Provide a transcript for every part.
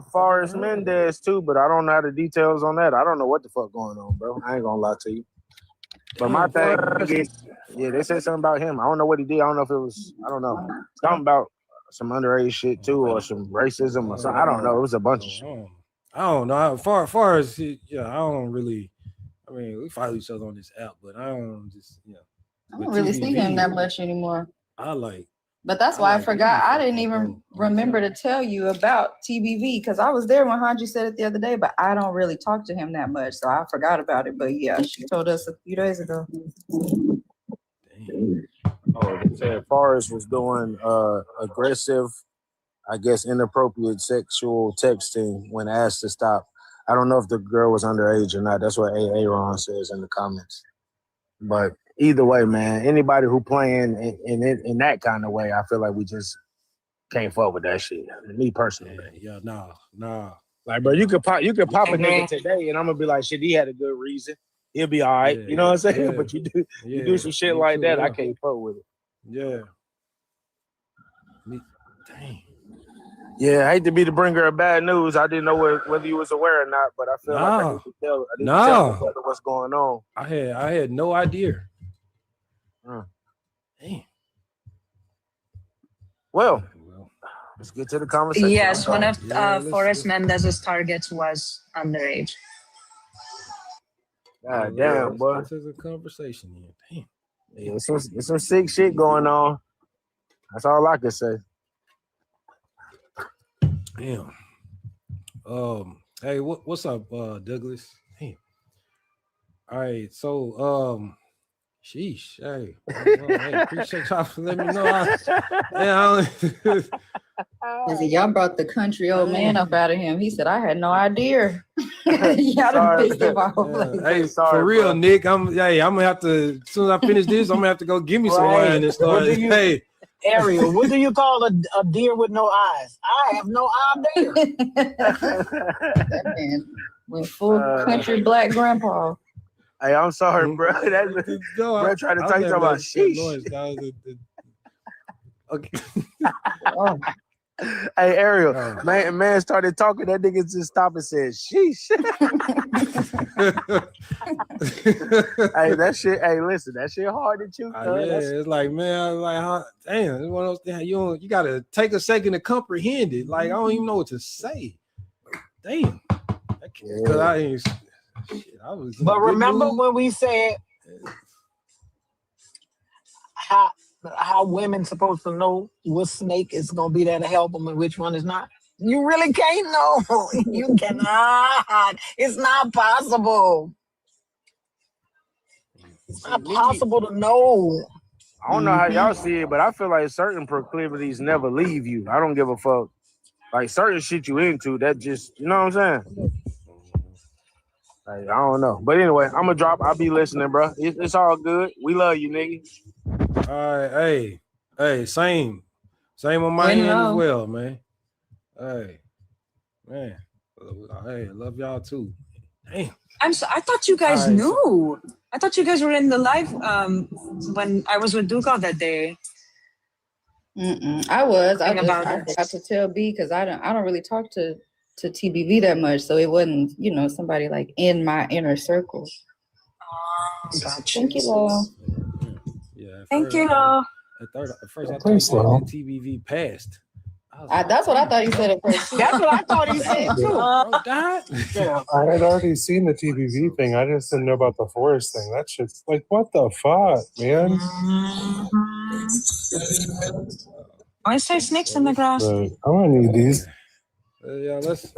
Forrest Mendez too, but I don't know the details on that. I don't know what the fuck going on, bro. I ain't gonna lie to you. But my thing is, yeah, they said something about him. I don't know what he did. I don't know if it was, I don't know, something about some underage shit too, or some racism or something. I don't know. It was a bunch of shit. I don't know. Far as I don't really. I mean, we follow each other on this app, but I don't just I don't really see him that much anymore. But that's why I forgot. I didn't even remember to tell you about TBV because I was there when Haji said it the other day, but I don't really talk to him that much, so I forgot about it. But yeah, she told us a few days ago. Oh, they said Forrest was doing aggressive, I guess, inappropriate sexual texting when asked to stop. I don't know if the girl was underage or not. That's what Aaron says in the comments. But either way, man, anybody who playing in that kind of way, I feel like we just can't fuck with that shit. Me personally. Yeah, nah. Like, bro, you could pop a nigga today, and I'm gonna be like, shit, he had a good reason. He'll be all right. You know what I'm saying? Yeah. But you do some shit like that, I can't fuck with it. Yeah. Dang. Yeah, I hate to be the bringer of bad news. I didn't know whether you was aware or not, but I feel like I need to tell. I need to tell what's going on. I had no idea. Damn. Well, let's get to the conversation. Yes, one of Forrest Mendez's targets was underage. God damn, boy. This is a conversation here. Damn. Yeah, it's some sick shit going on. That's all I can say. Damn. Hey, what's up, Douglas? Damn. All right, so sheesh. Hey, appreciate y'all for letting me know. Y'all brought the country old man up out of him. He said, I had no idea. Y'all done fixed it my whole place. Hey, sorry, for real, bro. Nick. I'm gonna have to, as soon as I finish this, I'm gonna have to go give me some wine and start. Hey, Ariel, what do you call a deer with no eyes? I have no idea. That man went full country black grandpa. Hey, I'm sorry, bro. Bro trying to tell you about sheesh. Okay. Hey, Ariel, man started talking. That nigga just stopped and said, sheesh. Hey, that shit, listen, that shit hard to chew. It's like, man, damn, it's one of those things. You gotta take a second to comprehend it. Like, I don't even know what to say. Damn. Because I ain't. Shit, but remember when we said how women supposed to know what snake is gonna be there to help them and which one is not? You really can't know. You cannot. It's not possible. It's not possible to know. I don't know how y'all see it, but I feel like certain proclivities never leave you. I don't give a fuck. Like certain shit you into, that just, you know what I'm saying? Like, I don't know. But anyway, I'm going to drop. I'll be listening, bro. It's all good. We love you, nigga. All right. Hey, same on my end as well, man. Hey, man. Hey, love y'all too. Damn. I thought you guys knew. I thought you guys were in the live when I was with Duka that day. I was. I forgot to tell B because I don't really talk to TBV that much, so it wasn't, somebody like in my inner circle. Gotcha. Thank you, Lo. Yeah. Thank you, Lo. At first, I thought TBV passed. That's what I thought he said at first. That's what I thought he said too. Yeah, I had already seen the TBV thing. I just didn't know about the Forest thing. That shit's like, what the fuck, man? I say snakes in the grass. I'm gonna need these. Yeah, let's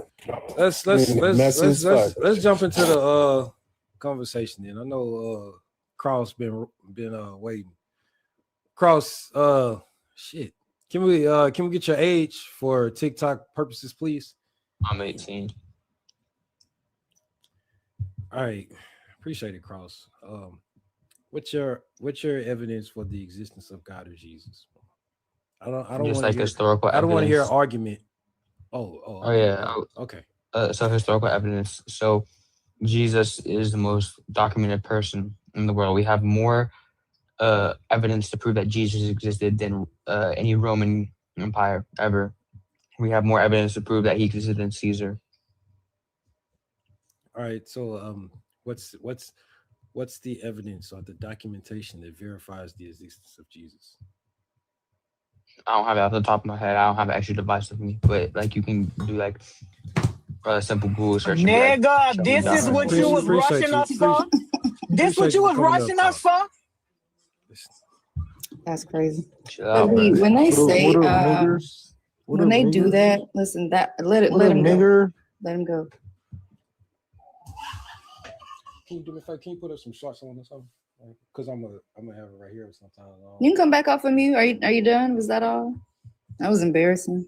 jump into the conversation then. I know Cross been waiting. Cross, shit. Can we get your age for TikTok purposes, please? I'm 18. All right, appreciate it, Cross. What's your evidence for the existence of God or Jesus? I don't Just want like historical. I don't want to hear an argument. Oh yeah. Okay. So historical evidence. So Jesus is the most documented person in the world. We have more evidence to prove that Jesus existed than any Roman Empire ever. We have more evidence to prove that he existed than Caesar. All right. So what's the evidence or the documentation that verifies the existence of Jesus? I don't have it off the top of my head. I don't have an extra device with me, but like you can do like a simple Google search and be like, Nigga, show me this is what you was Appreciate rushing you. us for? This what Appreciate you you was coming up, rushing us Carl. for? That's crazy. Chill But out, bro. when they say What up, niggers? What when up, they do nigger? that, listen, that let What up, him go. nigger? Let him go. Can you do me a favor? Can you put up some shorts on or something? Because I'm gonna have it right here sometime. You can come back off of mute. Are you done? Was that all? That was embarrassing.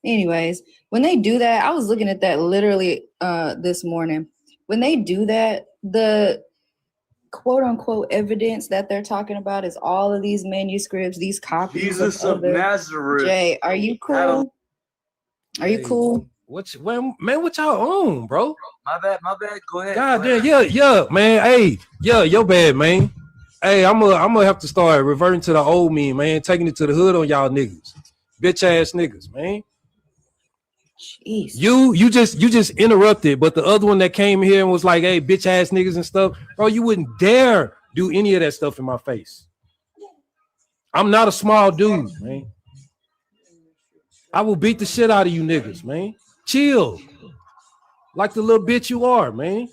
Anyways, when they do that, I was looking at that literally this morning. When they do that, the quote unquote evidence that they're talking about is all of these manuscripts, these copies. Jesus of Nazareth. Jay, are you cool? Are you cool? What y'all on, bro? My bad. Go ahead. God damn, yeah, man. Hey, yeah, your bad, man. Hey, I'm gonna have to start reverting to the old me, man. Taking it to the hood on y'all niggas, bitch ass niggas, man. Jeez. You just interrupted, but the other one that came here and was like, "Hey, bitch ass niggas and stuff," bro. You wouldn't dare do any of that stuff in my face. I'm not a small dude, man. I will beat the shit out of you niggas, man. Chill, like the little bitch you are, man.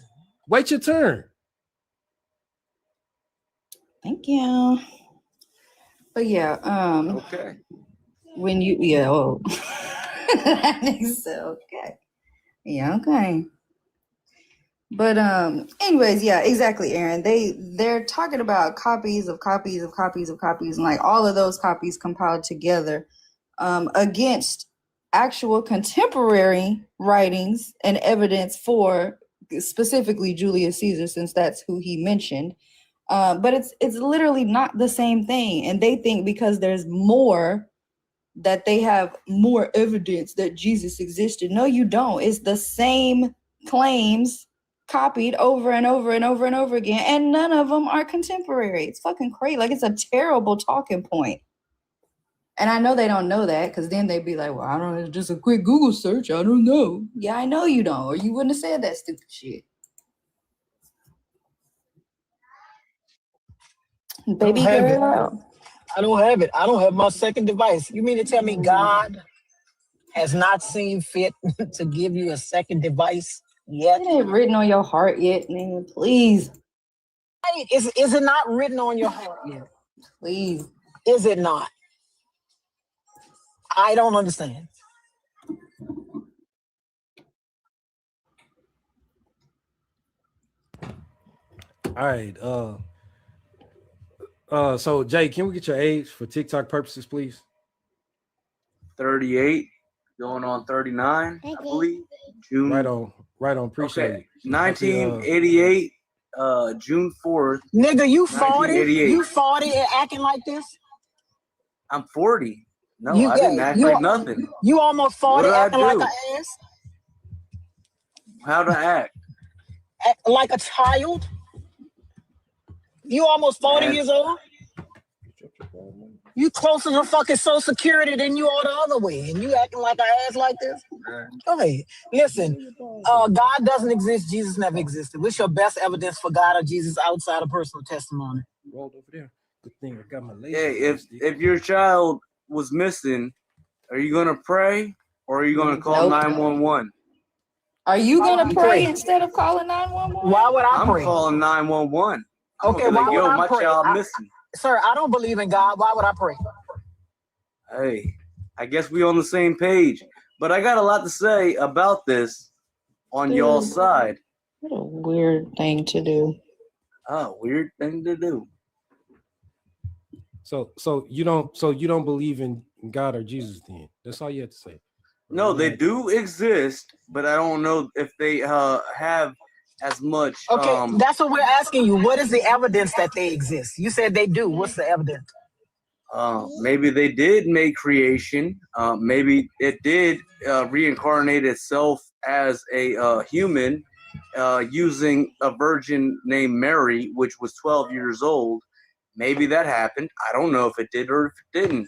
Wait your turn. Thank you. But yeah, Okay. when you that nigga said okay. Yeah, okay. But anyways, yeah, exactly, Aaron. They're talking about copies of copies of copies of copies, and like all of those copies compiled together against actual contemporary writings and evidence for specifically Julius Caesar, since that's who he mentioned. But it's literally not the same thing, and they think because there's more that they have more evidence that Jesus existed. No, you don't. It's the same claims copied over and over and over and over again, and none of them are contemporary. It's fucking crazy. Like, it's a terrible talking point. And I know they don't know that, because then they'd be like, well, I don't know, it's just a quick Google search. I don't know. Yeah, I know you don't, or you wouldn't have said that stupid shit. Baby girl. I don't have it. I don't have my second device. You mean to tell me God has not seen fit to give you a second device yet? It ain't written on your heart yet, man. Please. Hey, is it not written on your heart yet? Please. Is it not? I don't understand. All right. So Jay, can we get your age for TikTok purposes, please? 38, going on 39, I believe. June. Right on. Appreciate it. 1988, June 4th. Nigga, you 40? You 40 and acting like this? I'm 40. No, I didn't act like nothing. You almost 40 acting like an ass? How'd I act? Like a child? You almost 40 years old? You closer to fucking Social Security than you are the other way, and you acting like an ass like this? Go ahead. Listen, God doesn't exist. Jesus never existed. What's your best evidence for God or Jesus outside of personal testimony? Rolled over there. Good thing I got my laser. Hey, if your child was missing, are you gonna pray or are you gonna call 911? Are you gonna pray instead of calling 911? Why would I pray? I'm calling 911. Okay, why would I my pray? child missing. Sir, I don't believe in God. Why would I pray? Hey, I guess we on the same page. But I got a lot to say about this on y'all's side. What a weird thing to do. Oh, weird thing to do. So you don't believe in God or Jesus then? That's all you have to say. No, they do exist, but I don't know if they have as much. Okay, that's what we're asking you. What is the evidence that they exist? You said they do. What's the evidence? Maybe they did make creation. Maybe it did reincarnate itself as a human using a virgin named Mary, which was 12 years old. Maybe that happened. I don't know if it did or if it didn't.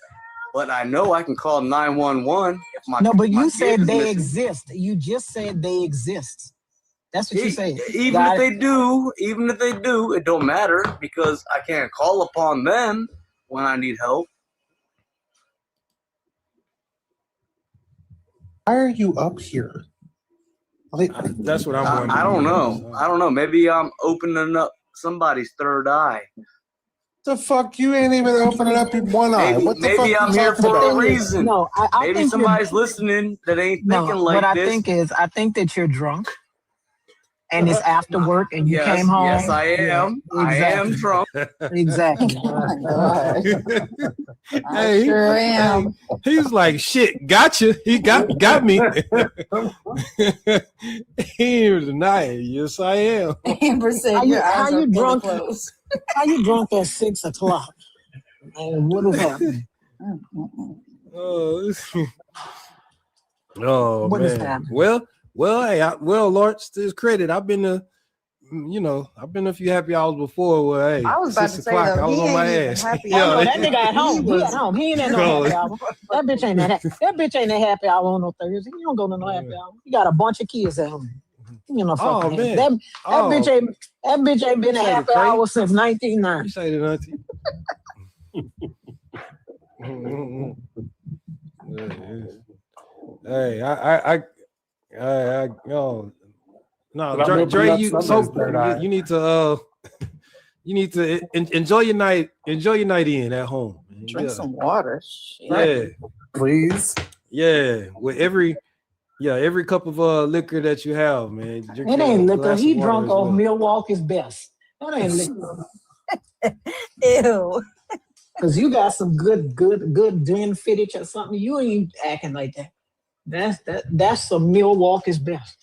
but I know I can call 911 if my No, but my you kid said is they missing. exist. You just said they exist. That's what you said. Even if they do, it don't matter because I can't call upon them when I need help. Why are you up here? That's what I'm wondering. I don't know. I don't know. Maybe I'm opening up somebody's third eye. The fuck? You ain't even opening up your one eye. What the fuck? Maybe I'm here for a reason. No, I maybe think somebody's listening that ain't thinking like what this. I think that you're drunk. And it's after work, and you came home. Yes, I am. Yeah, exactly. I am drunk. Exactly. I sure am. He's like, shit, gotcha. He got me. He was denying. Yes, I am. Amber said your eyes are drunk? Closed. How you drunk at 6 o'clock? And what is happening? Oh, What is man. happening? Well, hey, Lord, to his credit, I've been to a few happy hours before. Well, hey, I was about 6 to say o'clock, though, I was he on my ain't even ass. happy. No, that nigga at home. He at home. He ain't at no happy hour. That bitch ain't that bitch ain't a happy hour on no Thursday. You don't go to no happy hour. You got a bunch of kids at home. You know, fucking man. that bitch ain't been a happy hour since 1990. You say that, auntie. Hey, I no, Dre, you need to enjoy your night. Enjoy your night in at home. Man. Drink some water. Shit. Yeah, please. Yeah, with every cup of liquor that you have, man. It ain't liquor. He drunk off Milwaukee's Best. That ain't liquor. Ew. Cause you got some good Glenfiddich or something. You ain't acting like that. That's some Milwaukee's Best.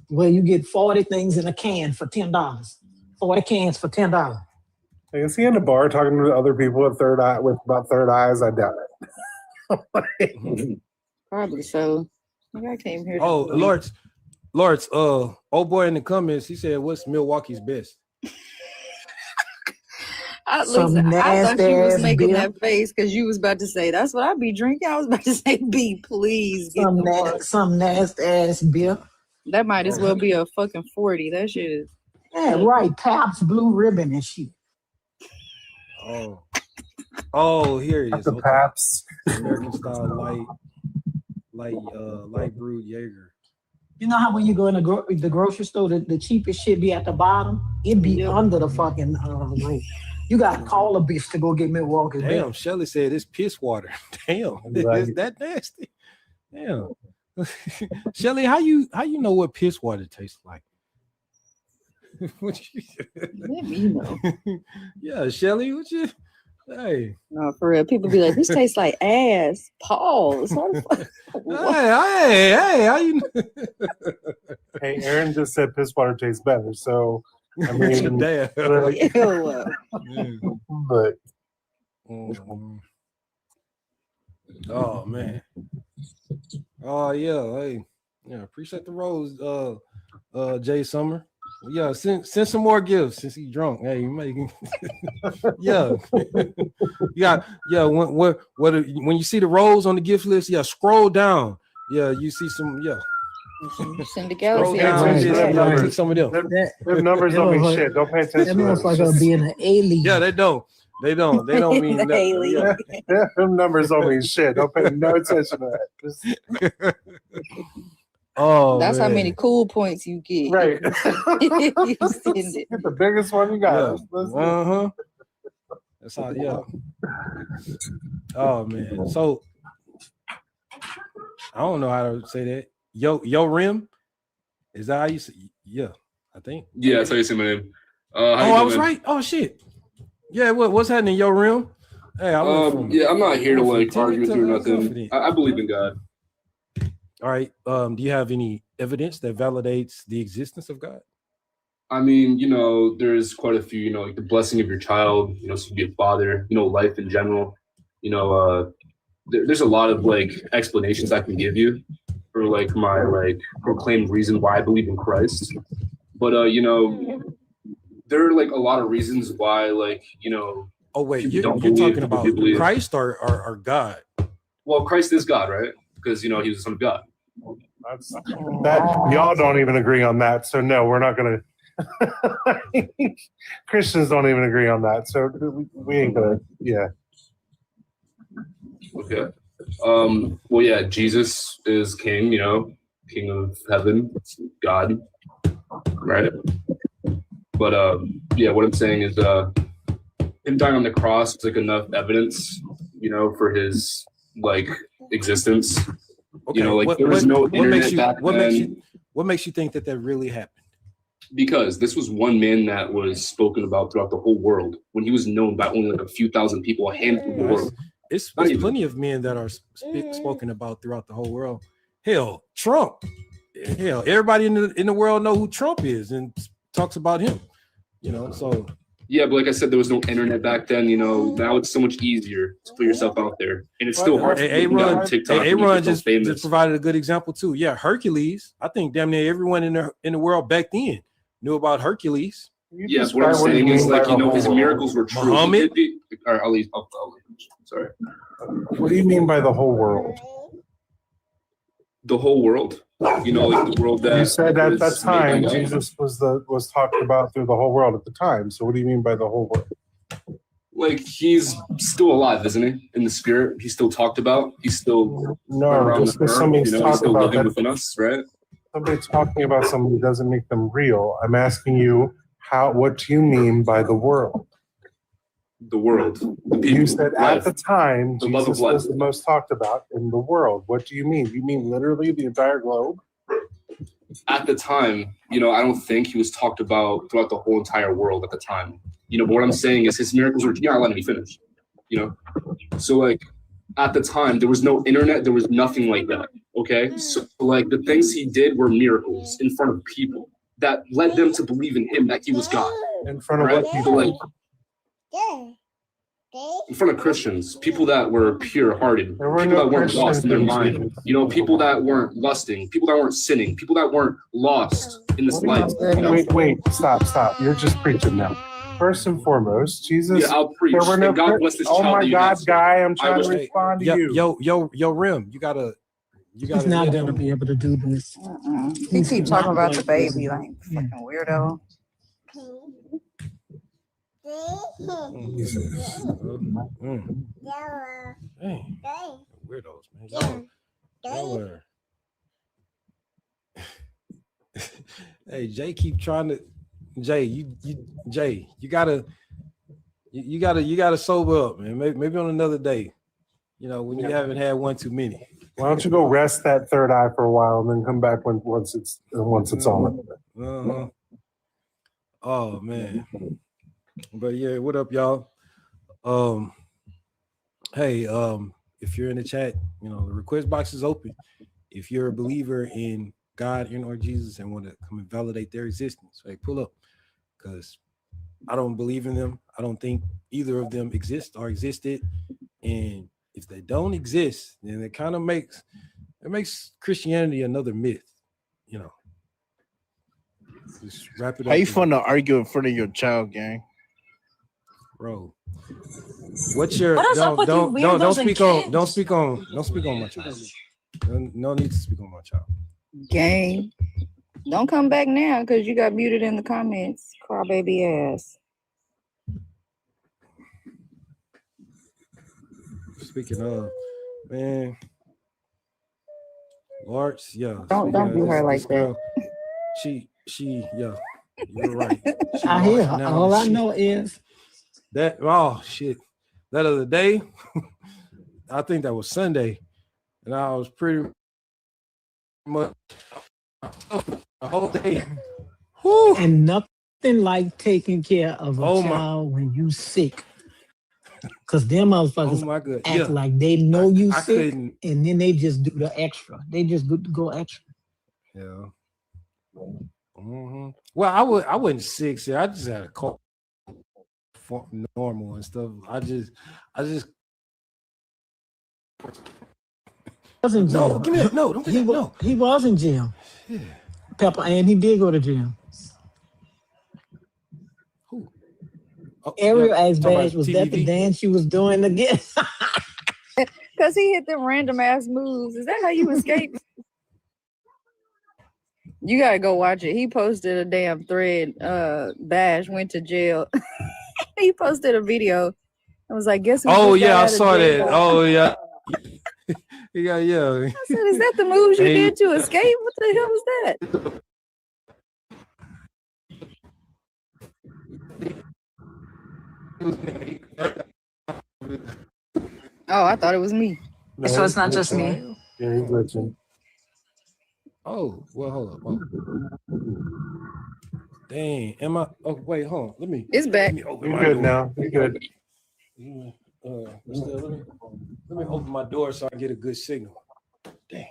Where you get 40 things in a can for $10. 40 cans for $10. Is he in a bar talking to other people with third eyes? I doubt it. Probably so. I came here. Oh, Lawrence, old boy in the comments, he said, "What's Milwaukee's best?" I thought you was making that face because you was about to say that's what I be drinking. I was about to say, B, please get some nasty ass beer. That might as well be a fucking 40. That shit is. Yeah, right. Pabst Blue Ribbon and shit. Oh, here it is. The Pabst American style light brewed Jaeger. You know how when you go in the grocery store, the cheapest shit be at the bottom? It be under the fucking roof. You got to call a bitch to go get Milwaukee. Damn, Shelly said it's piss water. Damn, is that nasty? Damn. Shelly, how you know what piss water tastes like? Let me know. Yeah, Shelly, what you? Hey, no, for real. People be like, "This tastes like ass." Pause. Hey, how you? Hey, Aaron just said piss water tastes better, so I mean, damn. But oh man. Oh yeah, hey, yeah. Appreciate the rose, Jay Summer. Yeah, send some more gifts since he's drunk. Hey, you making yeah. When you see the rose on the gift list, scroll down. Yeah, you see some, Send the galaxy. Take some of them. Them numbers don't mean shit. Don't pay attention. That looks like being an alien. Yeah, they don't. They don't mean that. Yeah. Them numbers don't mean shit. Don't pay no attention to that. Oh, that's man. how many cool points you get. Right. You send it. Get the biggest one you got. Yeah. That's how. Yeah. Oh man. So I don't know how to say that. Yo Rim. Is that how you say? Yeah, I think. Yeah, that's how you say my name. I was right. Oh shit. Yeah. What's happening, Yo Rim? Hey, I'm not here to argue with you or nothing. I believe in God. All right. Do you have any evidence that validates the existence of God? I mean, there's quite a few, like the blessing of your child, so you be a father, life in general. There's a lot of explanations I can give you for my proclaimed reason why I believe in Christ. But there are a lot of reasons why Oh wait, you're talking about Christ or God? Well, Christ is God, right? Because, he was the Son of God. That y'all don't even agree on that. So no, we're not going to. Christians don't even agree on that. So we ain't going to, yeah. Okay. Well, yeah, Jesus is king, king of heaven, God, right? But yeah, what I'm saying is him dying on the cross is like enough evidence, for his existence. Okay. There was no internet back then. What makes you think that really happened? Because this was one man that was spoken about throughout the whole world when he was known by only like a few thousand people, a handful of the world. It's plenty of men that are spoken about throughout the whole world. Hell, Trump. Hell, everybody in the world know who Trump is and talks about him. So yeah, but like I said, there was no internet back then. Now it's so much easier to put yourself out there, and it's still hard. A-Run just provided a good example too. Yeah, Hercules. I think damn near everyone in the world back then knew about Hercules. Yeah, what I'm saying is his miracles were true. Muhammad. All right, I'll sorry. What do you mean by the whole world? The whole world. The world that you said at that time Jesus was talked about through the whole world at the time. So what do you mean by the whole world? He's still alive, isn't he? In the spirit, he's still talked about. He's still around the earth. He's still living within us, right? Somebody talking about somebody doesn't make them real. I'm asking you, what do you mean by the world? The world. The people, you said life, at the time the Jesus was the most talked about in the world. What do you mean? You mean literally the entire globe? At the time, I don't think he was talked about throughout the whole entire world at the time. But what I'm saying is his miracles were, you're not letting me finish. So at the time, there was no internet, there was nothing like that. Okay? So the things he did were miracles in front of people that led them to believe in him, that he was God. In front of what people? In front of Christians, people that were pure-hearted, people that weren't lost in their mind, people that weren't lusting, people that weren't sinning, people that weren't lost in this life. Wait, stop. You're just preaching now. First and foremost, Jesus. Yeah, I'll preach. There were no God bless this child. Oh my God, Guy, I'm trying to respond to you. Yo, Rim, you gotta. He's not gonna be able to do this. He keep talking about the baby, fucking weirdo. Weirdos, man. Y'all are. Hey, Jay, keep trying to. Jay, you gotta sober up, man. Maybe on another day. When you haven't had one too many. Why don't you go rest that third eye for a while and then come back once it's on? Oh man. But yeah, what up, y'all? Hey, if you're in the chat, the request box is open. If you're a believer in God, or Jesus, and want to come and validate their existence, pull up, because I don't believe in them. I don't think either of them exist or existed, and if they don't exist, then it kind of makes Christianity another myth. Just wrap it up. How you fun to argue in front of your child, gang? Bro, what's your don't speak on my child. No need to speak on my child. Gang, don't come back now because you got muted in the comments. Crybaby ass. Speaking of, man, Larts, yeah. Don't do her like that. She, yeah, you're right. I hear her. All I know is that. Oh shit! That other day, I think that was Sunday, and I was pretty much the whole day. Whew. And nothing like taking care of a child when you sick. Because them motherfuckers act like they know you sick, and then they just do the extra. They just go extra. Yeah. Mm-hmm. Well, I wasn't sick. See, I just had a cold, normal and stuff. I just. Wasn't jail. No, give me that. No, don't get that. No, he was in jail. Yeah. Pepper, and he did go to jail. Who? Oh, Ariel asked B.A.A.S.H, was that the dance she was doing again? Cause he hit them random ass moves. Is that how you escape? You gotta go watch it. He posted a damn thread. B.A.A.S.H went to jail. He posted a video. I was like, guess who? Oh just got yeah, I out of saw jail? that. Oh yeah. Yeah. I said, is that the moves you did to escape? What the hell was that? Oh, I thought it was me. No, So it's not just me. Yeah, he's glitching. Oh, well, hold up. Oh. Dang, am I? Oh, wait, hold on. It's back. Let me open You're my good door. now. You're good. Let me open my door so I get a good signal. Dang.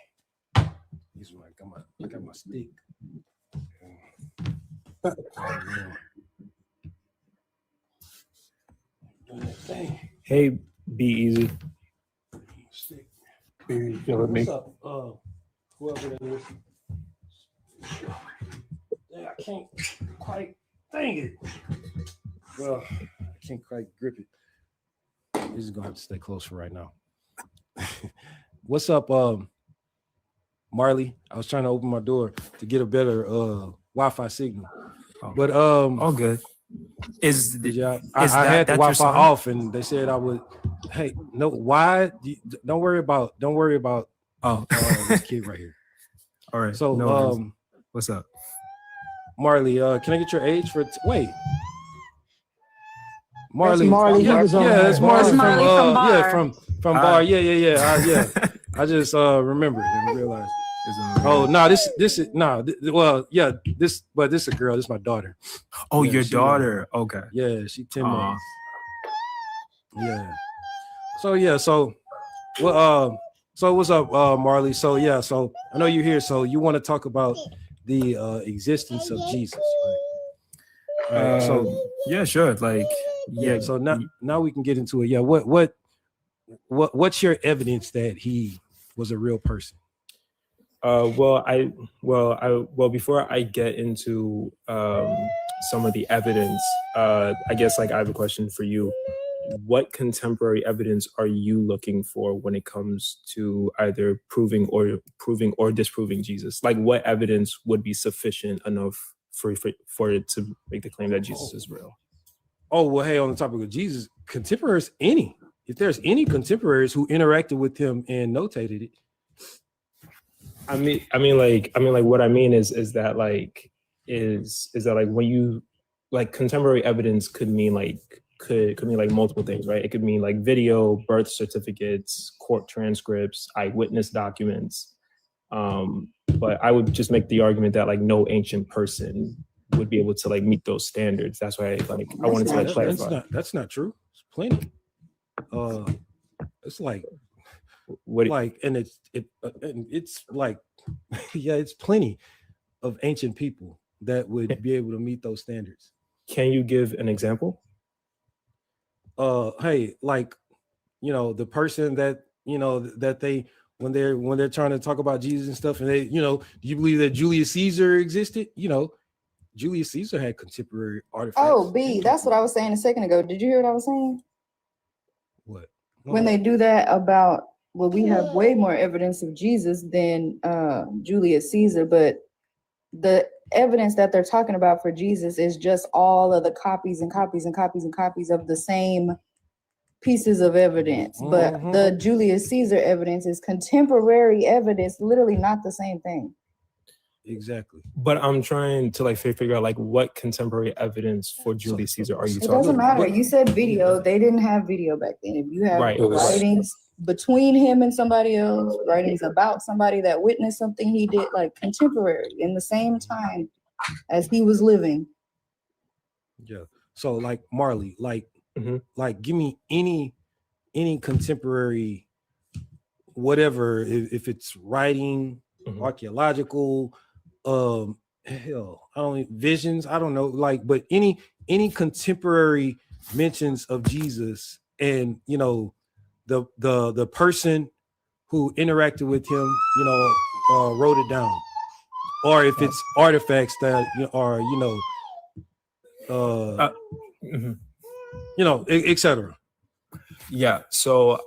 He's like, I got my stick. Hey, B-Eazy. What's up? Whoever that is. Yeah, I can't quite. Dang it. Well, I can't quite grip it. This is gonna have to stay close for right now. What's up, Marley? I was trying to open my door to get a better Wi-Fi signal, but all good. I had the Wi-Fi off, and they said I would. Hey, no, why? Don't worry about. This kid right here. All right. So, no what's up, Marley? Can I get your age for? Wait. Marley, That's Marley. yeah, He was on that's Marley from Bar. yeah, from Bar. Yeah. I just remembered and realized. Oh no, this is no. Well, yeah, this is a girl. This is my daughter. Oh, yeah, your daughter. Okay. Yeah, she 10 months. Yeah. So what's up, Marley? So I know you're here. So you want to talk about the existence of Jesus, right? So yeah, sure. Like yeah. So now we can get into it. Yeah. What's your evidence that he was a real person? Well, before I get into some of the evidence, I guess like I have a question for you. What contemporary evidence are you looking for when it comes to either proving or disproving Jesus? Like, what evidence would be sufficient enough for it to make the claim that Jesus is real? Oh, well, hey, on the topic of Jesus, contemporaries, if there's any contemporaries who interacted with him and notated it. I mean, what I mean is that when you like contemporary evidence could mean like multiple things, right? It could mean like video, birth certificates, court transcripts, eyewitness documents. But I would just make the argument that like no ancient person would be able to like meet those standards. That's why I wanted to like clarify. That's not true. It's plenty. It's like what like, and it's like, yeah, it's plenty of ancient people that would be able to meet those standards. Can you give an example? Hey, like, the person that that they when they're trying to talk about Jesus and stuff, and they, do you believe that Julius Caesar existed? Julius Caesar had contemporary artifacts. Oh, that's what I was saying a second ago. Did you hear what I was saying? What? When they do that about, well, we have way more evidence of Jesus than Julius Caesar, but the evidence that they're talking about for Jesus is just all of the copies and copies and copies and copies of the same pieces of evidence. But the Julius Caesar evidence is contemporary evidence, literally not the same thing. Exactly. But I'm trying to like figure out like what contemporary evidence for Julius Caesar are you talking about? It doesn't matter. You said video. They didn't have video back then. If you have writings between him and somebody else, writings about somebody that witnessed something he did, like contemporary in the same time as he was living. Yeah. So like Marley, like give me any contemporary, whatever, if it's writing, archaeological, visions, I don't know, like, but any contemporary mentions of Jesus and the person who interacted with him, wrote it down, or if it's artifacts that are etc. Yeah. So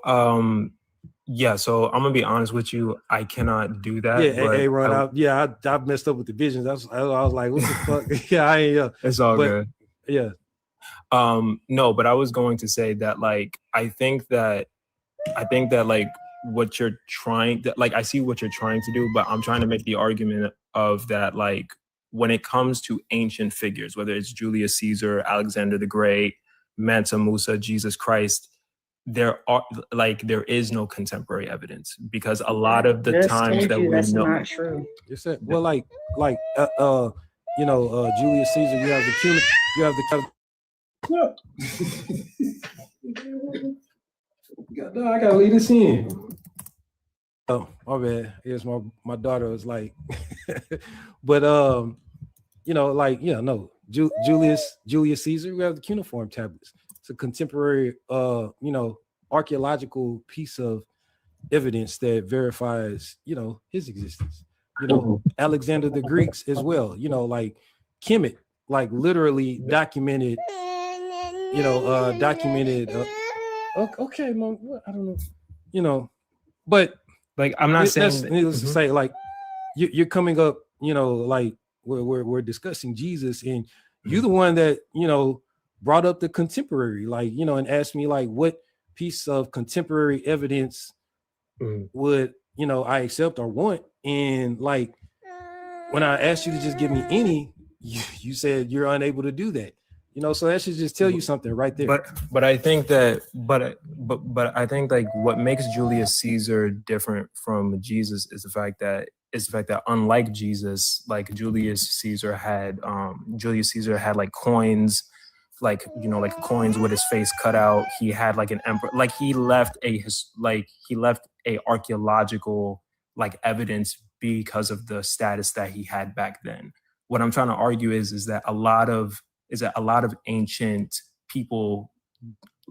Yeah, so I'm gonna be honest with you. I cannot do that. Yeah, but run out. Yeah, I messed up with the visions. I was like, what the fuck? Yeah, I ain't. It's all good. Yeah. No, but I was going to say that like I think that like what you're trying to like I see what you're trying to do, but I'm trying to make the argument of that like when it comes to ancient figures, whether it's Julius Caesar, Alexander the Great, Mansa Musa, Jesus Christ, there is no contemporary evidence because a lot of the times that we that's know not true. You said well, Julius Caesar. You have the I gotta leave this in. Oh, my bad. Yes, my daughter was like, but Julius Caesar. We have the cuneiform tablets. It's a contemporary, archaeological piece of evidence that verifies, his existence. Alexander the Greeks as well. Like Kemet, like literally documented. Okay, Mom. What? I don't know. But like I'm not saying needless to say, like you're coming up, like we're discussing Jesus, and you're the one that brought up the contemporary, like and asked me like what piece of contemporary evidence would I accept or want, and like when I asked you to just give me any, you said you're unable to do that. So that should just tell you something right there. But I think that but I think like what makes Julius Caesar different from Jesus is the fact that unlike Jesus, like Julius Caesar had like coins, like like coins with his face cut out. He had like an emperor, like he left a archaeological like evidence because of the status that he had back then. What I'm trying to argue is that a lot of ancient people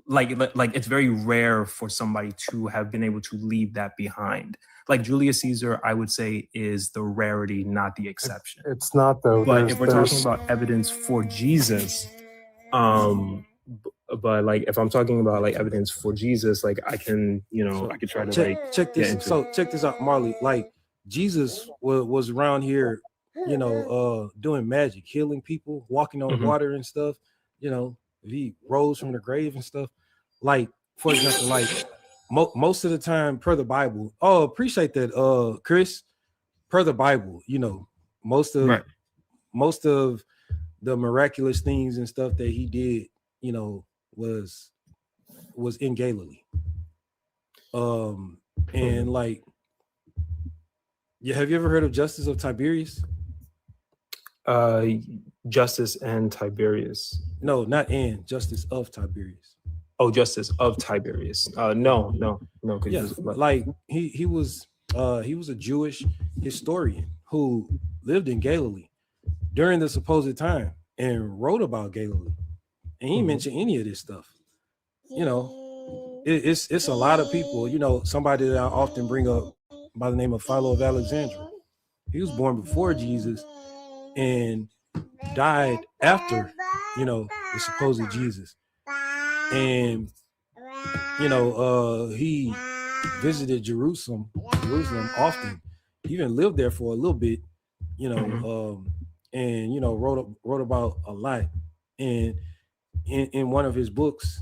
like it's very rare for somebody to have been able to leave that behind. Like Julius Caesar, I would say, is the rarity, not the exception. It's not though. But if we're talking about evidence for Jesus, but like if I'm talking about like evidence for Jesus, like I can, I could try to check this. So check this out, Marley. Like Jesus was around here, doing magic, healing people, walking on water and stuff. He rose from the grave and stuff. Like, for example, like most of the time per the Bible. Oh, appreciate that, Chris. Per the Bible, most of the miraculous things and stuff that he did, was in Galilee. And like, have you ever heard of Justice of Tiberius? Justice and Tiberius. No, not and Justice of Tiberius. Oh, Justice of Tiberius. No. Yeah, like he was a Jewish historian who lived in Galilee during the supposed time and wrote about Galilee, and he mentioned any of this stuff. It's a lot of people. Somebody that I often bring up by the name of Philo of Alexandria. He was born before Jesus and died after, the supposed Jesus. And, he visited Jerusalem often, even lived there for a little bit, and, wrote about a lot. And in one of his books,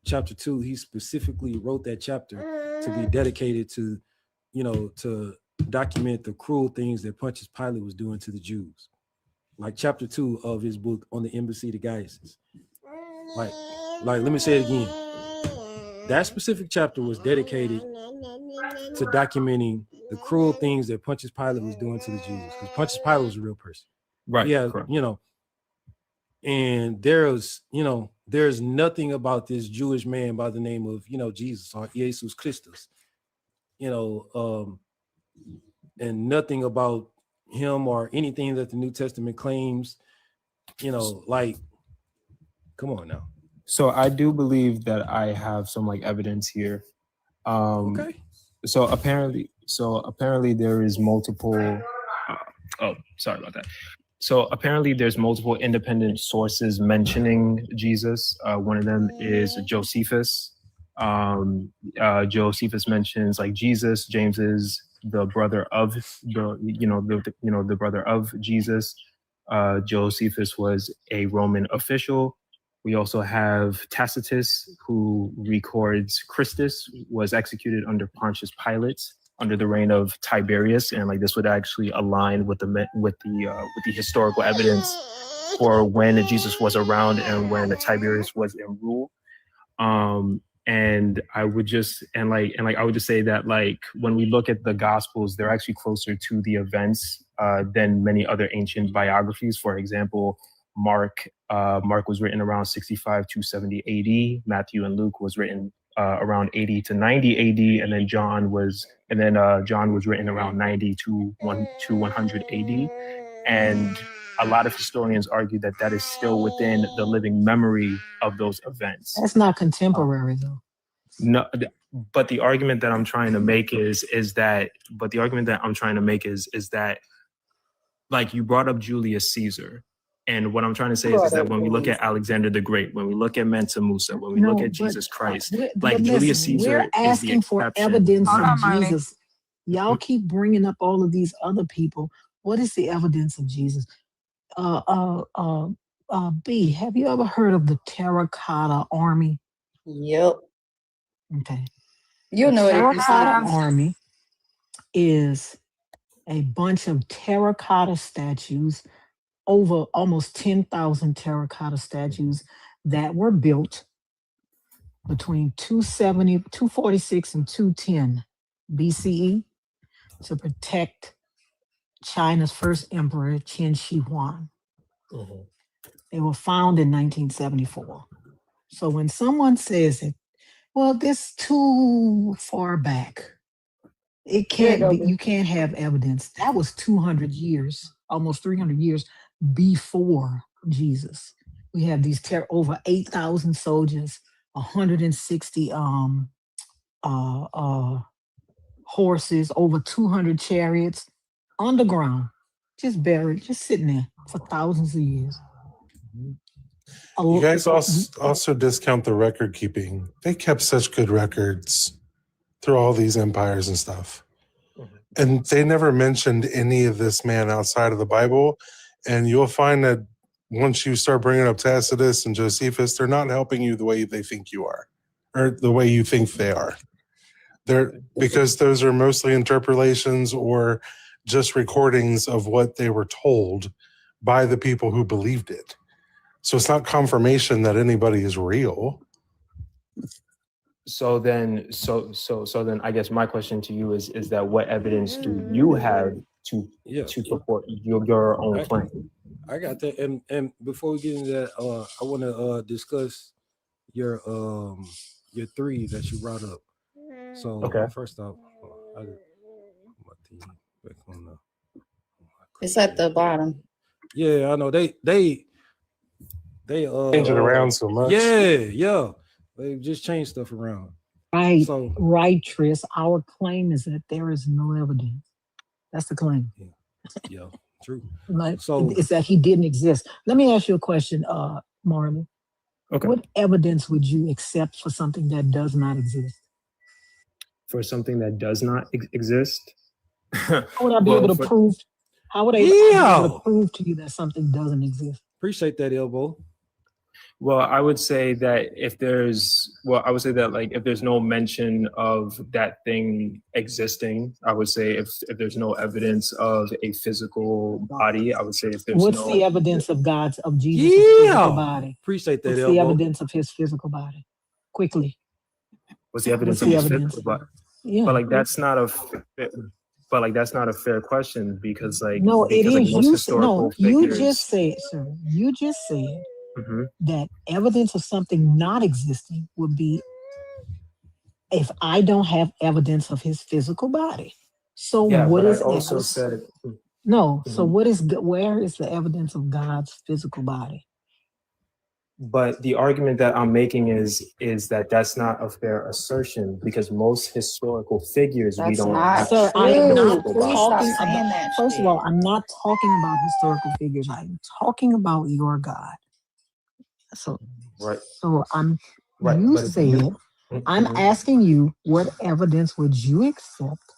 chapter 2, he specifically wrote that chapter to be dedicated to, to document the cruel things that Pontius Pilate was doing to the Jews. Like chapter 2 of his book on the embassy to Gaius. Like let me say it again. That specific chapter was dedicated to documenting the cruel things that Pontius Pilate was doing to the Jews, because Pontius Pilate was a real person. Right. Yeah, and there's nothing about this Jewish man by the name of, Jesus or Jesus Christus, and nothing about him or anything that the New Testament claims, like, come on now. So I do believe that I have some like evidence here. Okay. So apparently there is multiple. Sorry about that. So apparently there's multiple independent sources mentioning Jesus. One of them is Josephus. Josephus mentions like Jesus. James is the brother of the brother of Jesus. Josephus was a Roman official. We also have Tacitus, who records Christus was executed under Pontius Pilate under the reign of Tiberius, and like this would actually align with the historical evidence for when Jesus was around and when Tiberius was in rule. And I would just I would just say that like when we look at the Gospels, they're actually closer to the events than many other ancient biographies. For example, Mark was written around 65 to 70 AD. Matthew and Luke was written around 80 to 90 AD, and then John was written around 90 to 100 AD. And a lot of historians argue that that is still within the living memory of those events. That's not contemporary, though. No, but the argument that I'm trying to make is that like you brought up Julius Caesar. And what I'm trying to say is that when we look at Alexander the Great, when we look at Mansa Musa, when we look at Jesus Christ, like Julius Caesar, we're asking for evidence of Jesus. Y'all keep bringing up all of these other people. What is the evidence of Jesus? B, have you ever heard of the Terracotta Army? Yep. Okay. You know the what Terracotta Army is a bunch of terracotta statues, over almost 10,000 terracotta statues that were built between 246 and 210 BCE to protect China's first emperor, Qin Shi Huang. Mm-hmm. They were found in 1974. So when someone says it, well, this too far back, it can't be, you can't have evidence. That was 200 years, almost 300 years before Jesus. We have these over 8,000 soldiers, 160 horses, over 200 chariots underground, just buried, just sitting there for thousands of years. You guys also discount the record keeping. They kept such good records through all these empires and stuff. And they never mentioned any of this man outside of the Bible. And you'll find that once you start bringing up Tacitus and Josephus, they're not helping you the way they think you are, or the way you think they are. Because those are mostly interpolations or just recordings of what they were told by the people who believed it. So it's not confirmation that anybody is real. So then I guess my question to you is that what evidence do you have to support your own claim? I got that. And before we get into that, I want to discuss your three that you brought up. So first off, it's at the bottom. Yeah, I know they change it around so much. Yeah. They just change stuff around. Right, right, Tris. Our claim is that there is no evidence. That's the claim. Yeah, true. So it's that he didn't exist. Let me ask you a question, Marley. Okay. What evidence would you accept for something that does not exist? For something that does not exist? How would I be able to prove? How would I be able to prove to you that something doesn't exist? Appreciate that, Elbow. Well, I would say that if there's no mention of that thing existing, I would say if there's no evidence of a physical body, I would say if there's What's the evidence of Jesus' physical body? Appreciate that, What's Elbow. the evidence of his physical body? Quickly. What's the evidence of his physical body? Yeah. But that's not a fair question because no, it is. You just said, sir. You just said that evidence of something not existing would be if I don't have evidence of his physical body. So what is also said? No. So where is the evidence of God's physical body? But the argument that I'm making is that that's not a fair assertion because most historical figures we don't have. Sir, I am not talking about. First of all, I'm not talking about historical figures. I'm talking about your God. So right. So I'm. Right. You said I'm asking you, what evidence would you accept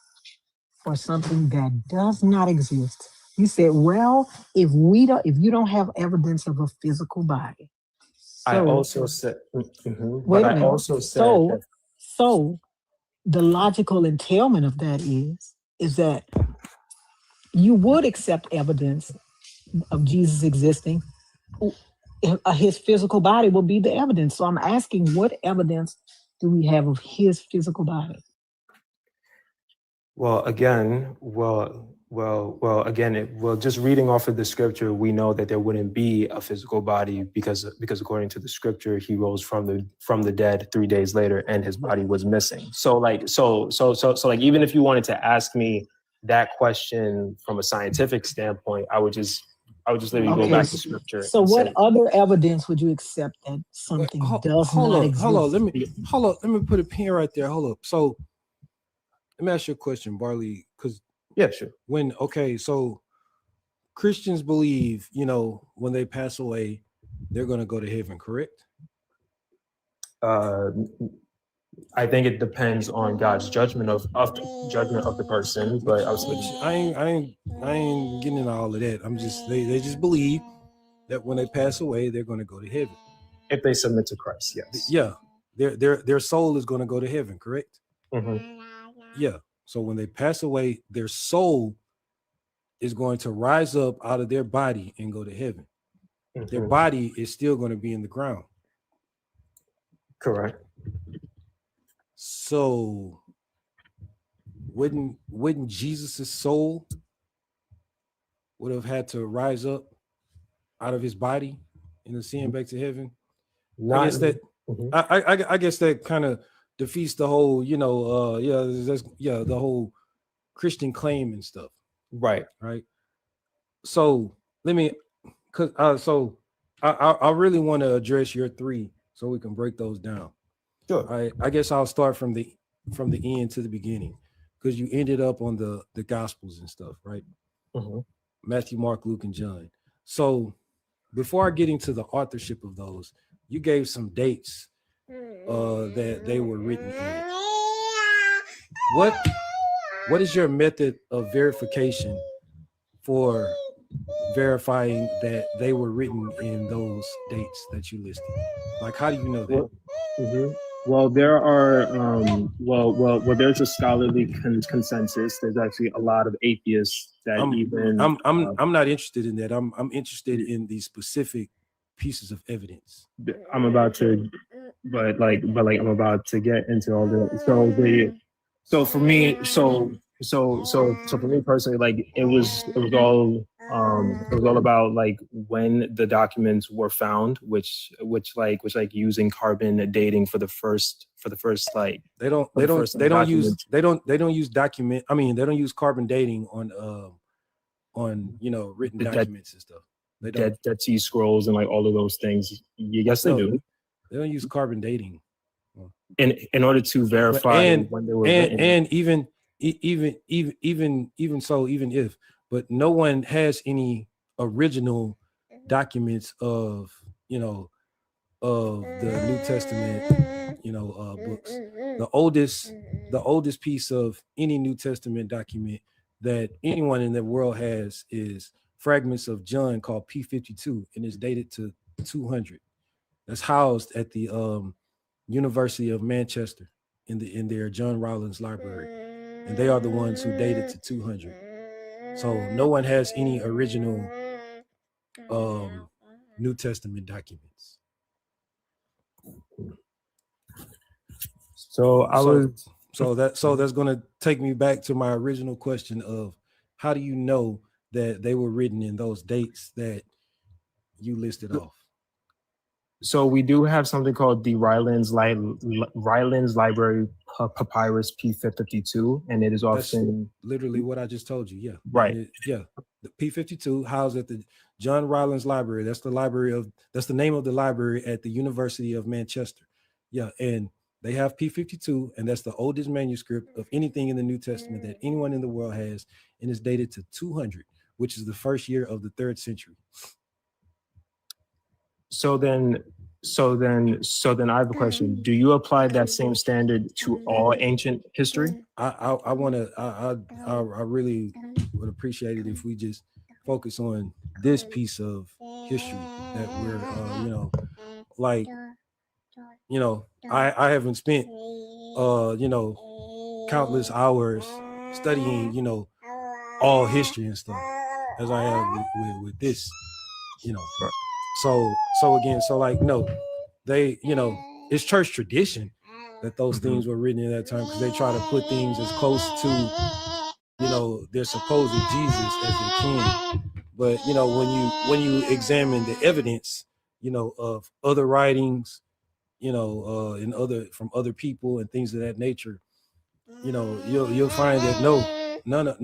for something that does not exist? You said, well, if you don't have evidence of a physical body. I So also said, wait but a I minute. also said that. So the logical entailment of that is that you would accept evidence of Jesus existing. His physical body will be the evidence. So I'm asking, what evidence do we have of his physical body? Well, again, just reading off of the scripture, we know that there wouldn't be a physical body because according to the scripture, he rose from the dead 3 days later, and his body was missing. So like even if you wanted to ask me that question from a scientific standpoint, I would just literally go back to scripture. So what other evidence would you accept that something does not exist? Hold on. Let me put a pin right there. Hold up. So let me ask you a question, Barley, because sure. So Christians believe, when they pass away, they're going to go to heaven, correct? I think it depends on God's judgment of the person, but I ain't getting into all of that. I'm just they just believe that when they pass away, they're going to go to heaven. If they submit to Christ, yes. Yeah, their soul is going to go to heaven, correct? Mm-hmm. Yeah. So when they pass away, their soul is going to rise up out of their body and go to heaven. Mm-hmm. Their body is still going to be in the ground. Correct. So wouldn't Jesus's soul would have had to rise up out of his body and ascend back to heaven? I guess that I guess that kind of defeats the whole, the whole Christian claim and stuff. Right. So let me, I really want to address your three so we can break those down. Sure. I guess I'll start from the end to the beginning, because you ended up on the Gospels and stuff, right? Mm-hmm. Matthew, Mark, Luke, and John. So before I get into the authorship of those, you gave some dates that they were written in. What is your method of verification for verifying that they were written in those dates that you listed? Like, how do you know that? Well, there are there's a scholarly consensus. There's actually a lot of atheists that I'm not interested in that. I'm interested in the specific pieces of evidence. I'm about to get into all that. So for me personally, like it was all about like when the documents were found, which using carbon dating for the first like they don't use carbon dating on written documents and stuff. They don't. Dead Sea Scrolls and like all of those things. Yes, they do. They don't use carbon dating in order to verify when they were written. And even if, but no one has any original documents of the New Testament books. The oldest piece of any New Testament document that anyone in the world has is fragments of John called P52, and it's dated to 200. That's housed at the University of Manchester in their John Rollins library, and they are the ones who dated to 200. So no one has any original New Testament documents. So that's going to take me back to my original question of how do you know that they were written in those dates that you listed off? So we do have something called the Rylands Library Papyrus P52, and it is often literally what I just told you. Yeah, right. The P52 housed at the John Rollins Library. That's the name of the library at the University of Manchester. Yeah, and they have P52, and that's the oldest manuscript of anything in the New Testament that anyone in the world has, and it's dated to 200, which is the first year of the 3rd century. So then So then I have a question. Do you apply that same standard to all ancient history? I really would appreciate it if we just focus on this piece of history that we're like I haven't spent countless hours studying all history and stuff as I have with this so again they it's church tradition that those things were written in that time because they try to put things as close to their supposed Jesus as they can. But when you examine the evidence of other writings and other from other people and things of that nature, you'll find that none of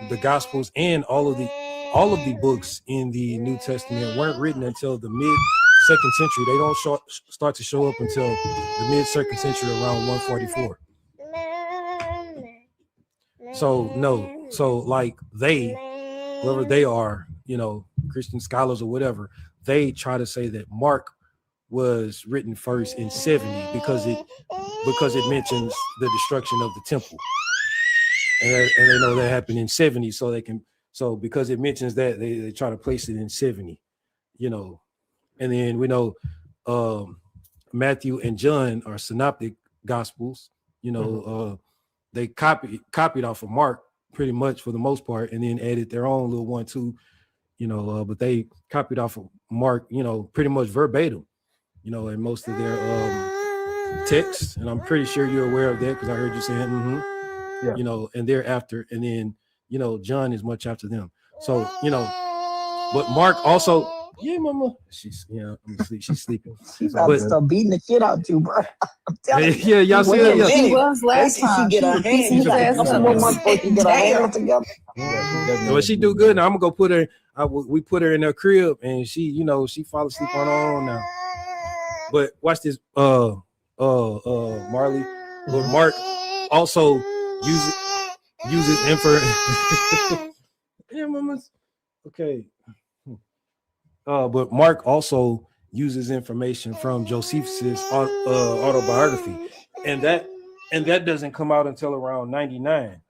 the Gospels and all of the books in the New Testament weren't written until the mid second century. They don't start to show up until the mid second century, around 144. So like whoever they are, Christian scholars or whatever, they try to say that Mark was written first in 70 because it mentions the destruction of the temple, and they know that happened in 70, so because it mentions that they try to place it in 70, and then we know Matthew and John are synoptic gospels, they copied off of Mark pretty much for the most part, and then added their own little 1-2, but they copied off of Mark, pretty much verbatim, in most of their texts, and I'm pretty sure you're aware of that because I heard you saying, and thereafter, and then John is much after them. So but Mark also, mama, she's I'm asleep. She's sleeping. She's about to start beating the shit out you, bro. I'm telling you. Y'all see that? She was last time. She get her hand. Get her hand together. Well, she do good now. I'm gonna go put her. We put her in her crib, and she, she fall asleep on her own now. But watch this, Marley. But Mark also uses info. Yeah, mama's okay. But Mark also uses information from Josephus' autobiography, and that doesn't come out until around 99.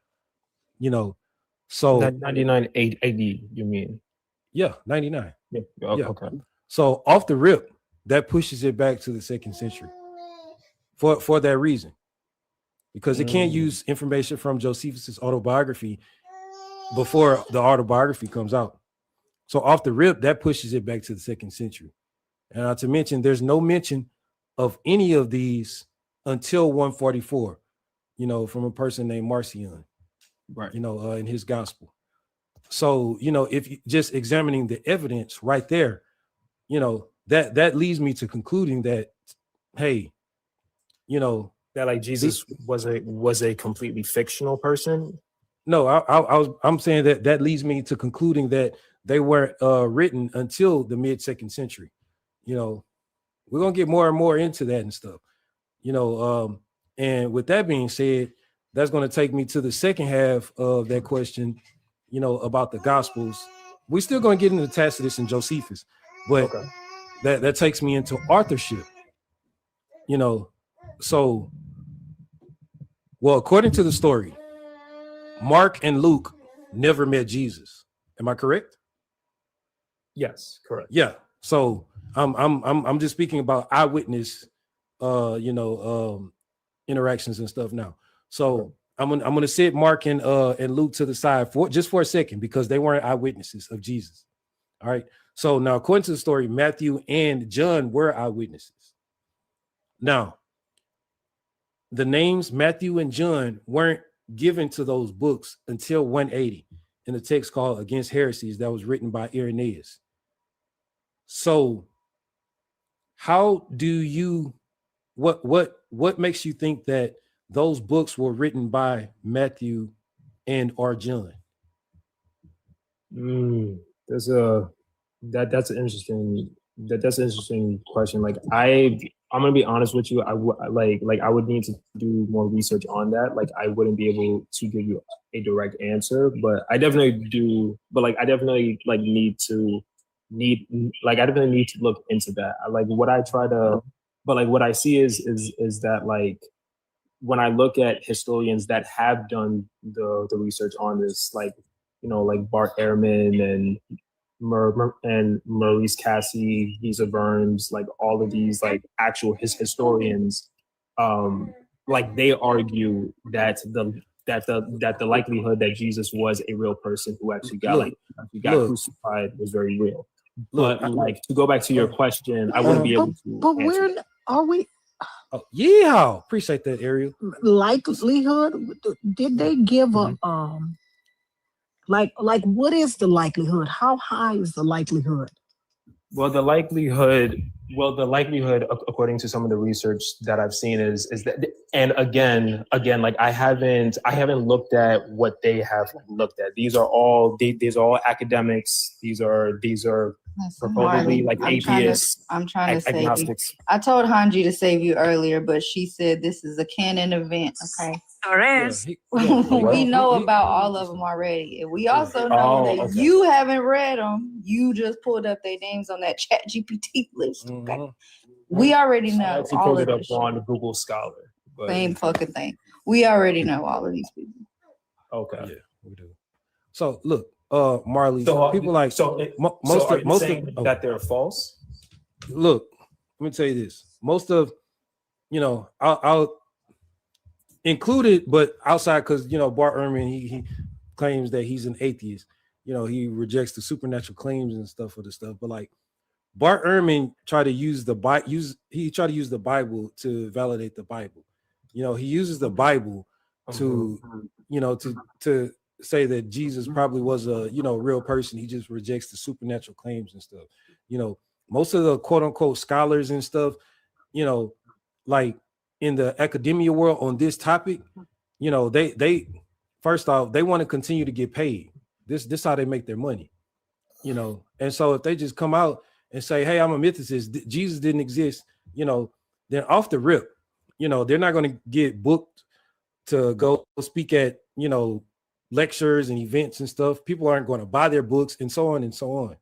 So 99 AD, you mean? Yeah, 99. Yeah. Okay. So off the rip, that pushes it back to the second century for that reason, because it can't use information from Josephus' autobiography before the autobiography comes out. So off the rip, that pushes it back to the second century. And not to mention, there's no mention of any of these until 144, from a person named Marcion, right? In his gospel. So, if you just examining the evidence right there, that leads me to concluding that, hey, that like Jesus was a completely fictional person. No, I'm saying that leads me to concluding that they weren't written until the mid second century. We're gonna get more and more into that and stuff. And with that being said, that's going to take me to the second half of that question, about the Gospels. We're still going to get into Tacitus and Josephus, but that takes me into authorship. So, well, according to the story, Mark and Luke never met Jesus. Am I correct? Yes, correct. Yeah. So I'm just speaking about eyewitness, interactions and stuff now. So I'm gonna sit Mark and Luke to the side for a second, because they weren't eyewitnesses of Jesus. All right. So now, according to the story, Matthew and John were eyewitnesses. Now, the names Matthew and John weren't given to those books until 180 in a text called Against Heresies that was written by Irenaeus. So how do you, what makes you think that those books were written by Matthew and or John? That's an interesting question. Like I'm gonna be honest with you. I would need to do more research on that. Like I wouldn't be able to give you a direct answer, but I definitely do. But like I definitely like need to need to look into that. Like what I try to, but like what I see is that like when I look at historians that have done the research on this, like like Bart Ehrman and and Maurice Cassie, Giza Burns, like all of these like actual historians, like they argue that the likelihood that Jesus was a real person who actually got crucified was very real. But like to go back to your question, I wouldn't be able to. But where are we? Oh, yeah, appreciate that, Ariel. Likelihood? Did they give a like what is the likelihood? How high is the likelihood? Well, the likelihood, according to some of the research that I've seen, is that, and again, like I haven't looked at what they have looked at. These are all academics. These are supposedly like atheists. I'm trying to agnostics. save you. I told Hanji to save you earlier, but she said this is a canon event. Okay. We know about all of them already. And we also know that you haven't read them. You just pulled up their names on that Chat GPT list. Okay. We already know. I actually pulled it up on Google Scholar. Same fucking thing. We already know all of these people. Okay. Yeah, we do. So look, Marley, people like most of that they're false. Look, let me tell you this. Most of, I'll included, but outside, because Bart Ehrman, he claims that he's an atheist. He rejects the supernatural claims and stuff for the stuff. But like Bart Ehrman tried to use the Bible to validate the Bible. He uses the Bible to to say that Jesus probably was a real person. He just rejects the supernatural claims and stuff. Most of the quote unquote scholars and stuff, like in the academia world on this topic, they first off, they want to continue to get paid. This how they make their money, and so if they just come out and say, hey, I'm a mythicist, Jesus didn't exist, then off the rip, they're not going to get booked to go speak at lectures and events and stuff. People aren't going to buy their books and so on and so on.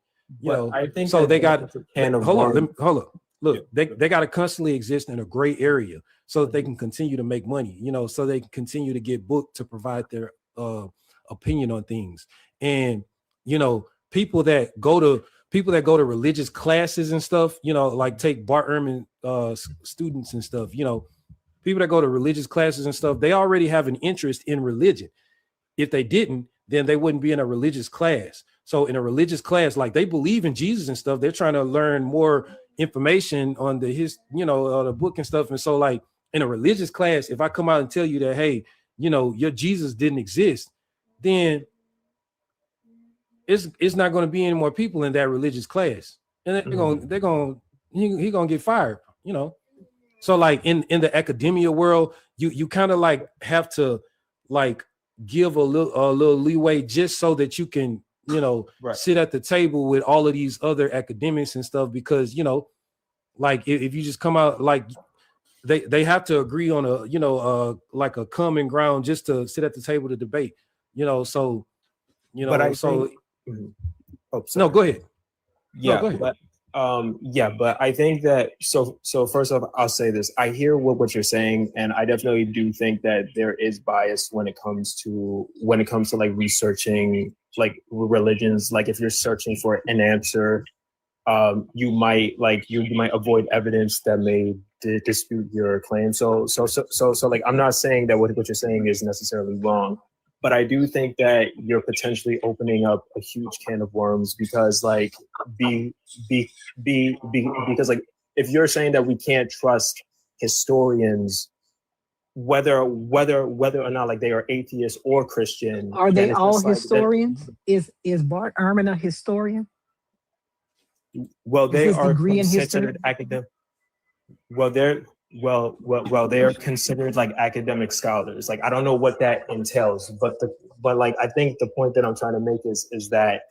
I think so. They got hold on. Look, they got to constantly exist in a gray area so that they can continue to make money, so they can continue to get booked to provide their opinion on things. And, people that go to religious classes and stuff, like take Bart Ehrman students and stuff, people that go to religious classes and stuff, they already have an interest in religion. If they didn't, then they wouldn't be in a religious class. So in a religious class, like they believe in Jesus and stuff, they're trying to learn more information on the book and stuff. And so like in a religious class, if I come out and tell you that, hey, your Jesus didn't exist, then it's not going to be any more people in that religious class. And they're going to get fired, So like in the academia world, you kind of like have to like give a little leeway just so that you can sit at the table with all of these other academics and stuff, because like if you just come out, like they have to agree on a like a common ground just to sit at the table to debate, so no, go ahead. Yeah, go ahead. But I think that so first off, I'll say this. I hear what you're saying, and I definitely do think that there is bias when it comes to like researching like religions. Like if you're searching for an answer, you might avoid evidence that may dispute your claim. So like I'm not saying that what you're saying is necessarily wrong, but I do think that you're potentially opening up a huge can of worms, because like because like if you're saying that we can't trust historians, whether or not like they are atheist or Christian, are they all historians? Is Bart Ehrman a historian? Well, they are considered academic. Well, they are considered like academic scholars. Like I don't know what that entails, but like I think the point that I'm trying to make is that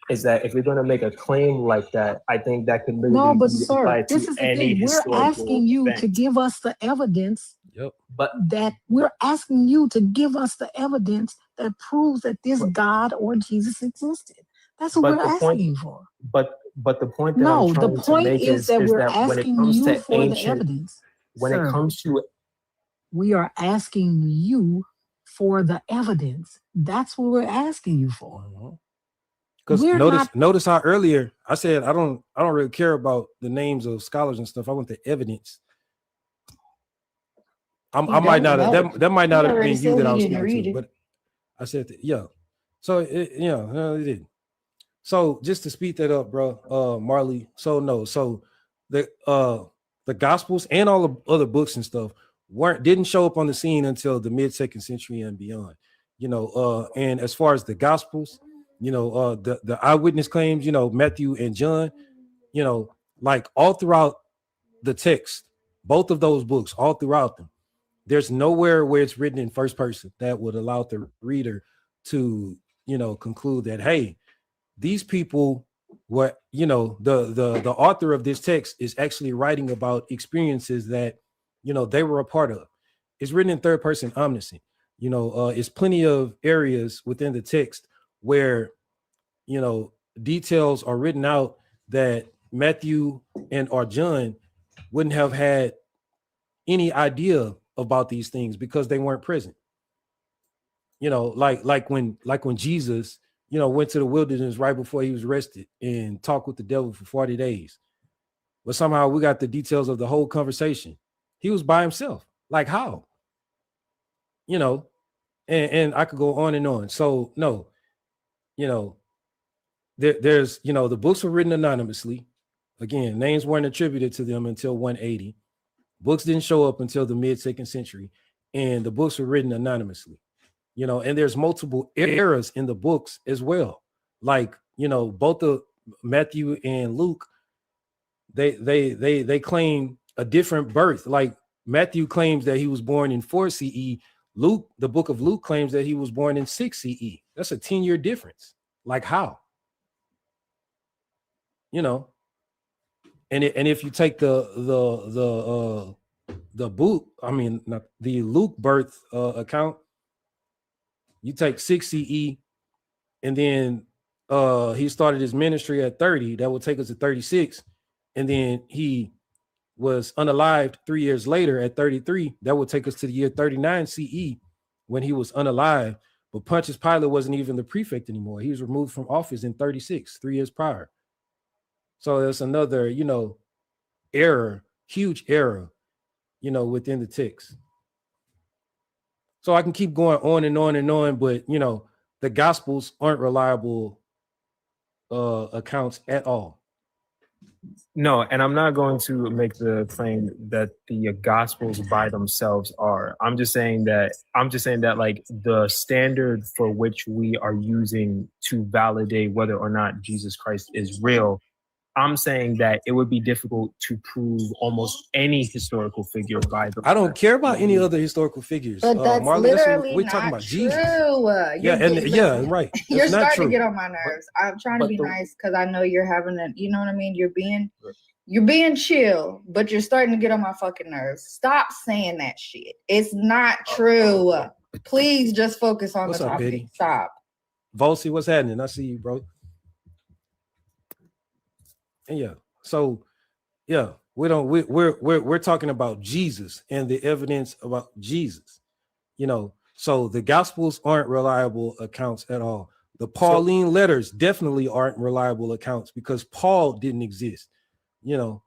if you're going to make a claim like that, I think that could literally be applied to this is the any thing. We're asking you to give us the evidence. Yep. But that we're asking you to give us the evidence that proves that this God or Jesus existed. That's what we're asking you for. But the point that No, I'm the trying to point make is that we're when it asking comes you to for the ancient, evidence, when it sir. comes to We are asking you for the evidence. That's what we're asking you for. Because We're not. notice how earlier I said I don't really care about the names of scholars and stuff. I want the evidence. I might not have, that might not have been you that I was speaking to, but I said that, yeah. So it did. So just to speed that up, bro, Marley. So no, so the Gospels and all the other books and stuff didn't show up on the scene until the mid-2nd century and beyond. And as far as the Gospels, the eyewitness claims, Matthew and John, like all throughout the text, both of those books, all throughout them, there's nowhere where it's written in first person that would allow the reader to, conclude that, hey, these people were, the author of this text is actually writing about experiences that, they were a part of. It's written in third person omniscient. It's plenty of areas within the text where, details are written out that Matthew or John wouldn't have had any idea about these things because they weren't present. Like when Jesus, went to the wilderness right before he was arrested and talked with the devil for 40 days. But somehow we got the details of the whole conversation. He was by himself. Like how? And I could go on and on. So no, there's the books were written anonymously. Again, names weren't attributed to them until 180. Books didn't show up until the mid-2nd century, and the books were written anonymously. And there's multiple eras in the books as well. Like, both of Matthew and Luke, they claim a different birth. Like Matthew claims that he was born in 4 CE. Luke, the book of Luke, claims that he was born in 6 CE. That's a 10-year difference. Like how? And if you take the book, not the Luke birth account, you take 6 CE, and then he started his ministry at 30. That would take us to 36, and then he was unalived 3 years later at 33. That would take us to the year 39 CE when he was unalived. But Pontius Pilate wasn't even the prefect anymore. He was removed from office in 36, 3 years prior. So there's another, error, huge error, within the text. So I can keep going on and on and on, but the Gospels aren't reliable accounts at all. No, and I'm not going to make the claim that the Gospels by themselves are. I'm just saying that like the standard for which we are using to validate whether or not Jesus Christ is real, I'm saying that it would be difficult to prove almost any historical figure by the. I don't care about any other historical figures. But that's Marley, literally we're not talking about true. Jesus. Right. That's You're starting true. to get on my nerves. I'm trying to be nice because I know you're having a, you know what I mean? You're being chill, but you're starting to get on my fucking nerves. Stop saying that shit. It's not true. Please just focus on What's the up, topic. Betty? Stop. Volsey, what's happening? I see you, bro. And we're talking about Jesus and the evidence about Jesus. So the Gospels aren't reliable accounts at all. The Pauline letters definitely aren't reliable accounts because Paul didn't exist. You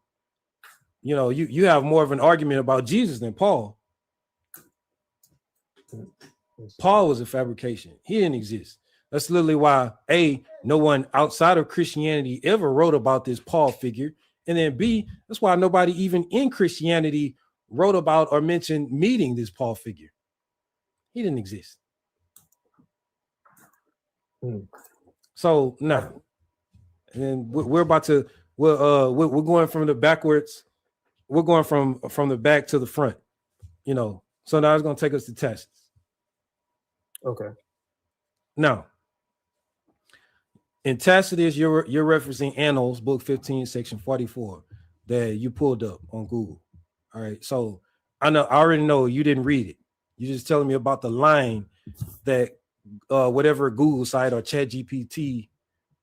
have more of an argument about Jesus than Paul. Paul was a fabrication. He didn't exist. That's literally why no one outside of Christianity ever wrote about this Paul figure. And then B, that's why nobody even in Christianity wrote about or mentioned meeting this Paul figure. He didn't exist. So no. And we're about to we're going from the backwards. We're going from the back to the front. So now it's going to take us to Tacitus. Okay. Now, in Tacitus, you're referencing Annals, book 15, section 44, that you pulled up on Google. All right. So I already know you didn't read it. You're just telling me about the line that whatever Google site or ChatGPT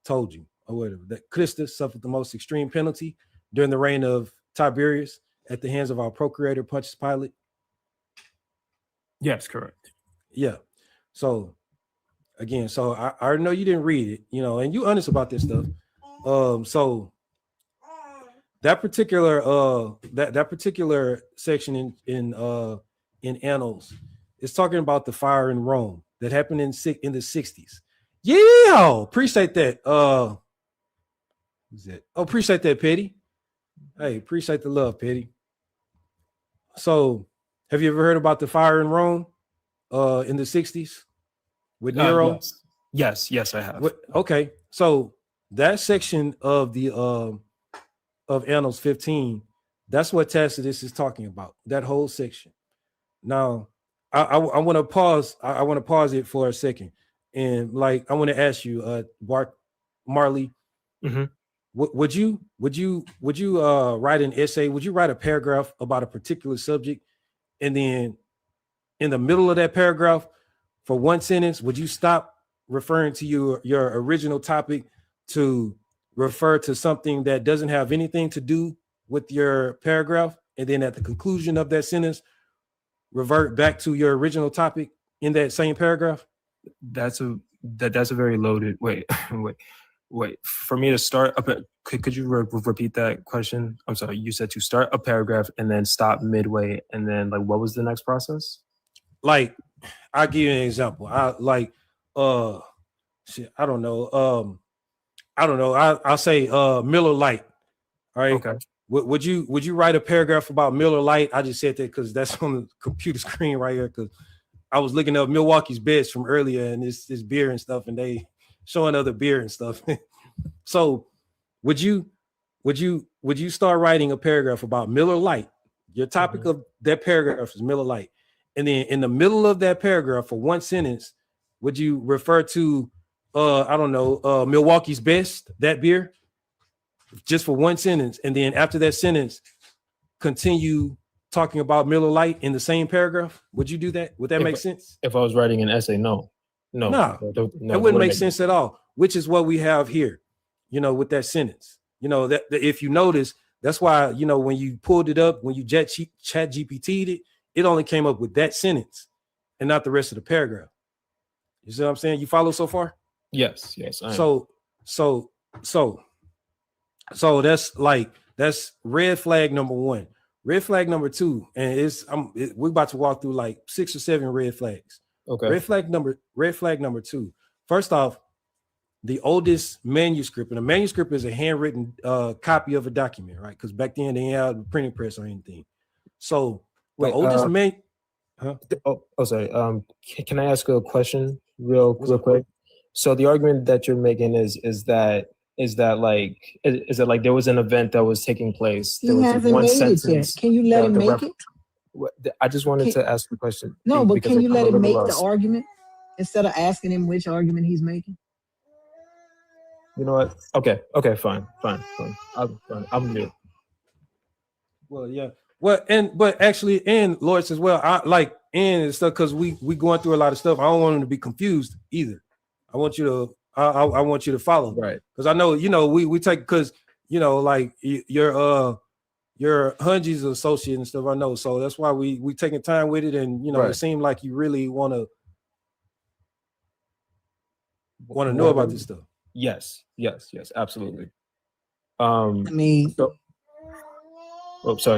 told you. or whatever, that Christus suffered the most extreme penalty during the reign of Tiberius at the hands of our procurator Pontius Pilate? Yes, correct. Yeah. So again, so I already know you didn't read it, you know, and you honest about this stuff. So that particular that particular section in Annals is talking about the fire in Rome that happened in the 60s. Yeah, appreciate that. Who's that? Oh, appreciate that, Petty. Hey, appreciate the love, Petty. So, have you ever heard about the fire in Rome in the 60s with Nero? Yes, I have. Okay, so that section of the of Annals 15, that's what Tacitus is talking about. That whole section. Now, I want to pause. I want to pause it for a second, and like I want to ask you, Marley, would you write an essay? Would you write a paragraph about a particular subject, and then in the middle of that paragraph, for one sentence, would you stop referring to your original topic to refer to something that doesn't have anything to do with your paragraph, and then at the conclusion of that sentence, revert back to your original topic in that same paragraph? That's a very loaded. Wait. For me to start up, could you repeat that question? I'm sorry. You said to start a paragraph and then stop midway, and then like what was the next process? Like, I'll give you an example. I don't know. I'll say Miller Lite. All right. Okay. Would you write a paragraph about Miller Lite? I just said that because that's on the computer screen right here. Because I was looking up Milwaukee's best from earlier, and this beer and stuff, and they showing other beer and stuff. So, would you start writing a paragraph about Miller Lite? Your topic of that paragraph is Miller Lite, and then in the middle of that paragraph, for one sentence, would you refer to Milwaukee's best, that beer, just for one sentence, and then after that sentence, continue talking about Miller Lite in the same paragraph? Would you do that? Would that make sense? If I was writing an essay, no. It wouldn't make sense at all, which is what we have here, you know, with that sentence. You know, that if you notice, that's why, you know, when you pulled it up, when you chat GPT'd it, it only came up with that sentence and not the rest of the paragraph. You see what I'm saying? You follow so far? Yes. So that's red flag number one. Red flag number two, and we're about to walk through like 6 or 7 red flags. Okay. Red flag number two. First off, the oldest manuscript, and a manuscript is a handwritten copy of a document, right? Because back then they didn't have a printing press or anything. So the oldest sorry. Can I ask a question real quick? So the argument that you're making is that there was an event that was taking place. He hasn't made it yet. Can you let him make it? I just wanted to ask the question. No, but can you let him make the argument instead of asking him which argument he's making? You know what? Okay, fine. I'm good. Well, yeah. Well, but actually, and Lawrence as well. I like and stuff because we going through a lot of stuff. I don't want him to be confused either. I want you to I want you to follow, right? Because I know, you know, we take, because, you know, like your Hungy's associate and stuff. I know, so that's why we taking time with it, and you know, right. It seemed like you really want to know about this stuff. Yes, absolutely. Sorry,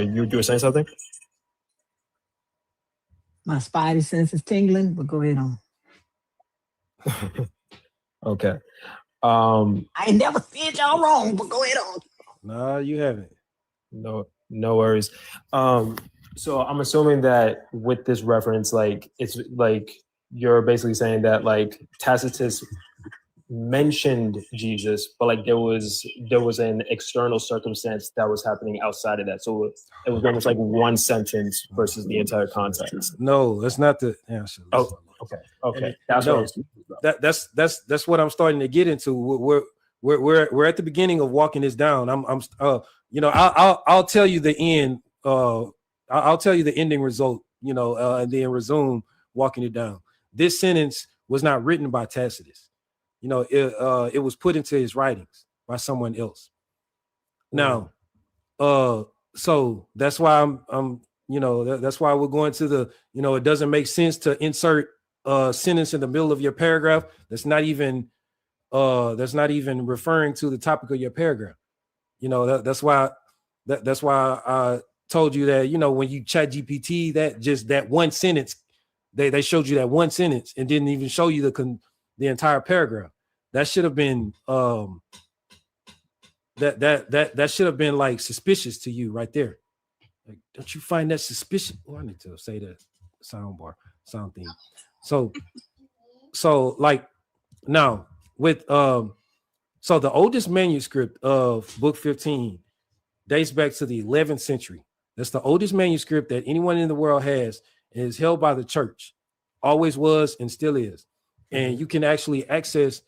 you were saying something? My spidey sense is tingling, but go ahead on. Okay. I ain't never said y'all wrong, but go ahead on. No, you haven't. No worries. So I'm assuming that with this reference, like, it's like you're basically saying that like Tacitus mentioned Jesus, but like there was an external circumstance that was happening outside of that. So it was almost like one sentence versus the entire context. No, that's not the answer. Oh, okay. That's what I'm starting to get into. We're at the beginning of walking this down. I'll tell you the end. I'll tell you the ending result. You know, and then resume walking it down. This sentence was not written by Tacitus. You know, it was put into his writings. by someone else. Now, so that's why I'm that's why we're going to the, it doesn't make sense to insert a sentence in the middle of your paragraph that's not even referring to the topic of your paragraph. That's why I told you that, when you chat GPT, that one sentence, they showed you that one sentence and didn't even show you the entire paragraph. That should have been that should have been like suspicious to you right there. Like, don't you find that suspicious? Oh, I need to say the sound thing. So like now with so the oldest manuscript of Book 15 dates back to the 11th century. That's the oldest manuscript that anyone in the world has, and is held by the church. Always was and still is. And you can actually access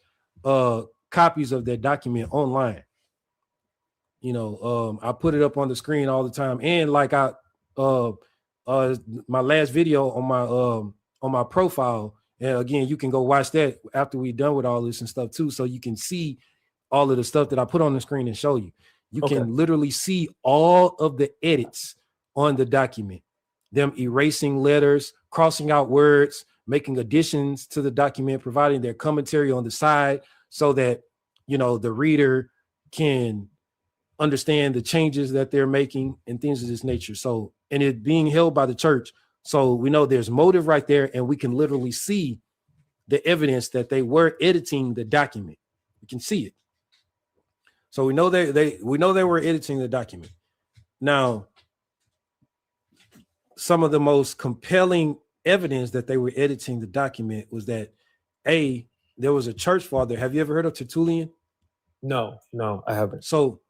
copies of that document online. I put it up on the screen all the time. And like my last video on my profile, and again, you can go watch that after we're done with all this and stuff too, so you can see all of the stuff that I put on the screen and show you. You can literally see all of the edits on the document, them erasing letters, crossing out words, making additions to the document, providing their commentary on the side so that, the reader can understand the changes that they're making and things of this nature. So, and it being held by the church. So we know there's motive right there, and we can literally see the evidence that they were editing the document. We can see it. So we know they were editing the document. Now, some of the most compelling evidence that they were editing the document was that there was a church father. Have you ever heard of Tertullian? No, I haven't. So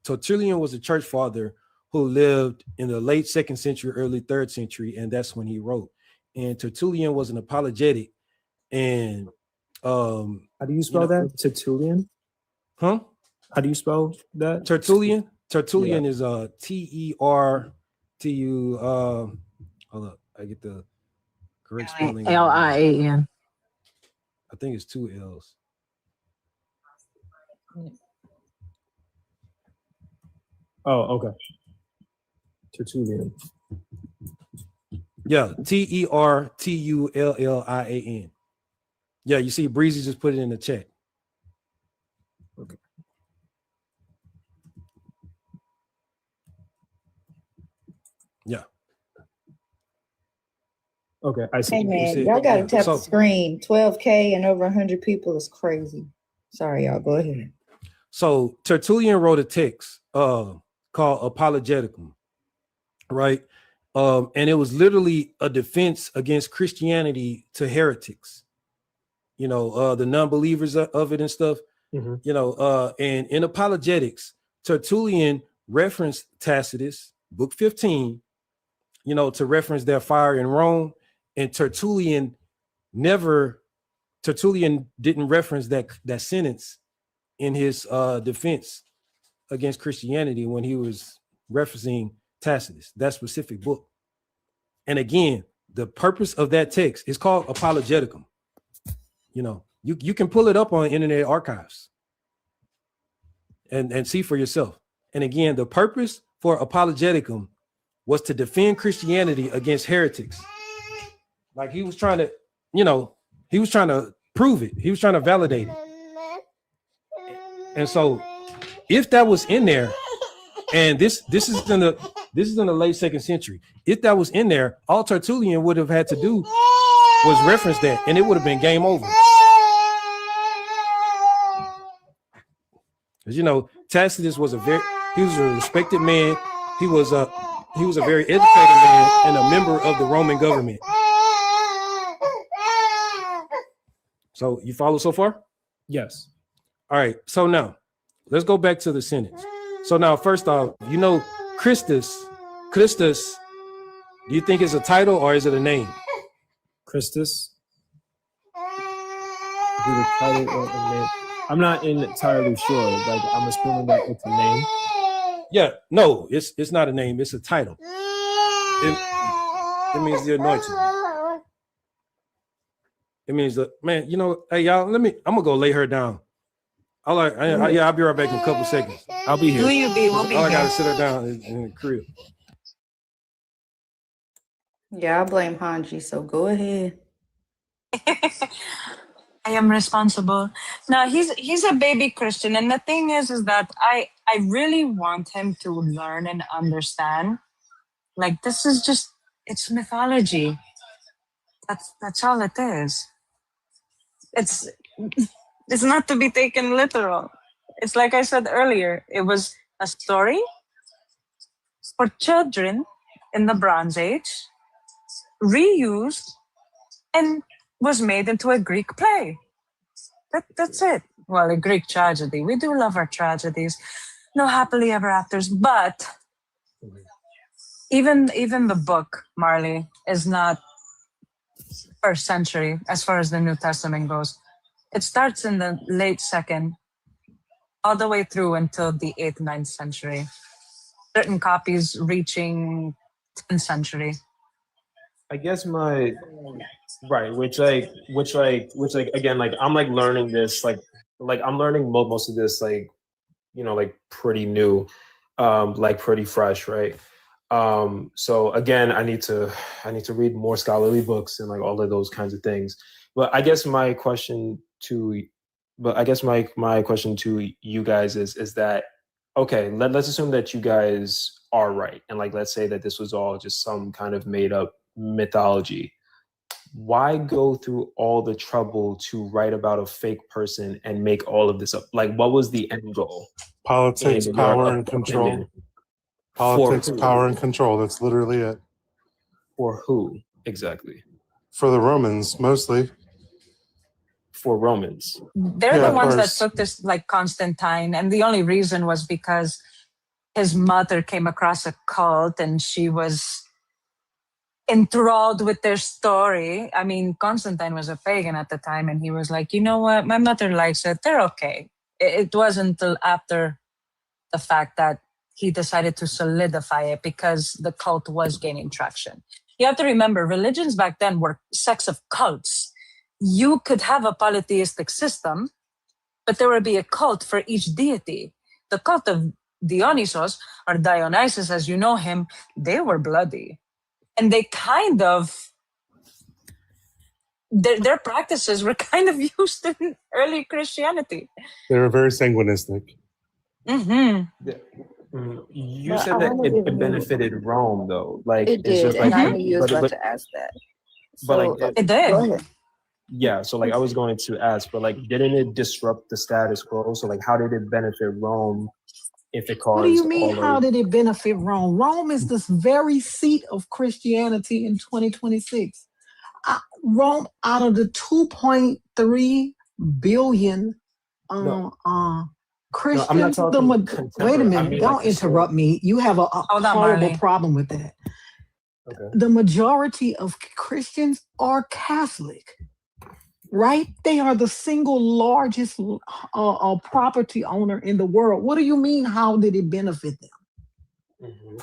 Tertullian was a church father who lived in the late 2nd century, early 3rd century, and that's when he wrote. And Tertullian was an apologetic. And how do you spell that? Tertullian? Huh? How do you spell that? Tertullian? Tertullian is T-E-R-T-U. Hold up, I get the correct spelling. L-I-A-N. I think it's 2 L's. Oh, okay. Tertullian. Yeah, Tertullian. Yeah, you see, Breezy just put it in the chat. Okay. Yeah. Okay, I see. Hey man, y'all gotta tap the screen. 12K and over 100 people is crazy. Sorry, y'all. Go ahead. So Tertullian wrote a text called Apologeticum, right? And it was literally a defense against Christianity to heretics. The non-believers of it and stuff. And in Apologetics, Tertullian referenced Tacitus, Book 15, to reference their fire in Rome. And Tertullian didn't reference that sentence in his defense against Christianity when he was referencing Tacitus, that specific book. And again, the purpose of that text is called Apologeticum. You can pull it up on Internet Archives and see for yourself. And again, the purpose for Apologeticum was to defend Christianity against heretics. Like he was trying to prove it. He was trying to validate it. And so if that was in there, and this is in the late 2nd century, if that was in there, all Tertullian would have had to do was reference that, and it would have been game over. Because Tacitus was a respected man. He was a very educated man and a member of the Roman government. So you follow so far? Yes. All right. So now let's go back to the sentence. So now, first off, Christus, do you think it's a title or is it a name? Christus? Is it a title or a name? I'm not entirely sure. Like, I'm assuming that it's a name. Yeah, no, it's not a name. It's a title. It means the anointed. It means hey y'all, I'm gonna go lay her down. I'll be right back in a couple seconds. I'll be here. Who you be? We'll be I here. gotta sit her down in the crib. Yeah, I blame Hanji, so go ahead. I am responsible. No, he's a baby Christian, and the thing is that I really want him to learn and understand. Like, this is just, it's mythology. That's all it is. It's not to be taken literal. It's like I said earlier. It was a story for children in the Bronze Age, reused, and was made into a Greek play. That's it. Well, a Greek tragedy. We do love our tragedies. No happily ever afters. But even the book, Marley, is not first century as far as the New Testament goes. It starts in the late second, all the way through until the 8th, 9th century. Certain copies reaching 10th century. I guess my right, which again, like I'm like learning this, like I'm learning most of this, like, you know, like pretty new, like pretty fresh, right? So again, I need to read more scholarly books and like all of those kinds of things. But I guess my question to you guys is that, okay, let's assume that you guys are right, and like let's say that this was all just some kind of made up mythology. Why go through all the trouble to write about a fake person and make all of this up? Like, what was the end goal? Politics, power, and control. Politics, power, and control. That's literally it. For who exactly? For the Romans, mostly. For Romans. They're the ones that took this, like Constantine, and the only reason was because his mother came across a cult and she was enthralled with their story. I mean, Constantine was a pagan at the time, and he was like, you know what, my mother likes it. They're okay. It wasn't until after the fact that he decided to solidify it because the cult was gaining traction. You have to remember, religions back then were sects of cults. You could have a polytheistic system, but there would be a cult for each deity. The cult of Dionysos, or Dionysus as you know him, they were bloody. And they kind of, their practices were kind of used in early Christianity. They were very sanguinistic. Mm-hmm. You said that it benefited Rome, though. Like it did, just like, and I knew you was about to ask that. But like it did. Go ahead. Yeah, so like I was going to ask, but like, didn't it disrupt the status quo? So like, how did it benefit Rome if it caused? What do you mean, how did it benefit Rome? Rome is the very seat of Christianity in 2026. Rome, out of the 2.3 billion Christians, wait a minute, I mean, don't like interrupt me. You have a horrible problem with that. Okay. The majority of Christians are Catholic, right? They are the single largest property owner in the world. What do you mean, how did it benefit them? Mm-hmm.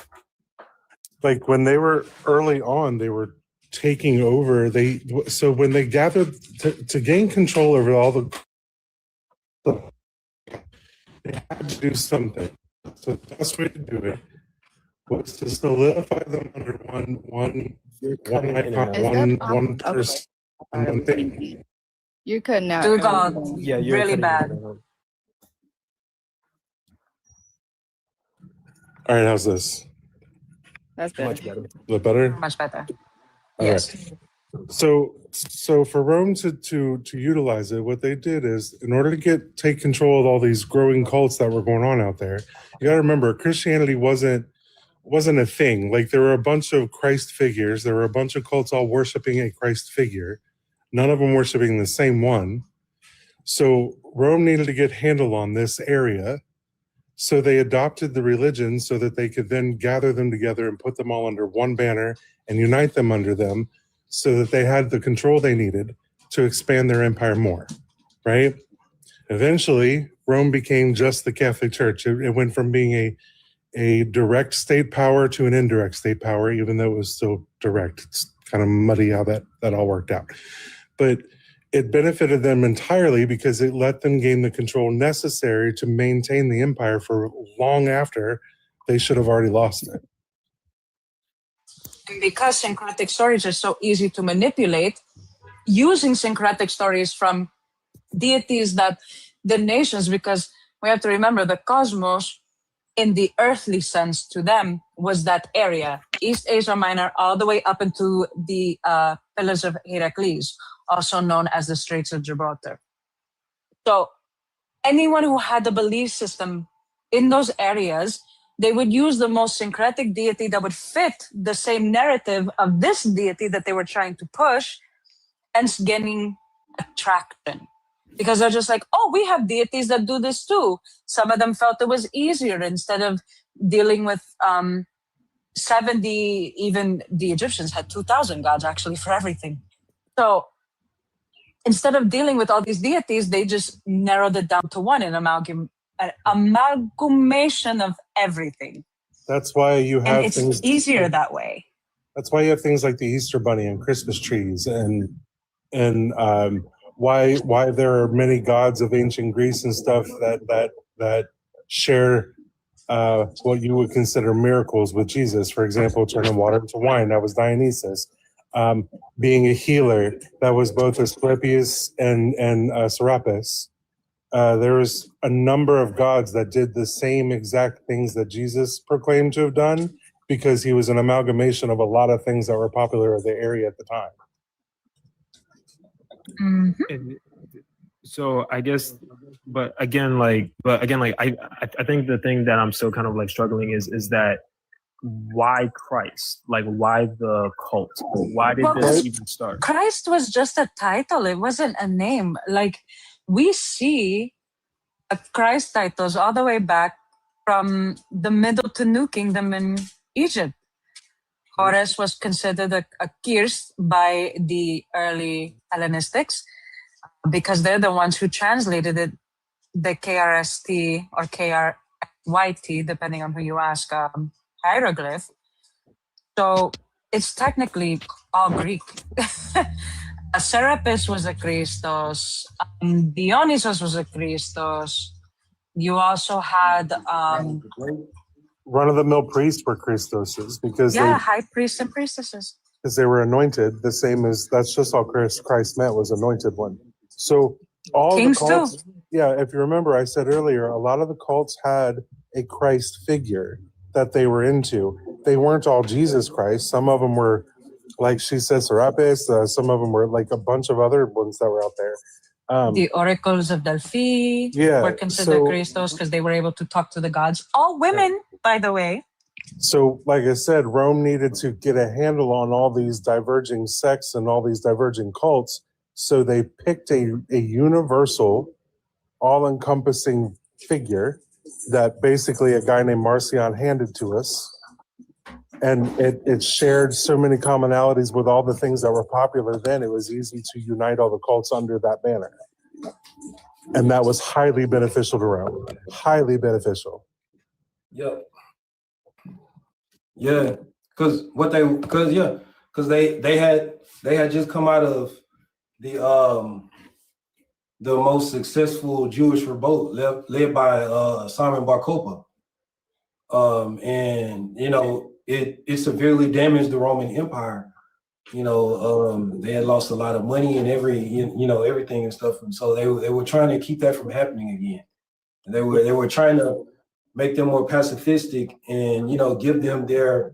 Like when they were early on, they were taking over. So when they gathered to gain control over all the they had to do something. So the best way to do it was to solidify them under one person, and one thing. You're cutting out. Yeah, you're really bad. All right, how's this? That's better. Much better. Is that better? Much better. All yes. Right. So for Rome to utilize it, what they did is, in order to take control of all these growing cults that were going on out there, you got to remember, Christianity wasn't a thing. Like, there were a bunch of Christ figures. There were a bunch of cults all worshiping a Christ figure. None of them worshiping the same one. So Rome needed to get handle on this area. So they adopted the religion so that they could then gather them together and put them all under one banner and unite them under them, so that they had the control they needed to expand their empire more, right? Eventually, Rome became just the Catholic Church. It went from being a direct state power to an indirect state power, even though it was still direct. It's kind of muddy how that all worked out. But it benefited them entirely because it let them gain the control necessary to maintain the empire for long after they should have already lost it. And because syncretic stories are so easy to manipulate, using syncretic stories from deities that the nations, because we have to remember the cosmos in the earthly sense to them was that area, East Asia Minor, all the way up into the Pillars of Heracles, also known as the Straits of Gibraltar. So anyone who had a belief system in those areas, they would use the most syncretic deity that would fit the same narrative of this deity that they were trying to push, and gaining attraction. Because they're just like, oh, we have deities that do this too. Some of them felt it was easier instead of dealing with 70, even the Egyptians had 2,000 gods actually for everything. So instead of dealing with all these deities, they just narrowed it down to one, an amalgamation of everything. That's why you have and it's things easier that way. That's why you have things like the Easter Bunny and Christmas trees, and why there are many gods of ancient Greece and stuff that share what you would consider miracles with Jesus. For example, turning water into wine, that was Dionysus. Being a healer, that was both Asclepius and Serapis. There was a number of gods that did the same exact things that Jesus proclaimed to have done, because he was an amalgamation of a lot of things that were popular in the area at the time. Mm-hmm. So I guess, but again, I think the thing that I'm still kind of like struggling is that why Christ? Like, why the cult? Why did this even start? Christ was just a title. It wasn't a name. Like, we see Christ titles all the way back from the Middle to New Kingdom in Egypt. Horus was considered a Kirst by the early Hellenistics because they're the ones who translated it, the KRST or KRYT, depending on who you ask, hieroglyph. So it's technically all Greek. Serapis was a Christos. Dionysos was a Christos. You also had run-of-the-mill priests were Christoses because high priests and priestesses. Because they were anointed, the same as that's just all Christ meant, was anointed one. So all Kings the cults, too. yeah, if you remember, I said earlier, a lot of the cults had a Christ figure that they were into. They weren't all Jesus Christ. Some of them were, like she said, Serapis. Some of them were like a bunch of other ones that were out there. The oracles of Delphi were considered Christos because they were able to talk to the gods. All women, by the way. So, like I said, Rome needed to get a handle on all these diverging sects and all these diverging cults. So they picked a universal, all-encompassing figure that basically a guy named Marcion handed to us. And it shared so many commonalities with all the things that were popular then. It was easy to unite all the cults under that banner. And that was highly beneficial to Rome. Highly beneficial. Yep. Yeah, because they had just come out of the most successful Jewish revolt led by Simon Bar Kokhba, and it severely damaged the Roman Empire. They had lost a lot of money and everything and stuff, and so they were trying to keep that from happening again. And they were trying to make them more pacifistic and give them their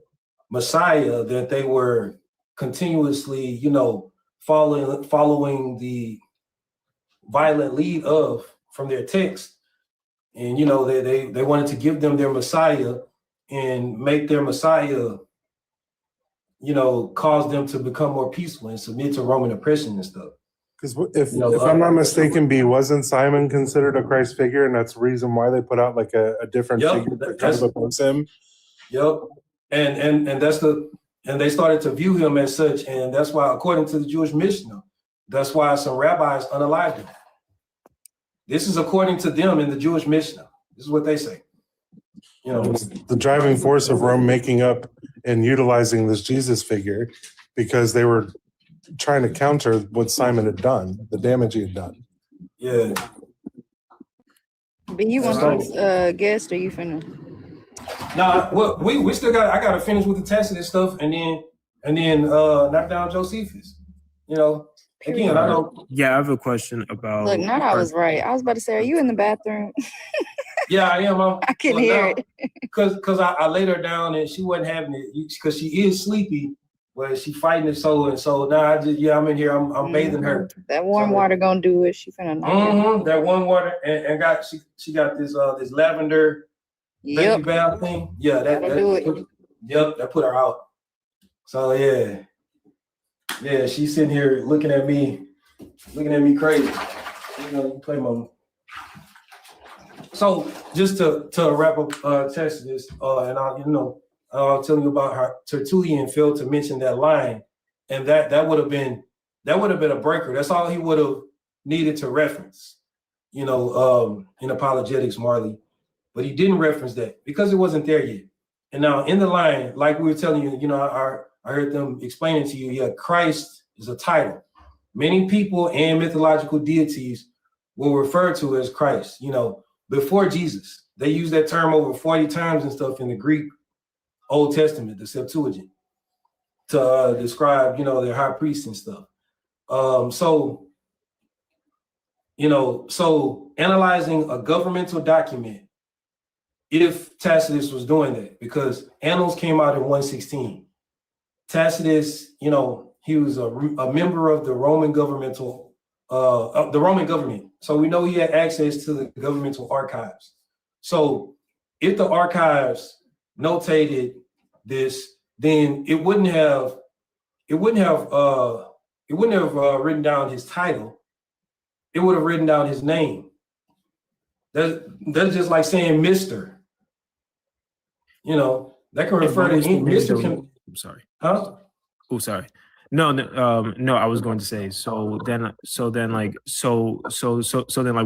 Messiah that they were continuously following the violent lead of from their text. And they wanted to give them their Messiah and make their Messiah cause them to become more peaceful and submit to Roman oppression and stuff. Because if I'm not mistaken, wasn't Simon considered a Christ figure, and that's the reason why they put out like a different figure that kind of opposes him? Yep. And they started to view him as such, and that's why, according to the Jewish Mishnah, that's why some rabbis unalived him. This is according to them in the Jewish Mishnah. This is what they say. The driving force of Rome making up and utilizing this Jesus figure, because they were trying to counter what Simon had done, the damage he had done. Yeah. But you want some guest or you finna? Nah, well, we still got. I gotta finish with the testing and stuff, and then knock down Josephus. You know, again, I know. Yeah, I have a question about. Look, not I was right. I was about to say, are you in the bathroom? Yeah, I am. I can hear it. Because I laid her down and she wasn't having it because she is sleepy, but she fighting it so and so. Now I'm in here. I'm bathing her. That warm water gonna do it. She finna knock that warm water and she got this lavender baby bath thing. Yeah, that do it. That put her out. So yeah, she's sitting here looking at me crazy. You know, you play mom. So just to wrap up Texas, and I'll tell you about how Tertullian failed to mention that line, and that would have been a breaker. That's all he would have needed to reference, in apologetics, Marley, but he didn't reference that because it wasn't there yet. And now in the line, like we were telling you, I heard them explaining to you, yeah, Christ is a title. Many people and mythological deities will refer to as Christ, before Jesus. They use that term over 40 times and stuff in the Greek Old Testament, the Septuagint, to describe, their high priests and stuff. So analyzing a governmental document, if Tacitus was doing that, because Annals came out in 116. Tacitus, he was a member of the Roman government. So we know he had access to the governmental archives. So if the archives notated this, then it wouldn't have written down his title. It would have written down his name. That's just like saying Mr. That can refer to Mr. I'm sorry. Huh? Oh, sorry. No, I was going to say, so then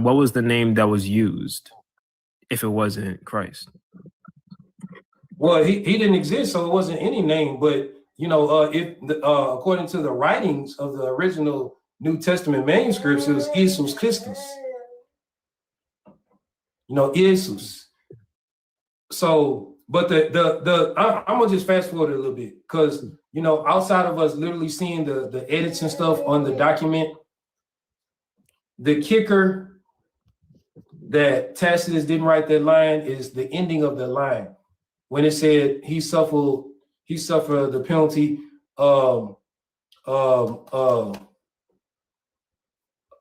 what was the name that was used if it wasn't Christ? Well, he didn't exist, so it wasn't any name, but according to the writings of the original New Testament manuscripts, it was Jesus Christus. Jesus. So, but I'm gonna just fast forward a little bit because outside of us literally seeing the edits and stuff on the document, the kicker that Tacitus didn't write that line is the ending of the line when it said he suffered the penalty.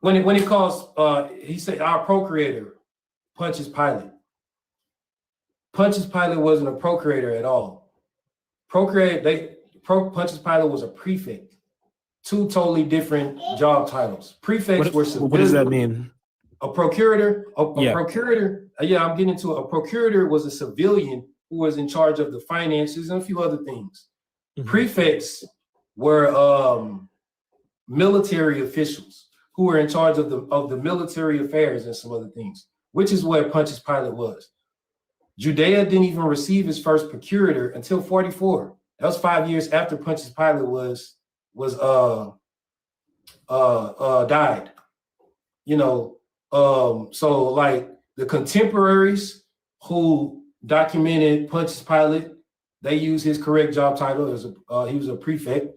When he calls, he said our procurator Pontius Pilate. Pontius Pilate wasn't a procurator at all. Pontius Pilate was a prefect. Two totally different job titles. Prefects were civilian. What does that mean? A procurator, procurator. I'm getting into it. A procurator was a civilian who was in charge of the finances and a few other things. Mm-hmm. Prefects were military officials who were in charge of the military affairs and some other things, which is what Pontius Pilate was. Judea didn't even receive his first procurator until 44. That was 5 years after Pontius Pilate died. So like the contemporaries who documented Pontius Pilate, they use his correct job title as he was a prefect.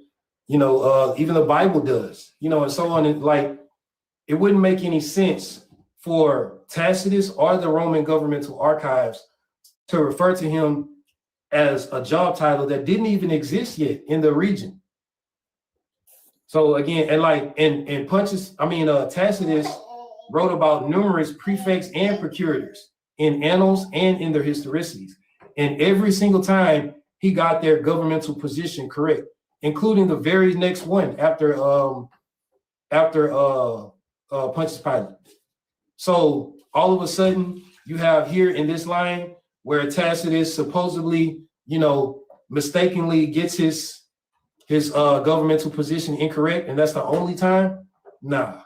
Even the Bible does. And so on. And like it wouldn't make any sense for Tacitus or the Roman governmental archives to refer to him as a job title that didn't even exist yet in the region. So again, Tacitus wrote about numerous prefects and procurators in annals and in their historicities. And every single time he got their governmental position correct, including the very next one after Pontius Pilate. So all of a sudden you have here in this line where Tacitus supposedly, mistakenly gets his governmental position incorrect, and that's the only time. Nah,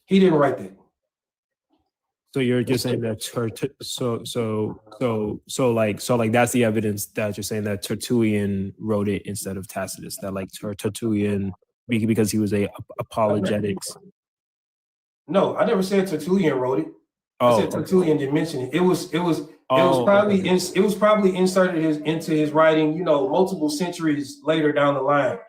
he didn't write that. So you're just saying that so that's the evidence that you're saying that Tertullian wrote it instead of Tacitus. That like Tertullian because he was a apologetics. No, I never said Tertullian wrote it. I said Tertullian didn't mention it. It was probably inserted into his writing, multiple centuries later down the line.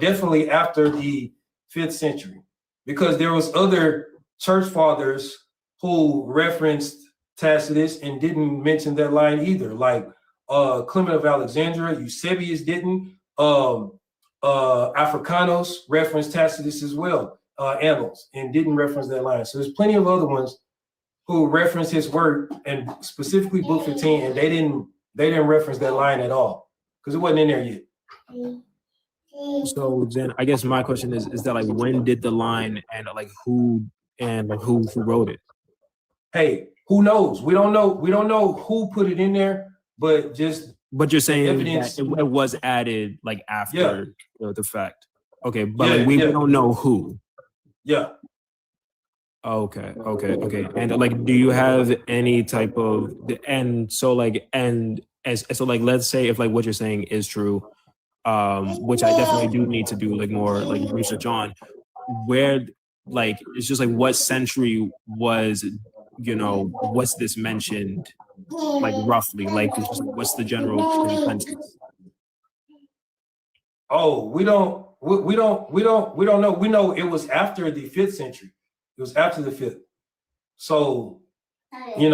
Definitely after the 5th century, because there was other church fathers who referenced Tacitus and didn't mention that line either. Like Clement of Alexandria, Eusebius didn't. Africanos referenced Tacitus as well, Annals, and didn't reference that line. So there's plenty of other ones who referenced his work, and specifically Book 15, and they didn't reference that line at all because it wasn't in there yet. So then I guess my question is that like when did the line and like who wrote it? Hey, who knows? We don't know who put it in there, but you're saying evidence, that it was added like after the fact. Okay, but we don't know who. Yeah. Okay. And like, do you have any type of so let's say if like what you're saying is true, which I definitely do need to do like more like research on, where like it's just like what century was what's this mentioned like roughly, like what's the general consensus? Oh, we don't know. We know it was after the 5th century. It was after the 5th. So, who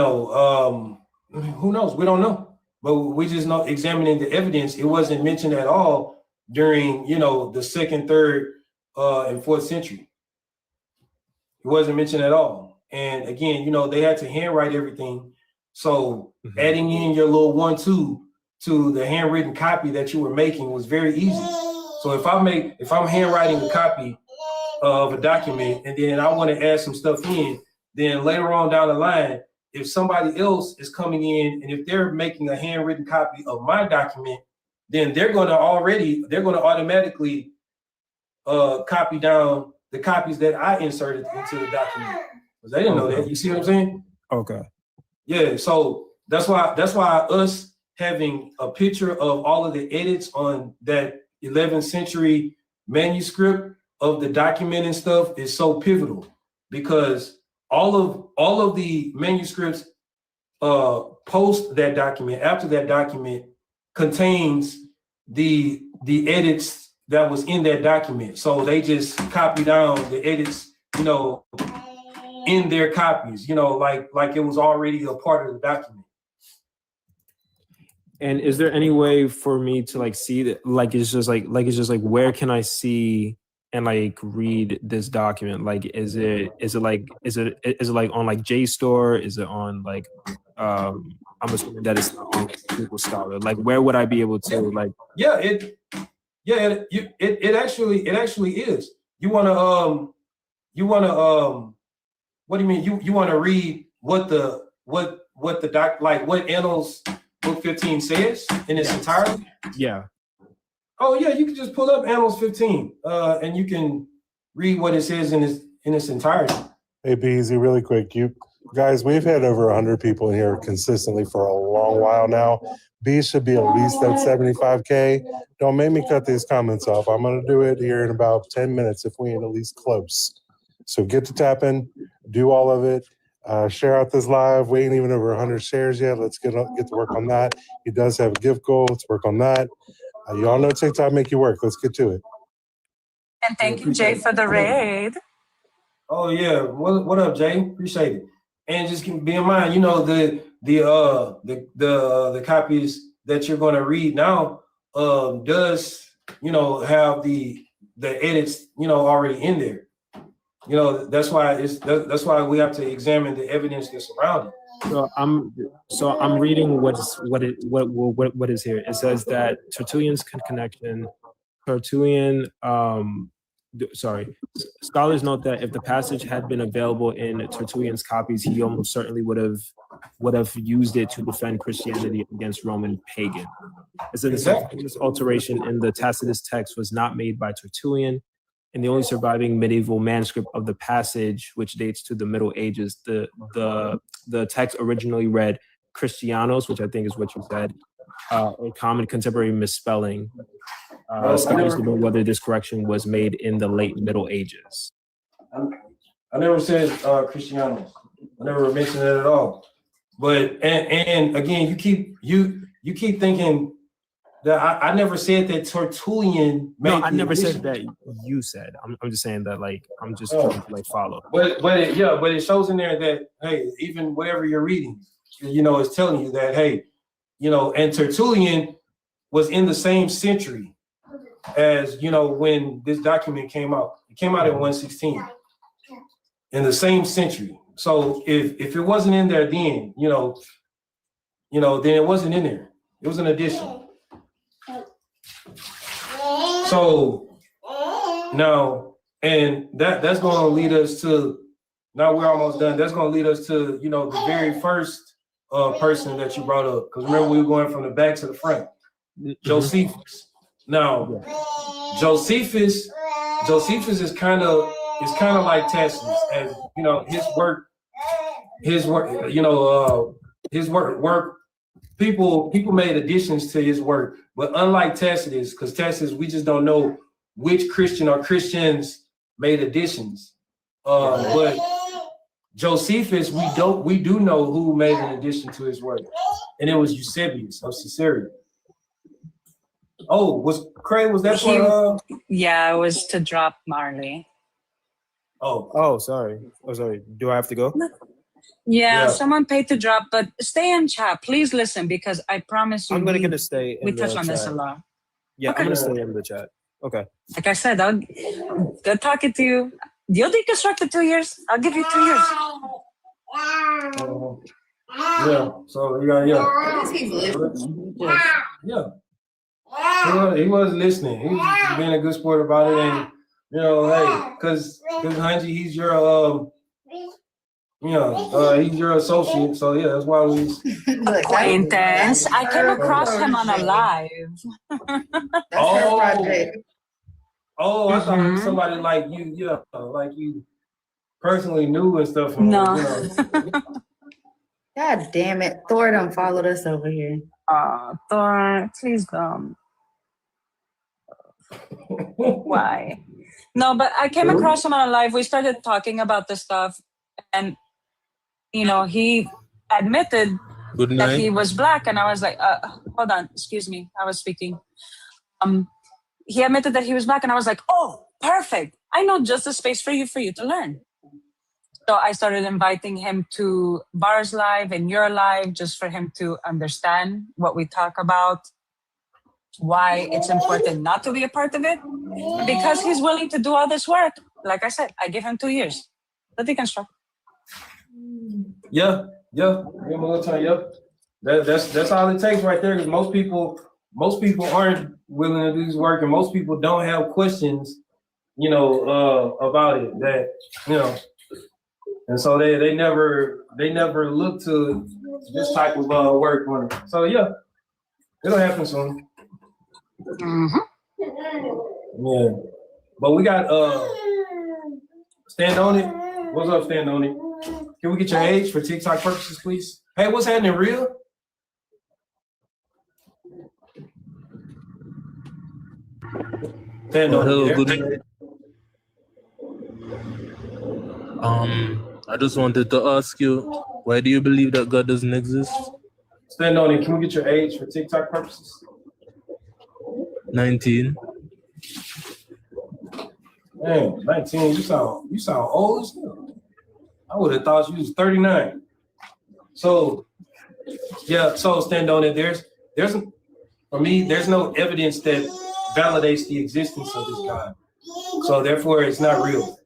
knows? We don't know. But we just know, examining the evidence, it wasn't mentioned at all during, the 2nd, 3rd, and 4th century. It wasn't mentioned at all. And again, they had to handwrite everything. So adding in your little 1-2 to the handwritten copy that you were making was very easy. So if I'm handwriting a copy of a document and then I want to add some stuff in, then later on down the line, if somebody else is coming in and if they're making a handwritten copy of my document, then they're going to automatically copy down the copies that I inserted into the document. Because they didn't know that. You see what I'm saying? Okay. Yeah. So that's why us having a picture of all of the edits on that 11th century manuscript of the document and stuff is so pivotal, because all of the manuscripts post that document, after that document, contains the edits that was in that document. So they just copy down the edits, in their copies, like it was already a part of the document. And is there any way for me to like see that? Like it's just like where can I see and like read this document? Like is it like on like JSTOR? Is it on like I'm assuming that it's not on Google Scholar. Like where would I be able to like? It actually is. You wanna what do you mean? You want to read what the Annals Book 15 says in its entirety? Yeah. Oh yeah, you can just pull up Annals 15 and you can read what it says in its entirety. Hey, B-Eazy, really quick. You guys, we've had over 100 people in here consistently for a long while now. B should be at least at 75K. Don't make me cut these comments off. I'm going to do it here in about 10 minutes if we ain't at least close. So get to tapping, do all of it. Share out this live. We ain't even over 100 shares yet. Let's get to work on that. He does have a gift goal. Let's work on that. Y'all know TikTok make you work. Let's get to it. And thank you, Jay, for the raid. Oh yeah, what up, Jay? Appreciate it. And just be in mind, the copies that you're going to read now does have the edits already in there. That's why we have to examine the evidence that's around it. So I'm reading what is here. It says that Tertullian's connection. Scholars note that if the passage had been available in Tertullian's copies, he almost certainly would have used it to defend Christianity against Roman pagan. It says this alteration in the Tacitus text was not made by Tertullian. and the only surviving medieval manuscript of the passage, which dates to the Middle Ages. The text originally read Christianos, which I think is what you said, a common contemporary misspelling. Scholars don't know whether this correction was made in the late Middle Ages. I never said Christianos. I never mentioned it at all. But and again, you keep thinking that I never said that Tertullian made. No, I never said that you said. I'm just saying that, like, I'm just trying to, like, follow. But it shows in there that, hey, even whatever you're reading, it's telling you that, hey, and Tertullian was in the same century as, when this document came out. It came out in 116, in the same century. So if it wasn't in there then, then it wasn't in there. It was an addition. So now, and that's going to lead us to, now we're almost done. That's going to lead us to, the very first person that you brought up. Because remember, we were going from the back to the front. Josephus. Now, Josephus is kind of like Tacitus, as his work. People made additions to his work, but unlike Tacitus, because Tacitus, we just don't know which Christian or Christians made additions. But Josephus, we do know who made an addition to his work, and it was Eusebius of Caesarea. Oh, was that for? Yeah, it was to drop Marley. Oh, sorry. Do I have to go? Yeah, someone paid to drop, but stay in chat. Please listen, because I promise you, I'm gonna stay. We touch on this a lot. Yeah, okay. I'm gonna stay in the chat. Okay. Like I said, good talking to you. You'll deconstruct in 2 years. I'll give you 2 years. Yeah. So he was listening. He was being a good sport about it, and hey, because Hanji, he's your he's your associate, so yeah, that's why we acquaintance. I came across him on a live. That's her project. Oh, I thought it was somebody like you, like you personally knew and stuff. No. God damn it, Thor done followed us over here. Thor, please don't. Why? No, but I came across him on a live. We started talking about this stuff, and he admitted that he was black, and I was like, hold on, excuse me, I was speaking. He admitted that he was black, and I was like, oh, perfect. I know just the space for you to learn. So I started inviting him to Bar's live and your live, just for him to understand what we talk about, why it's important not to be a part of it, because he's willing to do all this work. Like I said, I give him 2 years. Let deconstruct. Yeah. Give him a little time. Yep. That's all it takes right there. Because most people aren't willing to do this work, and most people don't have questions, about it. That and so they never look to this type of work on it. So yeah, it'll happen soon. Mm-hmm. Yeah, but we got Stand On It. What's up, Stand On It? Can we get your age for TikTok purposes, please? Hey, what's happening, real? Stand On Hello, It. good night. I just wanted to ask you, why do you believe that God doesn't exist? Stand On It. Can we get your age for TikTok purposes? 19. Man, 19. You sound old as hell. I would have thought you was 39. So, yeah. So Stand On It. There's for me, there's no evidence that validates the existence of this God. So therefore, it's not real.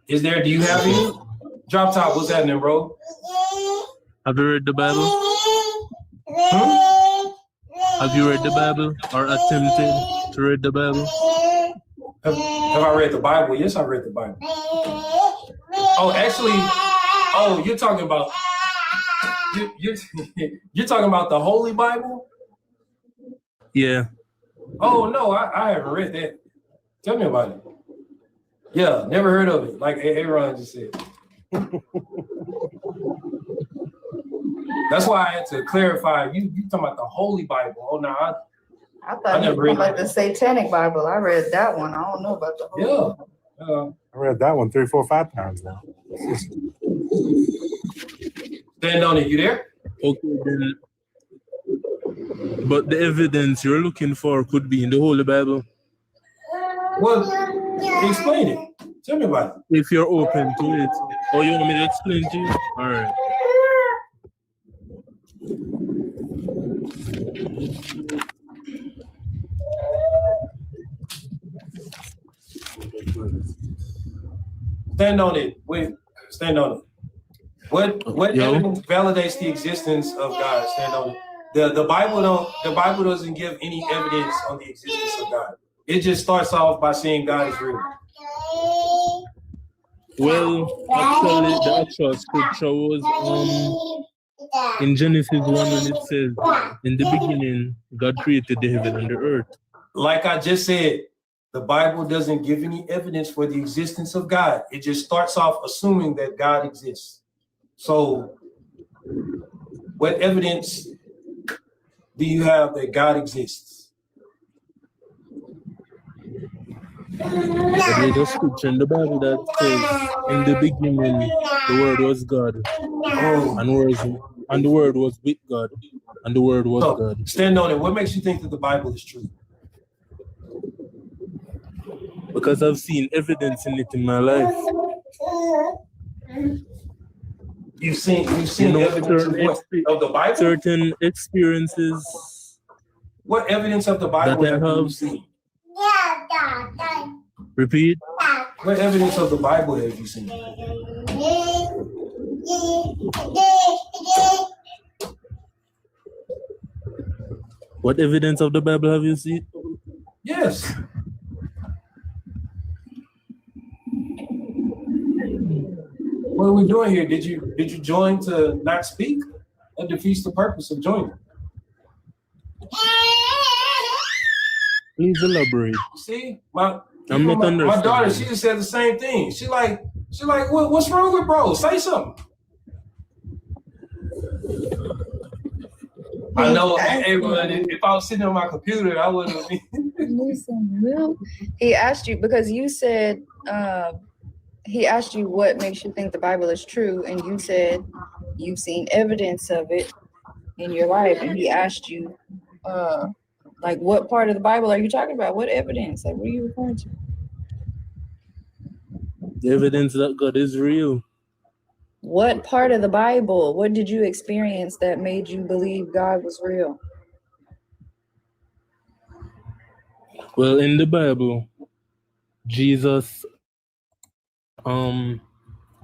Is there? Do you have any? Drop Top. What's happening, bro? Have you read the Bible? Have you read the Bible or attempted to read the Bible? Have I read the Bible? Yes, I read the Bible. Oh, actually, you're talking about you're talking about the Holy Bible? Yeah. Oh no, I haven't read that. Tell me about it. Yeah, never heard of it. Like Aaron just said. That's why I had to clarify. You talking about the Holy Bible? Oh no, I thought you were like the Satanic Bible. I read that one. I don't know about the Holy Bible. I read that one 3, 4, 5 times now. Stand on it. You there? Okay, then. But the evidence you're looking for could be in the Holy Bible. Well, explain it. Tell me about it. If you're open to it. Or you want me to explain to you? All right. Stand on it. Wait, stand on it. What evidence validates the existence of God? Stand on it. The Bible doesn't give any evidence on the existence of God. It just starts off by saying God is real. Well, actually, the actual scripture was in Genesis 1 when it says, in the beginning, God created the heaven and the earth. Like I just said, the Bible doesn't give any evidence for the existence of God. It just starts off assuming that God exists. So, what evidence do you have that God exists? There's a scripture in the Bible that says, in the beginning, the Word was God, and the Word was with God, and the Word was God. Stand on it. What makes you think that the Bible is true? Because I've seen evidence in it in my life. You've seen evidence of the Bible? Certain experiences. What evidence of the Bible have you seen? Repeat. What evidence of the Bible have you seen? What evidence of the Bible have you seen? Yes. What are we doing here? Did you join to not speak? That defeats the purpose of joining. Please elaborate. See, I'm not understanding. My daughter, she just said the same thing. She like, what's wrong with bro? Say something. I know. Hey, if I was sitting on my computer, I wouldn't have been. Listen, Will, he asked you because you said he asked you what makes you think the Bible is true, and you said you've seen evidence of it in your life, and he asked you like what part of the Bible are you talking about? What evidence? Like what are you referring to? The evidence that God is real. What part of the Bible? What did you experience that made you believe God was real? Well, in the Bible, Jesus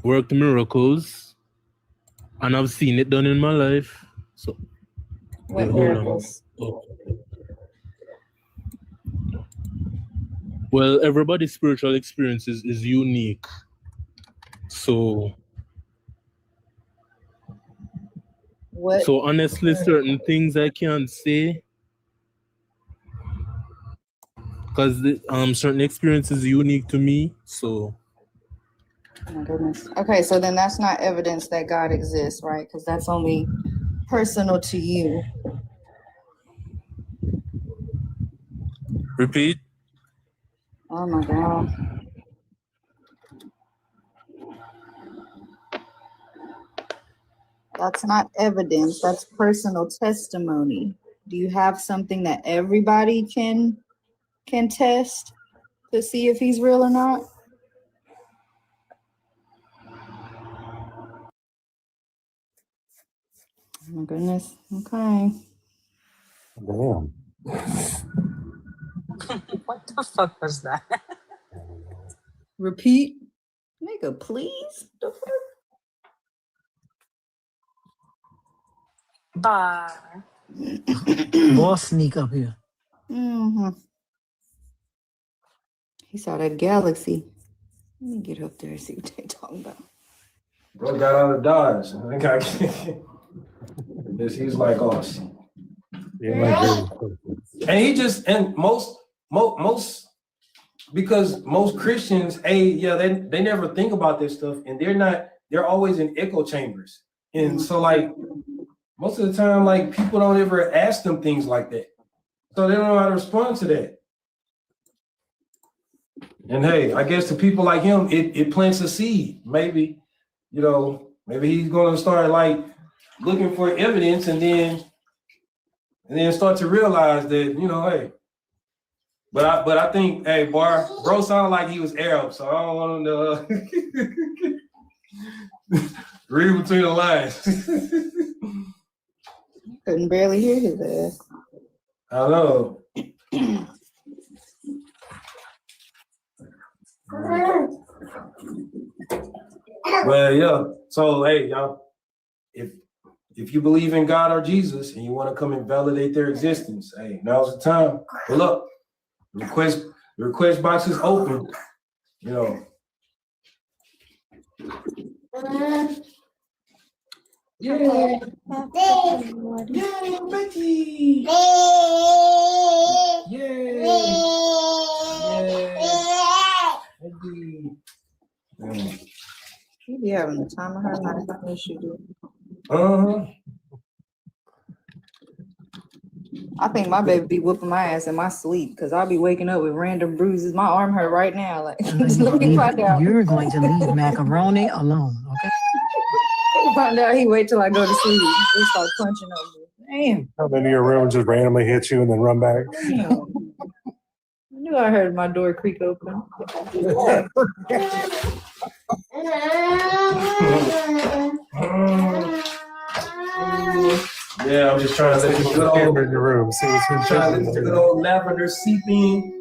worked miracles, and I've seen it done in my life. So what miracles? Well, everybody's spiritual experience is unique. So what? So honestly, certain things I can't say because certain experiences unique to me. So. Oh my goodness. Okay, so then that's not evidence that God exists, right? Because that's only personal to you. Repeat. Oh my God. That's not evidence, that's personal testimony. Do you have something that everybody can test to see if he's real or not? Oh my goodness. Okay. Damn. What the fuck was that? Repeat. Nigga, please. The fuck? Bye. Boss sneak up here. Mm-hmm. He saw that galaxy. Let me get up there and see what they talking about. Bro got out of Dodge. He's like awesome. Yeah, and he just and most because most Christians, they never think about this stuff, and they're always in echo chambers. And so like most of the time, like people don't ever ask them things like that. So they don't know how to respond to that. And hey, I guess to people like him, it plants a seed. Maybe, maybe he's gonna start like looking for evidence and then start to realize that, hey. But I think, hey, bro sounded like he was Arab, so I don't want him to read between the lines. Couldn't barely hear his ass. I know. Well, yeah. So, hey, y'all, if you believe in God or Jesus and you want to come and validate their existence, hey, now's the time. Pull up. The request box is open. Yeah. Becky. She be having the time of her life. I know she do. I think my baby be whooping my ass in my sleep because I'll be waking up with random bruises. My arm hurt right now. Like, let me find out. You're going to leave macaroni alone, okay? Find out he wait till I go to sleep. He start punching over. Damn. Come into your room and just randomly hit you and then run back. Damn. I knew I heard my door creak open. Yeah, I'm just trying to let this good old in your room. See what's trying to let this good old lavender seep in.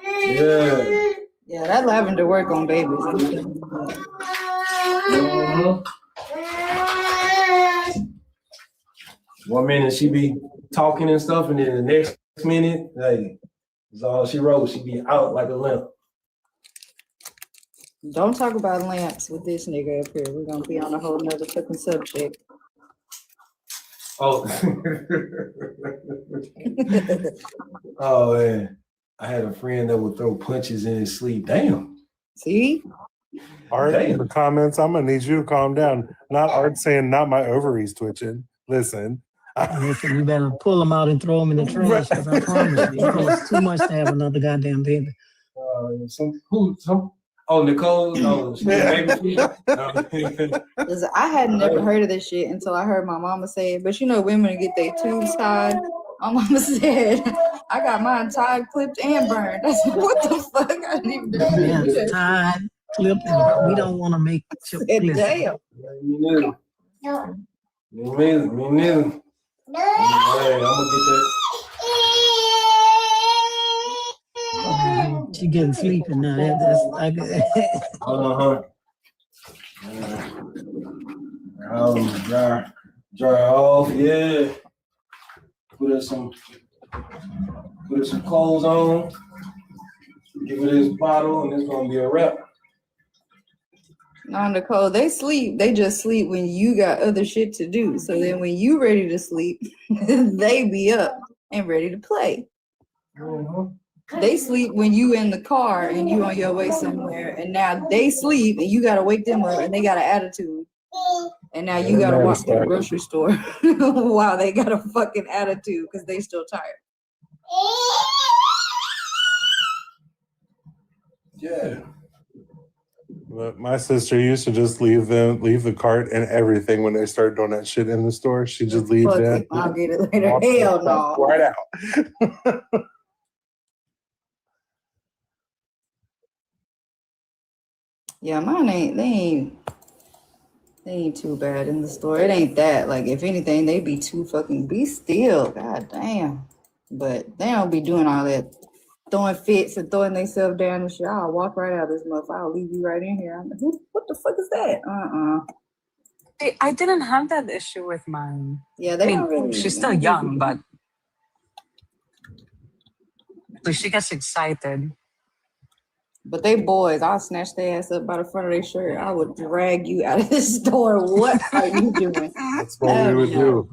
Yeah. Yeah, that lavender work on babies. One minute she be talking and stuff, and then the next minute, hey, that's all she wrote. She be out like a lamp. Don't talk about lamps with this nigga up here. We're gonna be on a whole nother fucking subject. Oh. Oh man. I had a friend that would throw punches in his sleep. Damn. See? Art in the comments, I'm gonna need you to calm down. Not Art saying not my ovaries twitching. Listen. Listen, you better pull them out and throw them in the trash because I promise you, it's too much to have another goddamn baby. Nicole? No, baby. Listen, I had never heard of this shit until I heard my mama say it. But women get their tubes tied. My mama said, I got mine tied, clipped, and burned. I said, what the fuck? I didn't even do that. Yeah, tied, clipped, and we don't want to make chip. Damn. Me neither. Hey, I'm gonna get that. She getting sleepy now. That's like Dry off, yeah. Put her some clothes on. Give her this bottle, and it's gonna be a wrap. No, Nicole, they sleep. They just sleep when you got other shit to do. So then when you ready to sleep, they be up and ready to play. They sleep when you in the car and you on your way somewhere. And now they sleep and you got to wake them up and they got an attitude. And now you got to walk to the grocery store while they got a fucking attitude because they still tired. Yeah. But my sister used to just leave the cart and everything when they started doing that shit in the store. She just leave that. I'll get it later. Hell no. Right out. Yeah, mine they ain't too bad in the store. It ain't that. Like, if anything, they be too fucking be still. God damn. But they don't be doing all that throwing fits and throwing themselves down and shit. I'll walk right out of this motherfucker. I'll leave you right in here. I'm like, what the fuck is that? I didn't have that issue with mine. Yeah, they don't really. She's still young, but she gets excited. But they boys, I'll snatch their ass up by the front of their shirt. I would drag you out of this store. What are you doing? That's what we would do.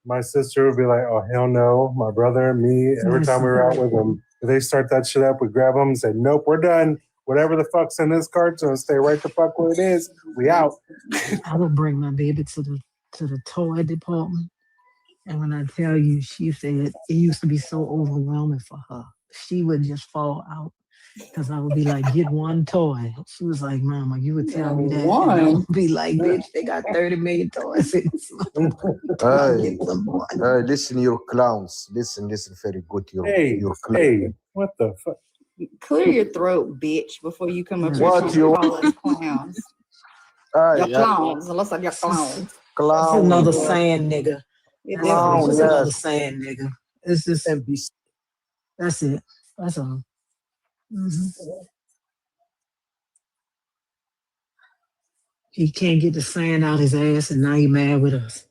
My sister would be like, oh, hell no. My brother and me, every time we were out with them, If they start that shit up, we grab them and say, nope, we're done. Whatever the fuck's in this cartoon, stay right the fuck where it is. We out. I would bring my baby to the toy department. And when I tell you, she said it used to be so overwhelming for her. She would just fall out because I would be like, get one toy. She was like, Mama, you would tell me that. And I would be like, bitch, they got 30 million toys. Hey, listen, you're clowns. Listen, very good. You're clowns. Hey, what the fuck? Clear your throat, bitch, before you come up here What trying to call us clowns. You're clowns. It looks like you're clowns. That's another saying, nigga. That's just another saying, nigga. It's just that's it. That's all. He can't get the saying out his ass, and now he mad with us.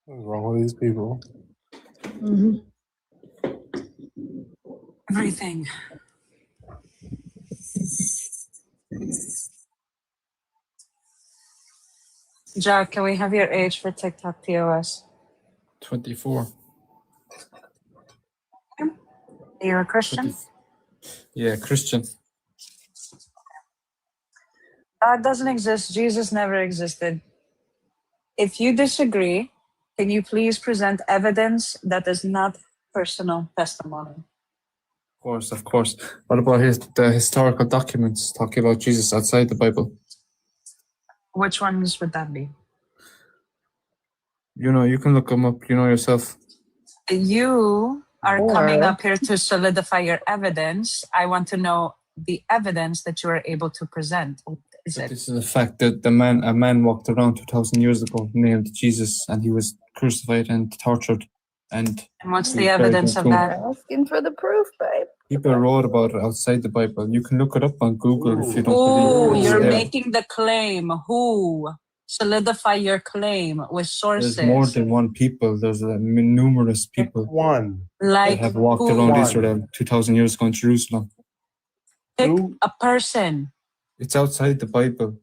What's wrong with these people? Everything. Jack, can we have your age for TikTok POS? 24. You're a Christian? Yeah, Christian. God doesn't exist. Jesus never existed. If you disagree, can you please present evidence that is not personal testimony? Of course. What about the historical documents talking about Jesus outside the Bible? Which ones would that be? You can look them up, yourself. You are coming up here to solidify your evidence. I want to know the evidence that you are able to present. What is it? This is a fact that a man walked around 2,000 years ago, named Jesus, and he was crucified and tortured. And what's the evidence of that? Asking for the proof, babe. People wrote about it outside the Bible. You can look it up on Google if you don't Ooh, believe it. you're making the claim. Who? Solidify your claim with sources. There's more than one people. There's numerous people like that have walked around Israel 2,000 years ago in Jerusalem. Pick a person. It's outside the Bible.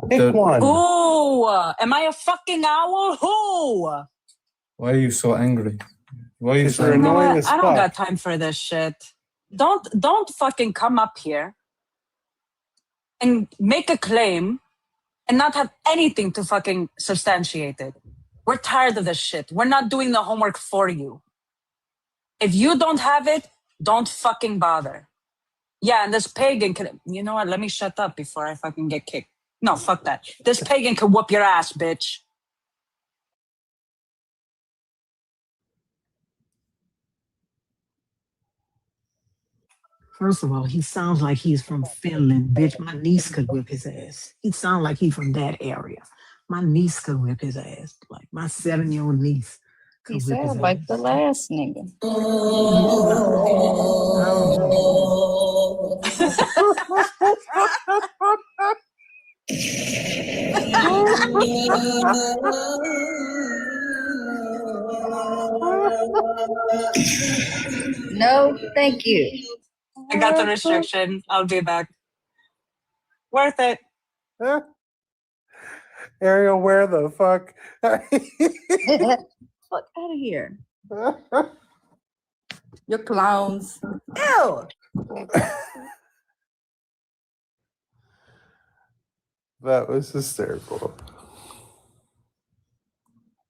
Pick one. Who? Am I a fucking owl? Who? Why are you so angry? Why are you so You know angry? what? I don't got time for this shit. Don't fucking come up here and make a claim and not have anything to fucking substantiate it. We're tired of this shit. We're not doing the homework for you. If you don't have it, don't fucking bother. Yeah, and this pagan can, you know what? Let me shut up before I fucking get kicked. No, fuck that. This pagan can whoop your ass, bitch. First of all, he sounds like he's from Finland, bitch. My niece could whip his ass. He sounds like he's from that area. My niece could whip his ass. Like my 7-year-old niece could He whip his sounds ass. like the last nigga. No, thank you. I got the restriction. I'll be back. Worth it. Ariel, where the fuck? Fuck out of here. You're clowns. Ew. That was hysterical.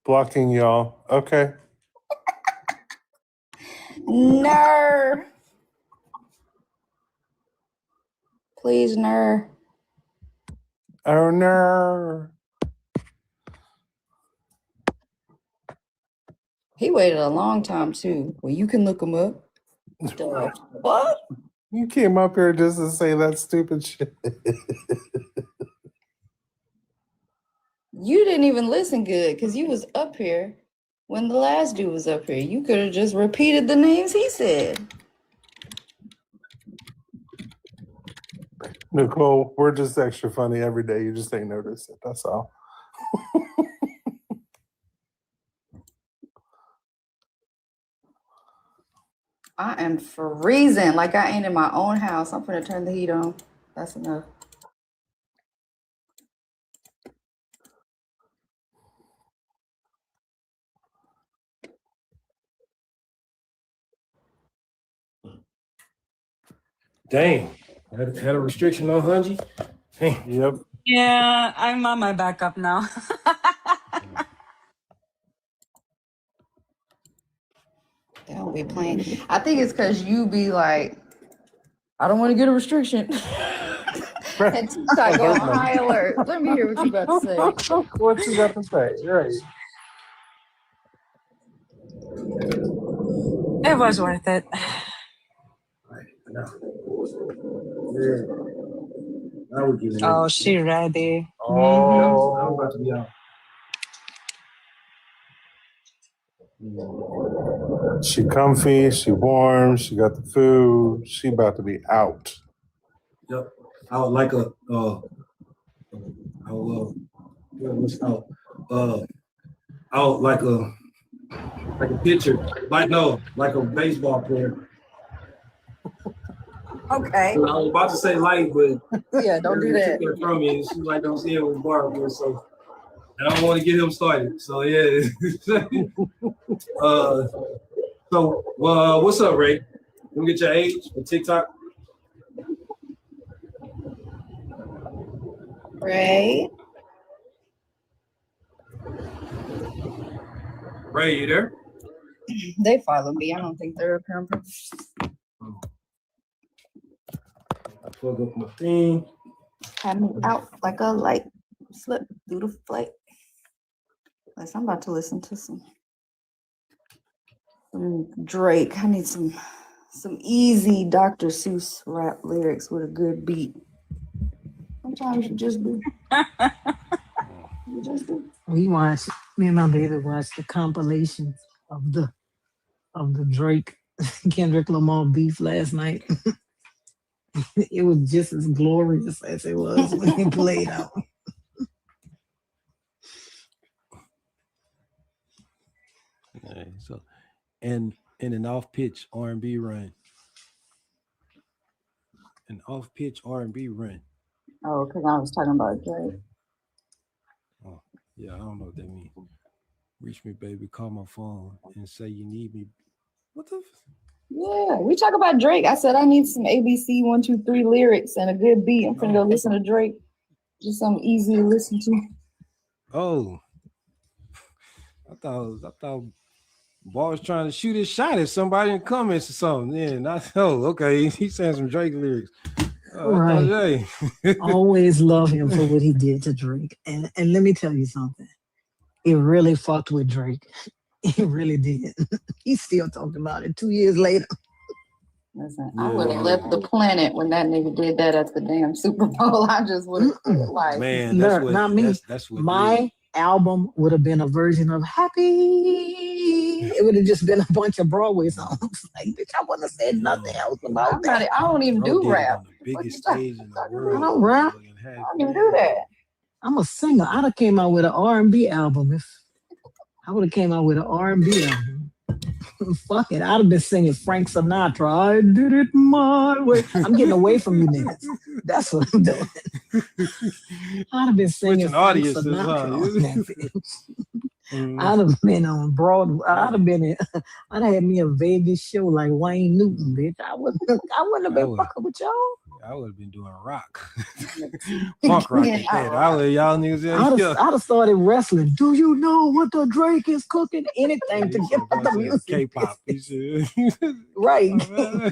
Blocking y'all. Okay. Ner. Please, Ner. Oh no. He waited a long time too. Well, you can look him up. What? You came up here just to say that stupid shit. You didn't even listen good because you was up here when the last dude was up here. You could have just repeated the names he said. Nicole, we're just extra funny every day. You just ain't noticed it. That's all. I am freezing like I ain't in my own house. I'm gonna turn the heat on. That's enough. Dang. Had a restriction on Hungy. Yep. Yeah, I'm on my backup now. They don't be playing. I think it's because you be like, I don't want to get a restriction. And T-Side go on high alert. Let me hear what you about to say. What you got to say? Right. It was worth it. Oh, she ready. Oh, about to be out. she comfy, she warm, she got the food, she about to be out. Yep. I would like a out like a pitcher. Like a baseball player. Okay. I was about to say light, but yeah, don't do that. Took that from me. She was like, don't see it with Barbara, so I don't want to get him started. So yeah. What's up, Ray? Let me get your age for TikTok. Ray, you there? They follow me. I don't think they're up here on purpose. Plug up my thing. Have me out like a light. Slip through the flight. I'm about to listen to some Drake. I need some easy Dr. Seuss rap lyrics with a good beat. Sometimes you just do. You just do. Me and my baby watched the compilation of the Drake Kendrick Lamar beef last night. It was just as glorious as it was when it played out. Okay, so and an off-pitch R&B run. An off-pitch R&B run. Oh, because I was talking about Drake. Oh, yeah, I don't know what that means. Reach me, baby, call my phone and say you need me. What the? Yeah, we talk about Drake. I said I need some ABC 1, 2, 3 lyrics and a good beat. I'm finna go listen to Drake. Just something easy to listen to. Oh, I thought Ball was trying to shoot his shot at somebody in the comments or something. Yeah, okay. He's saying some Drake lyrics. Right. Always love him for what he did to Drake. And let me tell you something. It really fucked with Drake. It really did. He's still talking about it 2 years later. Listen, I would have left the planet when that nigga did that at the damn Super Bowl. I just would have like, man, that's what, not me. That's what my album would have been a version of Happy. It would have just been a bunch of Broadway songs. Like, bitch, I wouldn't have said nothing else about that. I don't even do rap. On the biggest stage in the world. I don't rap. I don't even do that. I'm a singer. I'd have came out with an R&B album if I would have came out with an R&B album. Fuck it. I'd have been singing Frank Sinatra. I did it my way. I'm getting away from you niggas. That's what I'm doing. I'd have been singing Frank Sinatra. I'd have been on Broadway. I'd have had me a Vegas show like Wayne Newton, bitch. I wouldn't have been fucking with y'all. I would have been doing rock. Punk rock at that. Y'all niggas. I'd have started wrestling. Do you know what the Drake is cooking? Anything to get the music. K-pop. Right.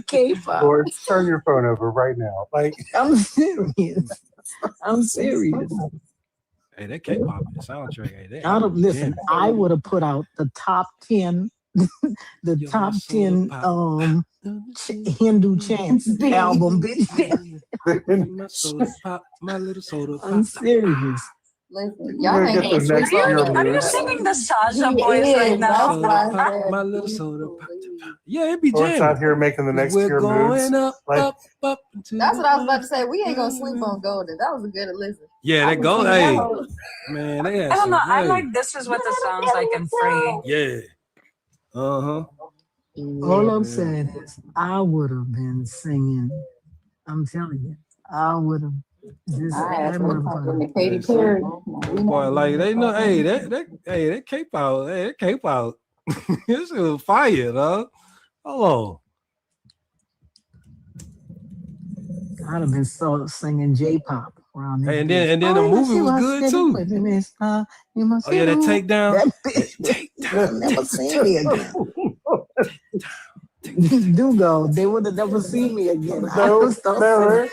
K-pop. Or turn your phone over right now. Like, I'm serious. I'm serious. Hey, that K-pop soundtrack. Hey, listen, I would have put out the top 10 top 10 Hindu chants album, bitch. My little soda. I'm serious. Listen, y'all ain't Are you singing the Sasha voice right now? My little soda. Yeah, it be jamming. It's out here making the next tier moves. Up. That's what I was about to say. We ain't gonna sleep on Golden. That was a good listen. Yeah, that Golden. Hey, man, they had I don't know. I like This Is What It Sounds Like in Free. Yeah. All I'm saying is, I would have been singing. I'm telling you, I would have. Katy Perry. Boy, like they know. Hey, that K-pop. Hey, that K-pop. This is fire, dog. Hello. I'd have been so singing J-pop around this Hey, and bitch. then the movie was good too. You must Oh yeah, that takedown. That bitch would have never seen me again. Dugo, they would have never seen me again. No, never.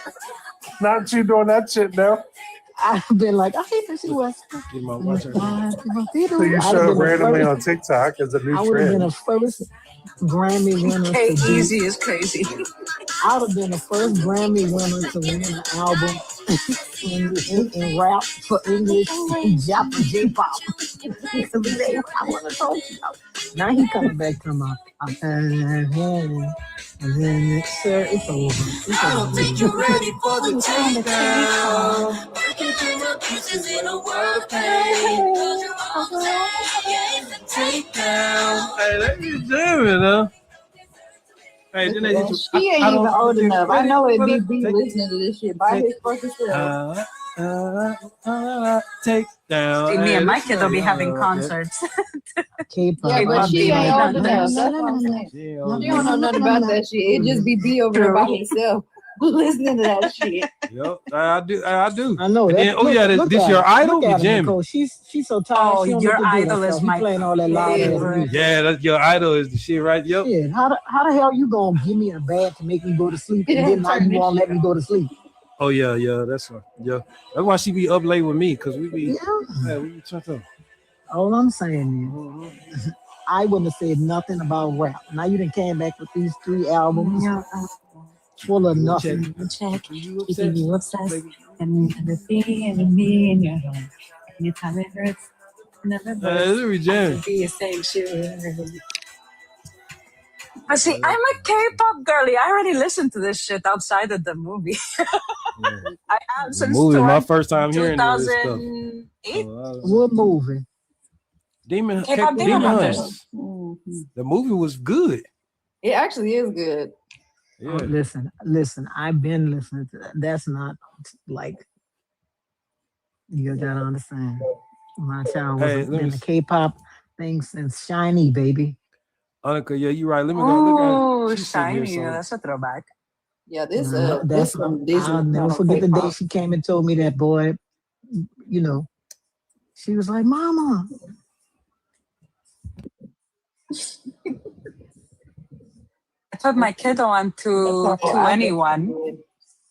Not you doing that shit now. I'd have been like, I hate that she was. Get my watch. So you show up randomly on TikTok as a new I would have been trend. the first Grammy winner to do. B.A.A.S.H is crazy. I would have been the first Grammy winner to win an album in rap for English and J-pop. I want to talk about. Now he coming back to my. And then sir, it's over. It's I don't over. think you're ready for the takedown. Breaking through my pieces in a world of pain. Takedown. Hey, let me jamming, huh? Hey, then they hit you. She ain't even old enough. I know it be listening to this shit by his fucking self. Take down. See, me Hey, and my listen kid will be to- having concerts. K-pop. Yeah, but she ain't old enough. That's what I'm saying. She She don't know nothing about that shit. It just be B over there by himself listening to that shit. Yep, I do. I know And that. then, oh yeah, Look this at your her. idol? Look Be at her, jamming. Nicole. She's so tired. Oh, She don't your know what to do idol herself. is He my playing all that loud ass music. Yeah, that's your idol is the shit, right? Yep. Shit, how the hell you gonna give me a bad to make me go to sleep, and then now you won't let me go to sleep? Oh yeah, that's right. Yeah, that's why she be up late with me because we be we be turned up. All I'm saying is, I wouldn't have said nothing about rap. Now you done came back with these 3 albums full of nothing. Keeping you obsessed and the thing and me in your heart. Anytime it hurts, another burst. I could be a sanctuary. But see, I'm a K-pop girly. I already listened to this shit outside of the movie. I have The since movie, my first time hearing this stuff. 2008. What movie? K-pop Demon Hunters. The movie was good. It actually is good. Yeah. Oh, listen. I've been listening to that. That's not like you gotta understand. My child was been a K-pop thing since Shiny, baby. Annika, yeah, you're right. Let me go look at Oh, it. She's sitting here, Shiny. so- That's a throwback. Yeah, this That's from Disney. I'll never forget the day she came and told me that, boy. You know, she was like, "Mama." I took my kid on to anyone.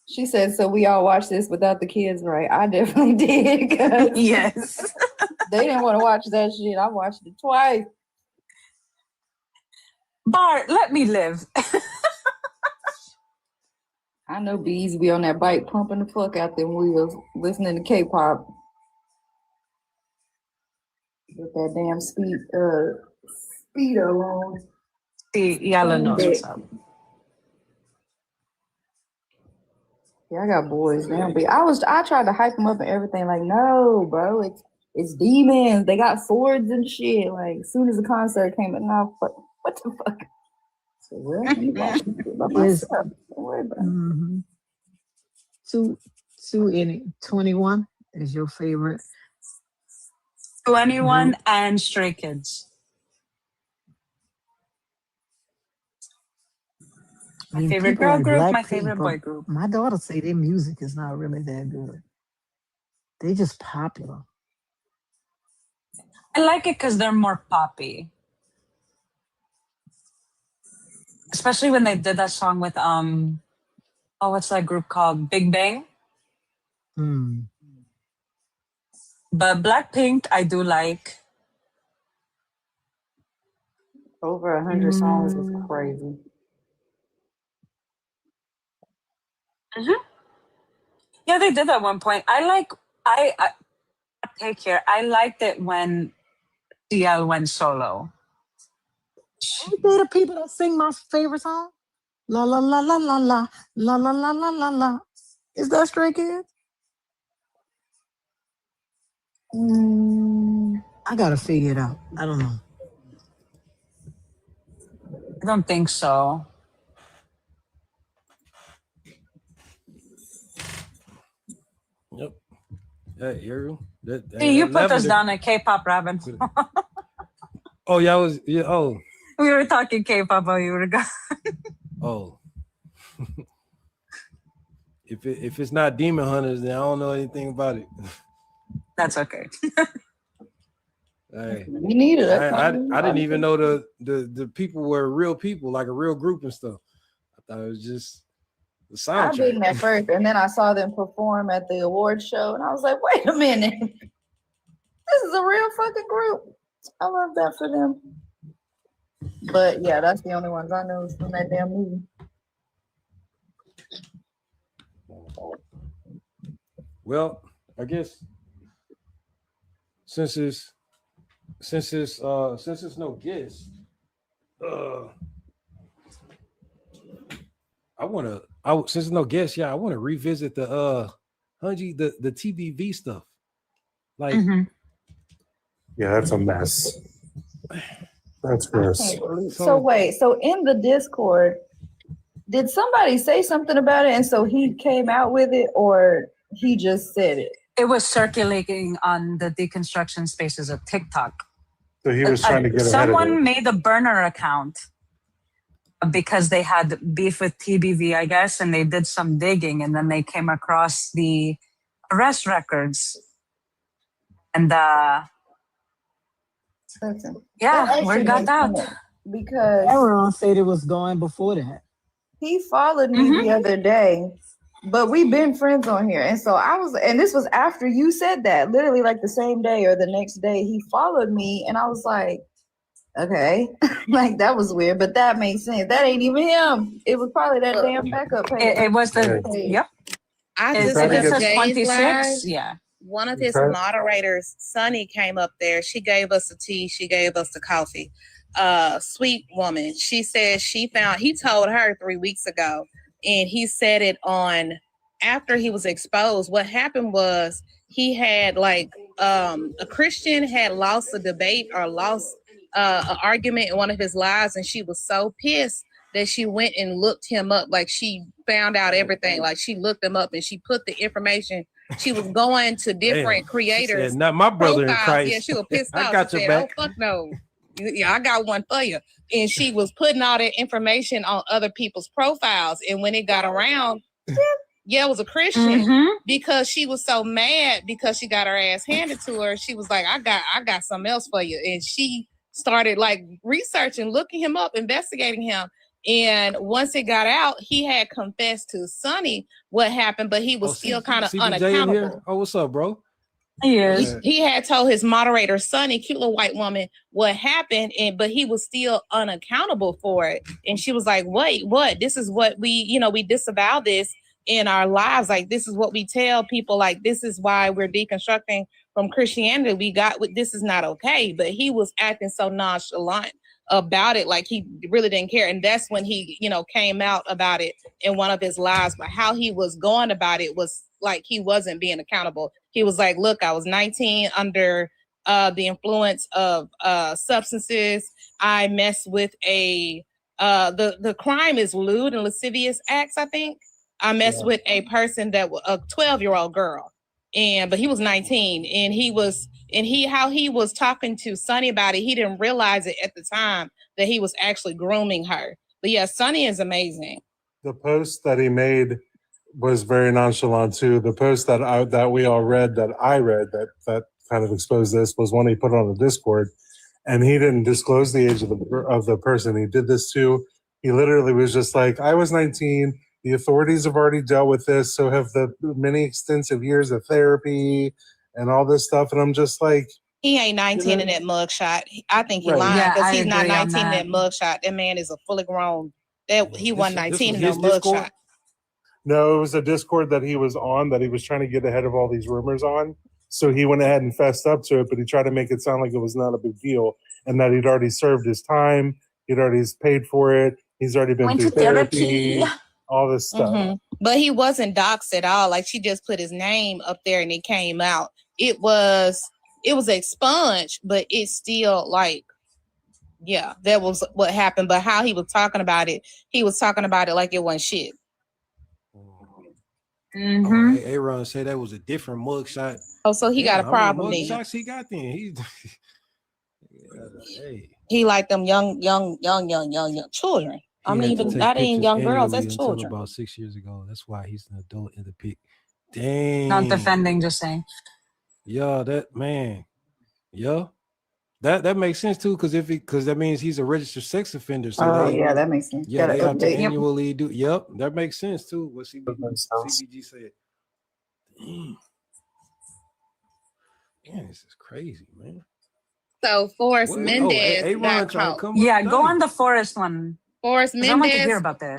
She said, so we all watched this without the kids, right? I definitely did. 'Cause Yes. they didn't want to watch that shit. I watched it twice. Bart, let me live. I know B-Eazy be on that bike pumping the fuck out them wheels, listening to K-pop. With that damn speedo on. See, Yala knows what's up. Yeah, I got boys. I tried to hype them up and everything. Like, no, bro, it's demons. They got swords and shit. Like, as soon as the concert came, no, what the fuck? So, well, you watch it by myself. Don't worry about it. 21 is your favorite. 21 and Stray Kids. My favorite girl group, my favorite boy group. My daughter say their music is not really that good. They just popular. I like it because they're more poppy. Especially when they did that song with what's that group called? Big Bang. But Blackpink I do like. Over 100 songs is crazy. Yeah, they did at one point. I take care. I liked it when CL went solo. Ain't they the people that sing my favorite song? La la la la la la la la la la la la. Is that Stray Kids? I gotta figure it out. I don't know. I don't think so. Yep. Hey, Ariel. Hey, you put us down a K-pop rabbit hole. Oh, yeah, oh. We were talking K-pop while you were gone. Oh. if it's not Demon Hunters, then I don't know anything about it. That's okay. Hey, We needed it. I didn't even know the people were real people, like a real group and stuff. I thought it was just the I soundtrack. didn't at first, and then I saw them perform at the award show, and I was like, wait a minute. This is a real fucking group. I love that for them. But yeah, that's the only ones I know from that damn movie. Well, I guess since it's no guest, since it's no guest, yeah, I want to revisit the Hunji, the TBV stuff. Like, yeah, that's a mess. That's gross. So wait, so in the Discord, did somebody say something about it and so he came out with it, or he just said it? It was circulating on the deconstruction spaces of TikTok. So he was trying to get ahead of it. Someone made a burner account because they had beef with TBV, I guess, and they did some digging, and then they came across the arrest records. And yeah, word got out. Because everyone said it was going before that. He followed me the other day, but we've been friends on here. And so and this was after you said that, literally like the same day or the next day, he followed me, and I was like, okay, like that was weird, but that makes sense. That ain't even him. It was probably that damn backup page. It was the, yep. I just went to Jay's 26, live. yeah. One of his moderators, Sunny, came up there. She gave us the tea. She gave us the coffee. Sweet woman. She said he told her 3 weeks ago, and he said it on after he was exposed. What happened was he had a Christian had lost a debate or lost an argument in one of his lives, and she was so pissed that she went and looked him up. Like, she found out everything. Like, she looked him up and she put the information. She was going to different creators. Said, not my brother in Christ. Yeah, she was pissed off. I got she your said, back. Oh, fuck no. Yeah, I got one for you. And she was putting all that information on other people's profiles. And when it got around, it was a Christian, because she was so mad because she got her ass handed to her. She was like, I got something else for you. And she started like researching, looking him up, investigating him. And once it got out, he had confessed to Sonny what happened, but he was still kind of unaccountable. Oh, what's up, bro? Yes. He had told his moderator, Sonny, cute little white woman, what happened, but he was still unaccountable for it. And she was like, wait, what? This is what we disavow this in our lives. Like, this is what we tell people. Like, this is why we're deconstructing from Christianity. This is not okay. But he was acting so nonchalant about it, like he really didn't care. And that's when he came out about it in one of his lives. But how he was going about it was like he wasn't being accountable. He was like, look, I was 19 under the influence of substances. I messed with the crime is lewd and lascivious acts, I think. I messed with a person that was a 12-year-old girl, but he was 19, and how he was talking to Sonny about it, he didn't realize it at the time that he was actually grooming her. But yeah, Sonny is amazing. The post that he made was very nonchalant too. The post that we all read, that I read, that kind of exposed this, was one he put on the Discord, and he didn't disclose the age of the person he did this to. He literally was just like, I was 19. The authorities have already dealt with this, so have the many extensive years of therapy and all this stuff. And I'm just like, he ain't 19 in that mugshot. I think he lying because he's not 19 in that mugshot. That man is a fully grown. He wasn't 19 in no mugshot. No, it was a Discord that he was on that he was trying to get ahead of all these rumors on. So he went ahead and fessed up to it, but he tried to make it sound like it was not a big deal and that he'd already served his time. He'd already paid for it. He's already been through therapy. All this stuff. But he wasn't doxxed at all. Like, she just put his name up there and it came out. It was expunged, but it's still like, yeah, that was what happened. But how he was talking about it, he was talking about it like it wasn't shit. Aaron said that was a different mugshot. Oh, so he got a problem then. Mugshots he got then. He like them young children. I mean, even not in young girls, that's children. About 6 years ago. That's why he's an adult in the pic. Dang. Not defending, just saying. Yeah, that man. Yeah. That makes sense too, because that means he's a registered sex offender. So yeah, that makes sense. Yeah, they have to annually do. Yep, that makes sense too. What CBG said. Man, this is crazy, man. So Forrest Mendez got caught. Go on the Forrest one. Forrest Mendez. I want to hear about this.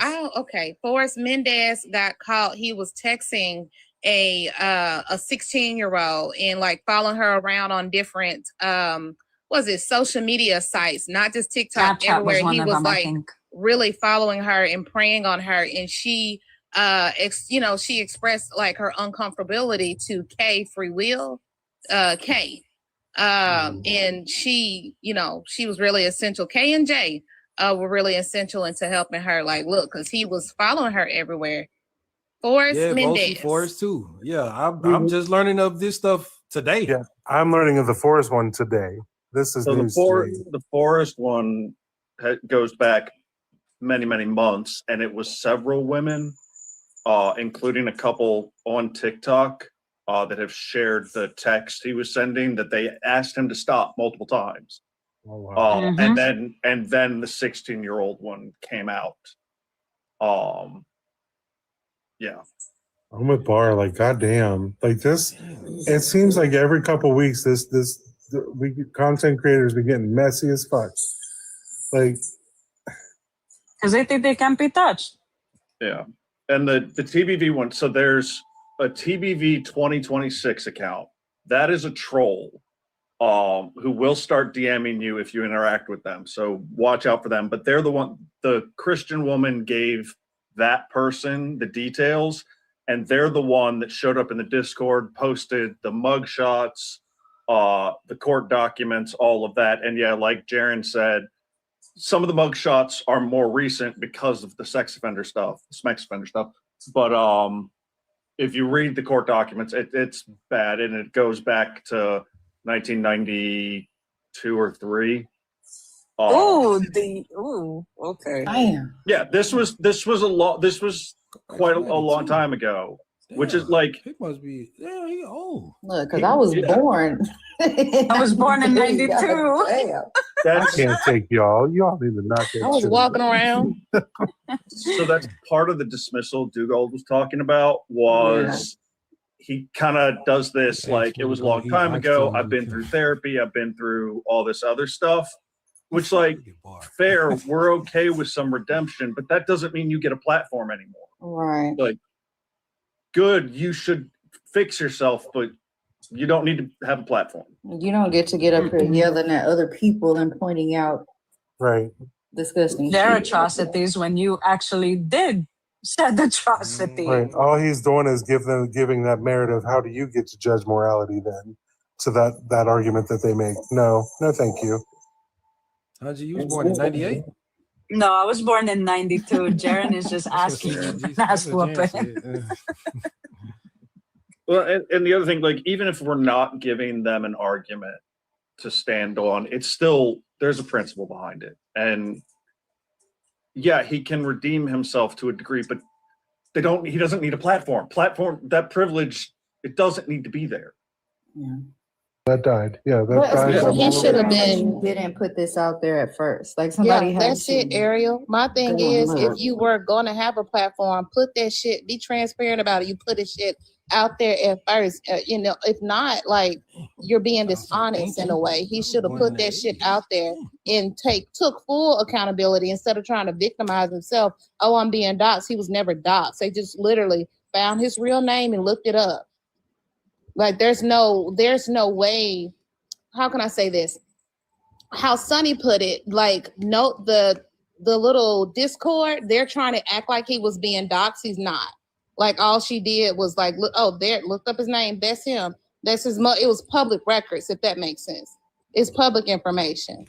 Forrest Mendez got caught. He was texting a 16-year-old and like following her around on different social media sites, not just TikTok. Snapchat everywhere. Was he was them, like really following her and preying on her, and she she expressed like her uncomfortability to K Free Will, K. And she was really essential. K and J were really essential into helping her. Like, look, because he was following her everywhere. Forrest Mendez. Forrest too. Yeah, I'm just learning of this stuff today. Yeah, I'm learning of the Forrest one today. This is news the Forrest one goes back many, many months, and it was several women, including a couple on TikTok, that have shared the text he was sending that they asked him to stop multiple times. Oh, wow. And then the 16-year-old one came out. Yeah. I'm with Bar, like, goddamn. Like this, it seems like every couple of weeks content creators be getting messy as fuck. Like, because they think they can't be touched. Yeah. And the TBV one, so there's a TBV 2026 account. That is a troll who will start DMing you if you interact with them. So watch out for them. But they're the Christian woman gave that person the details, and they're the one that showed up in the Discord, posted the mugshots, the court documents, all of that. And yeah, like Jaron said, some of the mugshots are more recent because of the sex offender stuff. But if you read the court documents, it's bad, and it goes back to 1992 or 3. Okay. Damn. Yeah, this was quite a long time ago. Damn. Which is like he must be he old. Look, because I was born. I was born in 92. Damn. I can't take y'all. Y'all need to knock that. I was walking around. So that's part of the dismissal Dugald was talking about was he kind of does this like it was a long time ago. I've been through therapy. I've been through all this other stuff, which like fair. We're okay with some redemption, but that doesn't mean you get a platform anymore. Right. Like, good. You should fix yourself, but you don't need to have a platform. You don't get to get up here yelling at other people and pointing out disgusting their atrocities when you actually did said atrocity. Right. All he's doing is giving that merit of how do you get to judge morality then to that argument that they make. No, thank you. Haji, you was born in 98? No, I was born in 92. Jaron is just asking ass whooping. Well, and the other thing, like, even if we're not giving them an argument to stand on, it's still, there's a principle behind it. And yeah, he can redeem himself to a degree, but he doesn't need a platform. That privilege, it doesn't need to be there. Yeah. That died. Yeah, that died. He should have didn't put this out there at first. Like somebody that's it, Ariel. My thing is, if you were gonna have a platform, put that shit, be transparent about it. You put the shit out there at first. If not, like you're being dishonest in a way. He should have put that shit out there and took full accountability instead of trying to victimize himself. Oh, I'm being doxxed. He was never doxxed. They just literally found his real name and looked it up. Like there's no way. How can I say this? How Sonny put it, like note the little Discord, they're trying to act like he was being doxxed. He's not. Like all she did was like, looked up his name. That's him. That's his it was public records, if that makes sense. It's public information.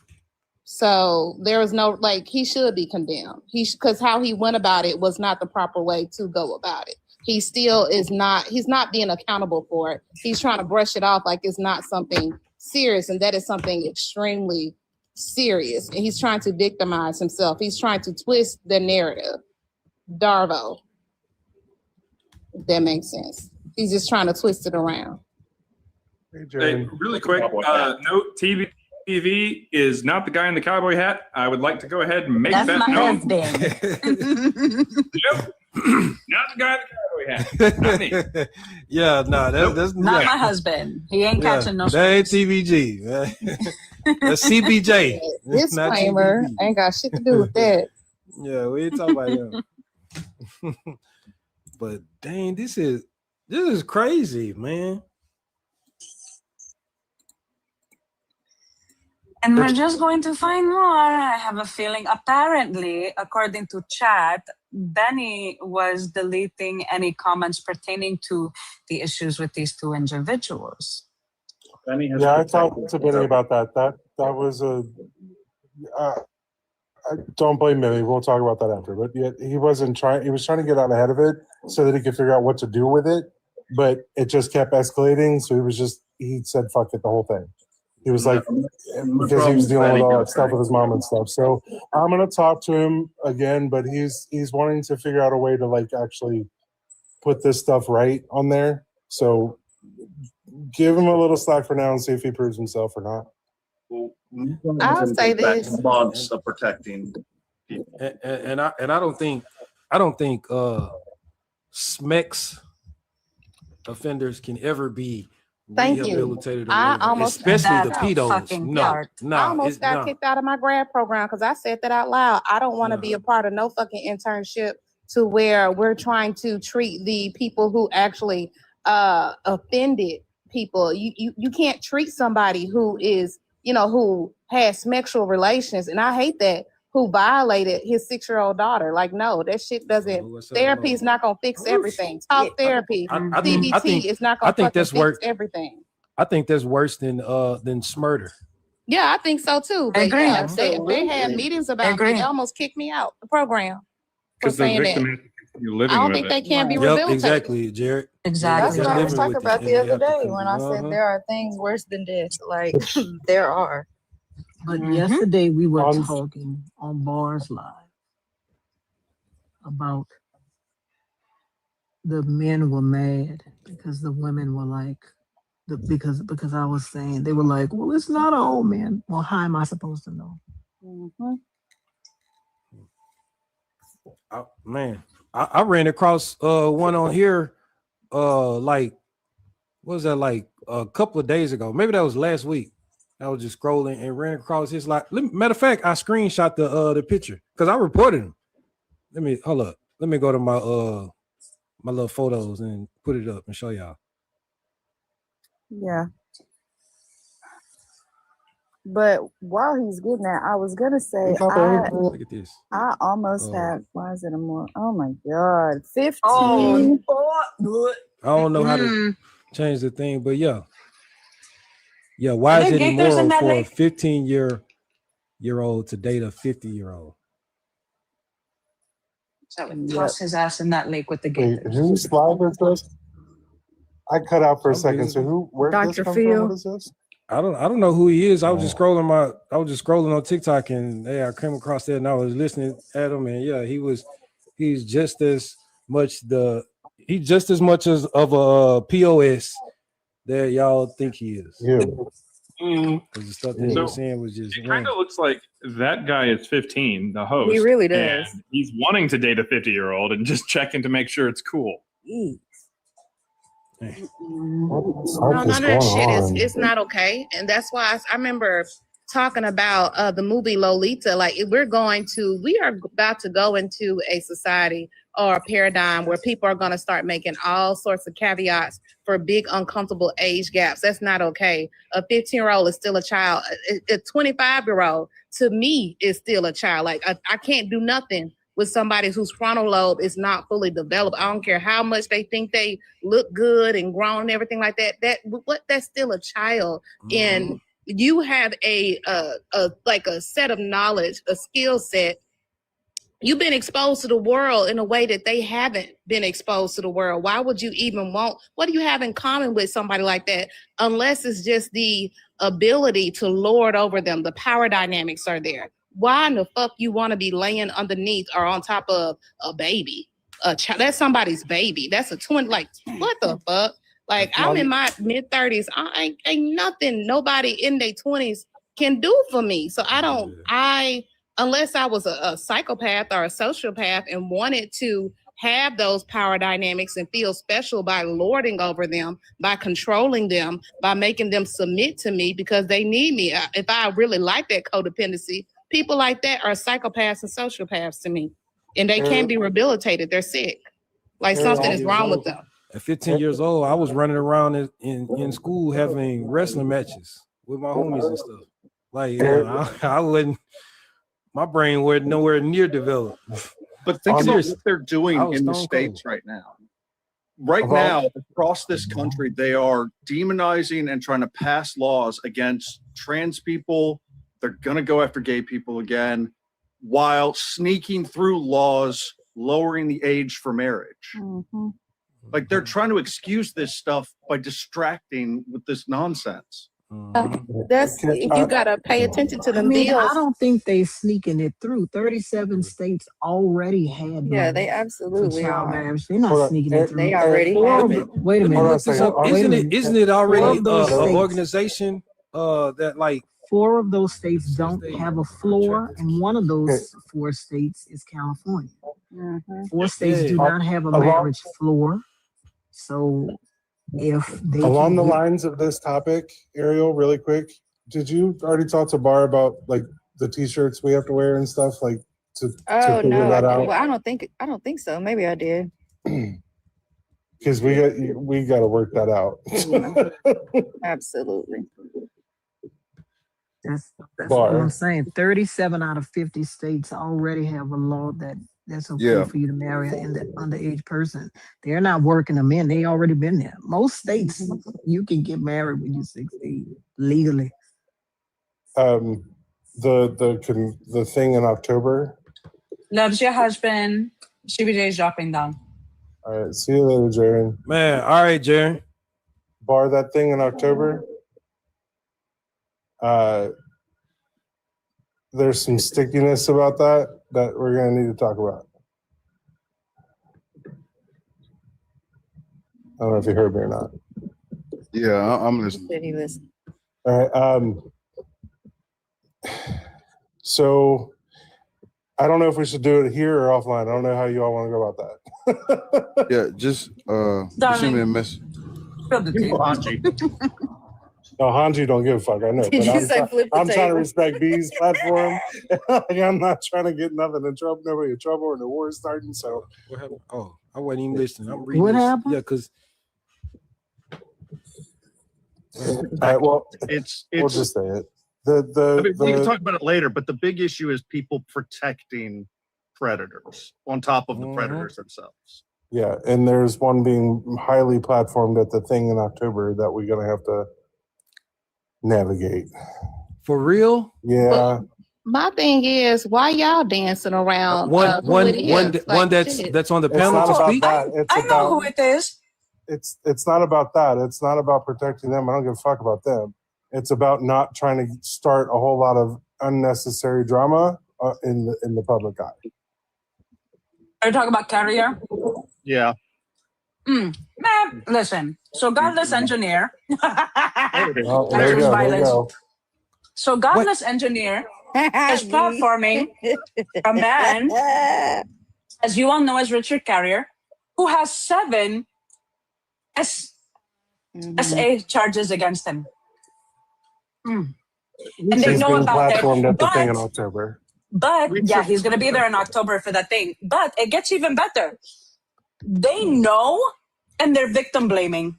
So there was no, like, he should be condemned. Because how he went about it was not the proper way to go about it. He still is not, he's not being accountable for it. He's trying to brush it off like it's not something serious, and that is something extremely serious, and he's trying to victimize himself. He's trying to twist the narrative. Darvo. If that makes sense. He's just trying to twist it around. Hey, really quick, note TV is not the guy in the cowboy hat. I would like to go ahead and make That's that my known. husband. Nope. Not the guy in the cowboy hat. Not me. Yeah, no, that's not my husband. He ain't catching no that ain't TVG. That's CBJ. Disclaimer. Ain't got shit to do with that. Yeah, we ain't talking about him. But dang, this is crazy, man. And we're just going to find more. I have a feeling, apparently, according to chat, Benny was deleting any comments pertaining to the issues with these two individuals. Yeah, I talked to Benny about that. That was a. I don't blame Benny. We'll talk about that after. But yet he wasn't trying. He was trying to get out ahead of it so that he could figure out what to do with it. But it just kept escalating. So he said fuck it the whole thing. He was like, because he was dealing with all that stuff with his mom and stuff. So I'm gonna talk to him again, but he's wanting to figure out a way to like actually put this stuff right on there. So give him a little slack for now and see if he proves himself or not. I'll say this: months of protecting people, and I don't think SMEX offenders can ever be rehabilitated. I almost, especially the pedos. I almost got kicked out of my grad program because I said that out loud. I don't want to be a part of no fucking internship to where we're trying to treat the people who actually offended people. You can't treat somebody who is, who has sexual relations, and I hate that, who violated his 6-year-old daughter. Like, no, that shit doesn't. Therapy is not gonna fix everything. Talk therapy, CBT is not gonna fix everything. I think that's worse than smurder. Yeah, I think so too. But yeah, they had meetings about me. They almost kicked me out the program for saying that. I don't think they can be rehabilitated. Exactly, Jared. Exactly. That's what I was talking about the other day when I said there are things worse than this. Like there are. But yesterday we were talking on Bars Live about the men were mad because the women were like, because I was saying, they were like, well, it's not all men. Well, how am I supposed to know? I ran across one on here like, what was that, like a couple of days ago? Maybe that was last week. I was just scrolling and ran across his like. Matter of fact, I screenshot the picture because I reported him. Let me go to my my little photos and put it up and show y'all. Yeah. But while he's getting that, I was gonna say look at this. I almost had. Why is it a more? Oh my god, 15. I don't know how to change the thing, but yeah. Why is it immoral for a 15-year-old to date a 50-year-old? So toss his ass in that lake with the Wait, whose live is this? I cut out for a second. So where did this come from? What is this? I don't know who he is. I was just scrolling on TikTok and I came across that and I was listening at him and yeah, he's just as much of a POS that y'all think he is. Yeah. Because the stuff that he was saying was just. It kind of looks like that guy is 15, the host. He really does. And he's wanting to date a 50-year-old and just checking to make sure it's cool. No, none of that shit is not okay, and that's why I remember talking about the movie Lolita. Like we are about to go into a society or a paradigm where people are going to start making all sorts of caveats for big uncomfortable age gaps. That's not okay. A 15-year-old is still a child. A 25-year-old to me is still a child. Like I can't do nothing with somebody whose frontal lobe is not fully developed. I don't care how much they think they look good and grown and everything like that. That's still a child. And you have a set of knowledge, a skill set. You've been exposed to the world in a way that they haven't been exposed to the world. Why would you even what do you have in common with somebody like that? Unless it's just the ability to lord over them. The power dynamics are there. Why in the fuck you want to be laying underneath or on top of a baby? That's somebody's baby. That's a twin. Like, what the fuck? Like, I'm in my mid-30s. Ain't nothing nobody in their 20s can do for me. So unless I was a psychopath or a sociopath and wanted to have those power dynamics and feel special by lording over them, by controlling them, by making them submit to me because they need me. If I really like that codependency, people like that are psychopaths and sociopaths to me. And they can't be rehabilitated. They're sick. Like something is wrong with them. At 15 years old, I was running around in school having wrestling matches with my homies and stuff. Like, you know, I wouldn't, my brain wasn't nowhere near developed. But think about what they're doing in the States right now. Right now, across this country, they are demonizing and trying to pass laws against trans people. They're going to go after gay people again, while sneaking through laws lowering the age for marriage. Mm-hmm. Like, they're trying to excuse this stuff by distracting with this nonsense. That's you gotta pay attention to them bills. I don't think they sneaking it through. 37 states already had. Yeah, they absolutely child are. marriage. They're not sneaking it through. They already have it. Wait a minute. Isn't it already an organization that like 4 of those states don't have a floor, and one of those 4 states is California. Mm-hmm. 4 states do not have a marriage floor. So if they along the lines of this topic, Ariel, really quick, did you already talk to Bar about like the t-shirts we have to wear and stuff like to figure that out? Well, I don't think so. Maybe I did. Because we got to work that out. Absolutely. That's what I'm saying. 37 out of 50 states already have a law that's okay for you to marry an underage person. They're not working them in. They already been there. Most states, you can get married when you're 16 legally. The thing in October. Loves your husband. CBJ is dropping down. All right. See you later, Jaren. Man. All right, Jaren. Bar, that thing in October. There's some stickiness about that we're going to need to talk about. I don't know if you heard me or not. Yeah, I'm listening. Did he listen? All right. So I don't know if we should do it here or offline. I don't know how you all want to go about that. Yeah, just send me a message. No, Hanji don't give a fuck. I know. Did you say flip the I'm trying to table? respect B's platform. Like, I'm not trying to get nobody in trouble, or the war is starting. So what happened? Oh, I wasn't even listening. I'm reading. What this. happened? Yeah, because well, we'll just say it. We can talk about it later, but the big issue is people protecting predators on top of the predators themselves. Yeah, and there's one being highly platformed at the thing in October that we're gonna have to navigate. For real? Yeah. But my thing is, why y'all dancing around one that's on the It's panel not to about speak? that. I know who it is. It's not about that. It's not about protecting them. I don't give a fuck about them. It's about not trying to start a whole lot of unnecessary drama in the public eye. Are you talking about Carrier? Yeah. Man, listen. So Godless Engineer. There you go. So Godless Engineer is platforming a man, as you all know, as Richard Carrier, who has 7 SA charges against him. And they know about platformed it. at the thing in October. But yeah, he's going to be there in October for that thing. But it gets even better. They know, and they're victim blaming.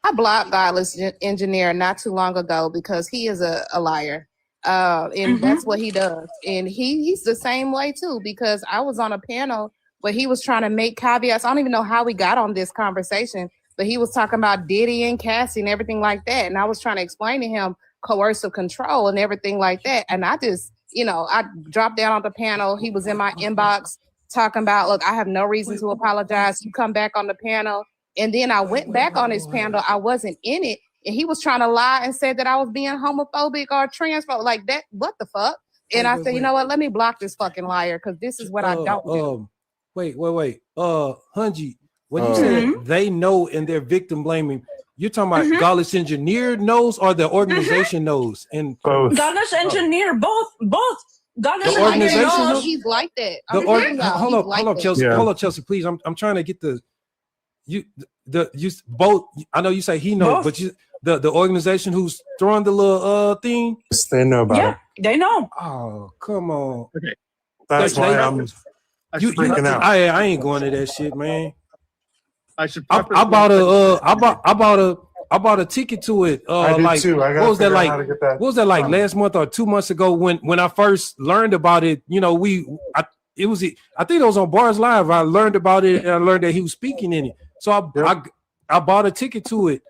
I blocked Godless Engineer not too long ago because he is a liar. And that's what he does. And he's the same way too, because I was on a panel where he was trying to make caveats. I don't even know how we got on this conversation, but he was talking about Diddy and Cassie and everything like that. And I was trying to explain to him coercive control and everything like that. And I just, I dropped down on the panel. He was in my inbox talking about, look, I have no reason to apologize. You come back on the panel. And then I went back on his panel. I wasn't in it, and he was trying to lie and said that I was being homophobic or transphobic, like that. What the fuck? And I said, you know what? Let me block this fucking liar because this is what I don't do. Wait. Hunji, when you said they know and they're victim blaming, you're talking about Godless Engineer knows or the organization knows? And both. Godless Engineer, both. Godless The organization knows he's like that. Hold up, Chelsea. Yeah. Hold up, Chelsea, please. I'm trying to get you both. I know you say he knows, but the organization who's throwing the little thing. They know about it. They know. Oh, come on. Okay. That's why I'm freaking out. I ain't going to that shit, man. I should. I bought a ticket to it. I did like too. what was that like? What was that like last month or 2 months ago when I first learned about it? You know, I think it was on Bars Live. I learned about it and I learned that he was speaking in it. So I bought a ticket to it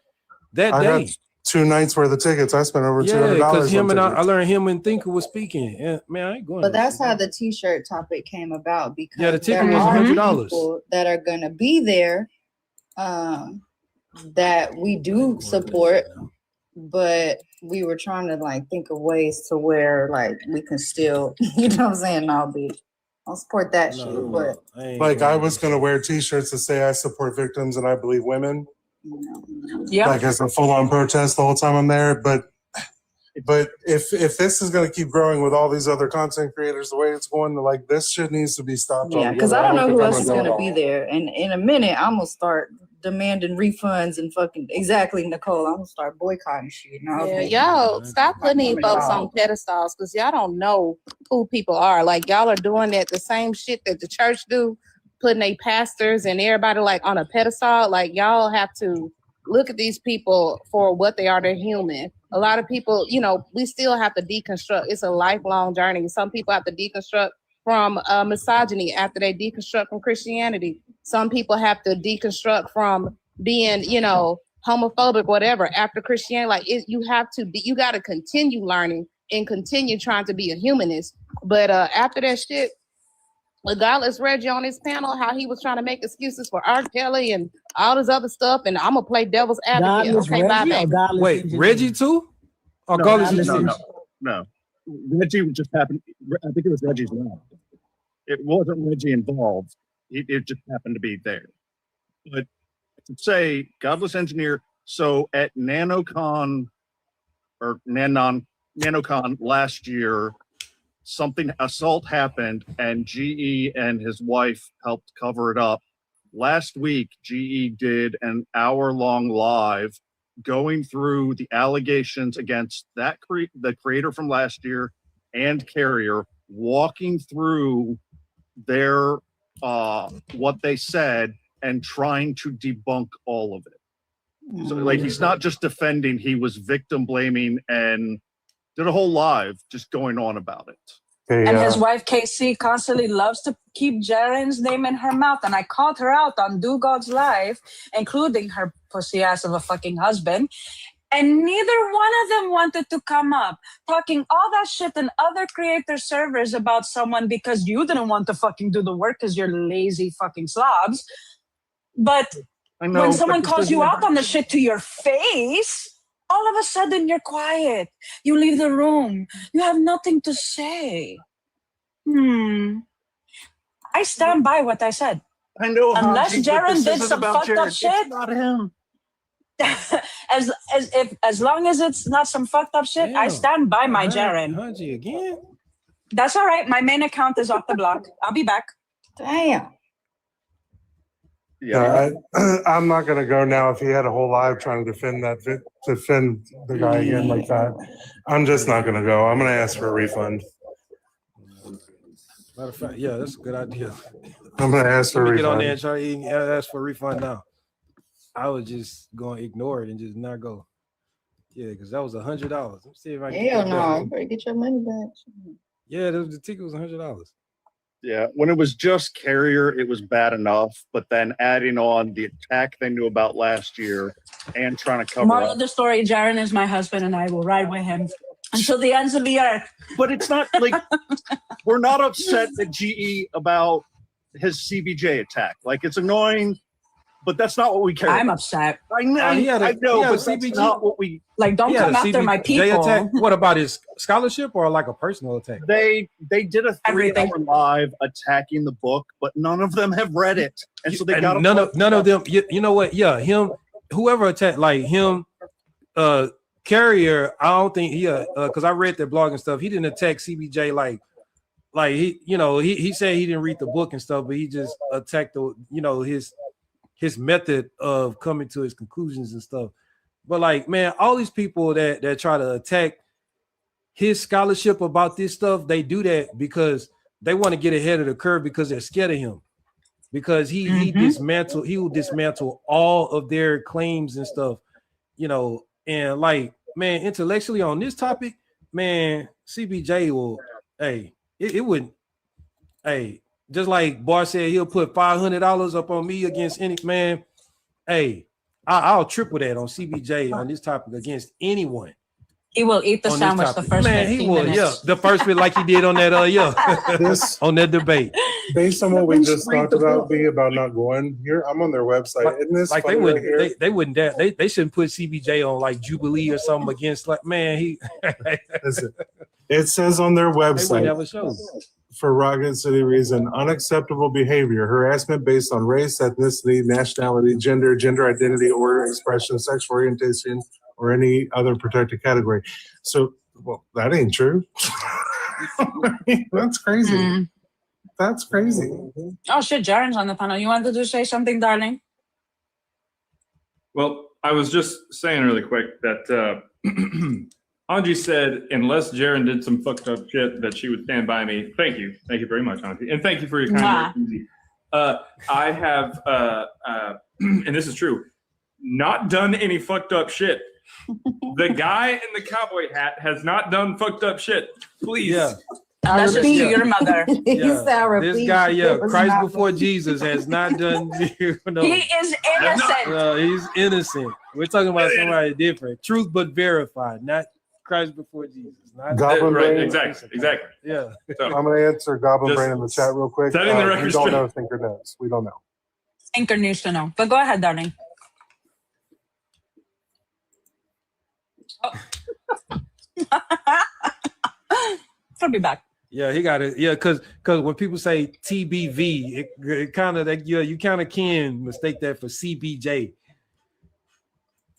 that day. Got 2 nights worth of tickets. I spent over $200. Because him and I learned him and Thinker was speaking. Yeah, man, I ain't going. But that's how the T-shirt topic came about because the ticket was $100 people that are gonna be there, that we do support, but we were trying to like think of ways to where like we can still, you know what I'm saying? I'll support that shit. But like I was gonna wear T-shirts that say I support victims and I believe women. Yeah. Like as a full-on protest the whole time I'm there. But if this is gonna keep growing with all these other content creators the way it's going, like this shit needs to be stopped. yeah, because I don't know who else is gonna be there. And in a minute, I'm gonna start demanding refunds and fucking exactly, Nicole. I'm gonna start boycotting shit. Y'all stop putting these folks on pedestals because y'all don't know who people are. Like y'all are doing the same shit that the church do, putting their pastors and everybody like on a pedestal. Like y'all have to look at these people for what they are. They're human. A lot of people, you know, we still have to deconstruct. It's a lifelong journey. Some people have to deconstruct from misogyny after they deconstruct from Christianity. Some people have to deconstruct from being, you know, homophobic, whatever, after Christianity. Like you got to continue learning and continue trying to be a humanist. But after that shit, regardless, Reggie on his panel, how he was trying to make excuses for R. Kelly and all this other stuff, and I'm gonna play devil's advocate. Godless Okay, bye, Reggie baby. Wait, Reggie too? Or Godless Engineer? No. Reggie just happened. I think it was Reggie's mom. It wasn't Reggie involved. It just happened to be there. But to say Godless Engineer, so at NanoCon last year, assault happened and GE and his wife helped cover it up. Last week, GE did an hour-long live going through the allegations against the creator from last year and Carrier, walking through their what they said and trying to debunk all of it. So like he's not just defending, he was victim blaming and did a whole live just going on about it. And his wife KC constantly loves to keep Jaren's name in her mouth. And I called her out on Do God's Live, including her pussy ass of a fucking husband. And neither one of them wanted to come up talking all that shit in other creator servers about someone because you didn't want to fucking do the work because you're lazy fucking slobs. But when someone calls you out on the shit to your face, all of a sudden you're quiet. You leave the room. You have nothing to say. I stand by what I said. I know. Unless Jaren did some fucked up shit. It's not him. as long as it's not some fucked up shit, I stand by my Jaren. Hunji again? That's all right. My main account is off the block. I'll be back. Damn. Yeah, I'm not gonna go now. If he had a whole live trying to defend the guy again like that, I'm just not gonna go. I'm gonna ask for a refund. Matter of fact, yeah, that's a good idea. I'm gonna ask for a Get on refund. there and try to ask for a refund now. I was just going to ignore it and just not go. Yeah, because that was $100. Let's see if I can. Hell no, you better get your money back. Yeah, the ticket was $100. Yeah, when it was just Carrier, it was bad enough. But then adding on the attack they knew about last year and trying to cover Moral up. of the story, Jaren is my husband and I will ride with him until the ends of the earth. But it's not like we're not upset at GE about his CBJ attack. Like it's annoying But that's not what we care. I'm about. upset. I know, I know, but that's CBG. not what we like. Don't come after my people. Attack. What about his scholarship or like a personal attack? They did a 3-hour live attacking the book, but none of them have read it, and so they got none of them. You know what? Yeah, him. Whoever attacked like him, Carrier. I don't think he because I read their blog and stuff. He didn't attack CBJ like he he said he didn't read the book and stuff, but he just attacked his method of coming to his conclusions and stuff. But like, man, all these people that try to attack his scholarship about this stuff, they do that because they want to get ahead of the curve because they're scared of him. Because he will dismantle all of their claims and stuff, and like, man, intellectually on this topic, man, CBJ will, it wouldn't, just like Bar said, he'll put $500 up on me against any man. I'll triple that on CBJ on this topic against anyone. He will eat the sandwich the first 15 minutes. Yeah, the first bit like he did on that, on that debate. Based on what we just talked about, about not going here, I'm on their website. Isn't this like they wouldn't dare. They shouldn't put CBJ on like Jubilee or something against like, man, he. Listen, it says on their website. They have a show. For Rocket City reason, unacceptable behavior, harassment based on race, ethnicity, nationality, gender identity, or expression, sexual orientation, or any other protected category. So, well, that ain't true. That's crazy. Mm. That's crazy. Oh shit, Jaren's on the panel. You wanted to say something, darling? Well, I was just saying really quick that Angie said, unless Jaren did some fucked up shit, that she would stand by me. Thank you. Thank you very much, Angie. And thank you for your kind words. I have, and this is true, not done any fucked up shit. The guy in the cowboy hat has not done fucked up shit. Please. Yeah. That's just to your mother. This guy, Christ before Jesus has not done. He is innocent. He's innocent. We're talking about somebody different. Truth but verified, not Christ before Jesus. Not Goblin right, Brain. exactly. Yeah. So, I'm going to answer Goblin Brain in the chat real quick. Setting the record we don't straight. know. Thinker knows. We don't know. Thinker needs to know. But go ahead, darling. I'll be back. Yeah, he got it. Yeah, because when people say TBV, it kind of you kind of can mistake that for CBJ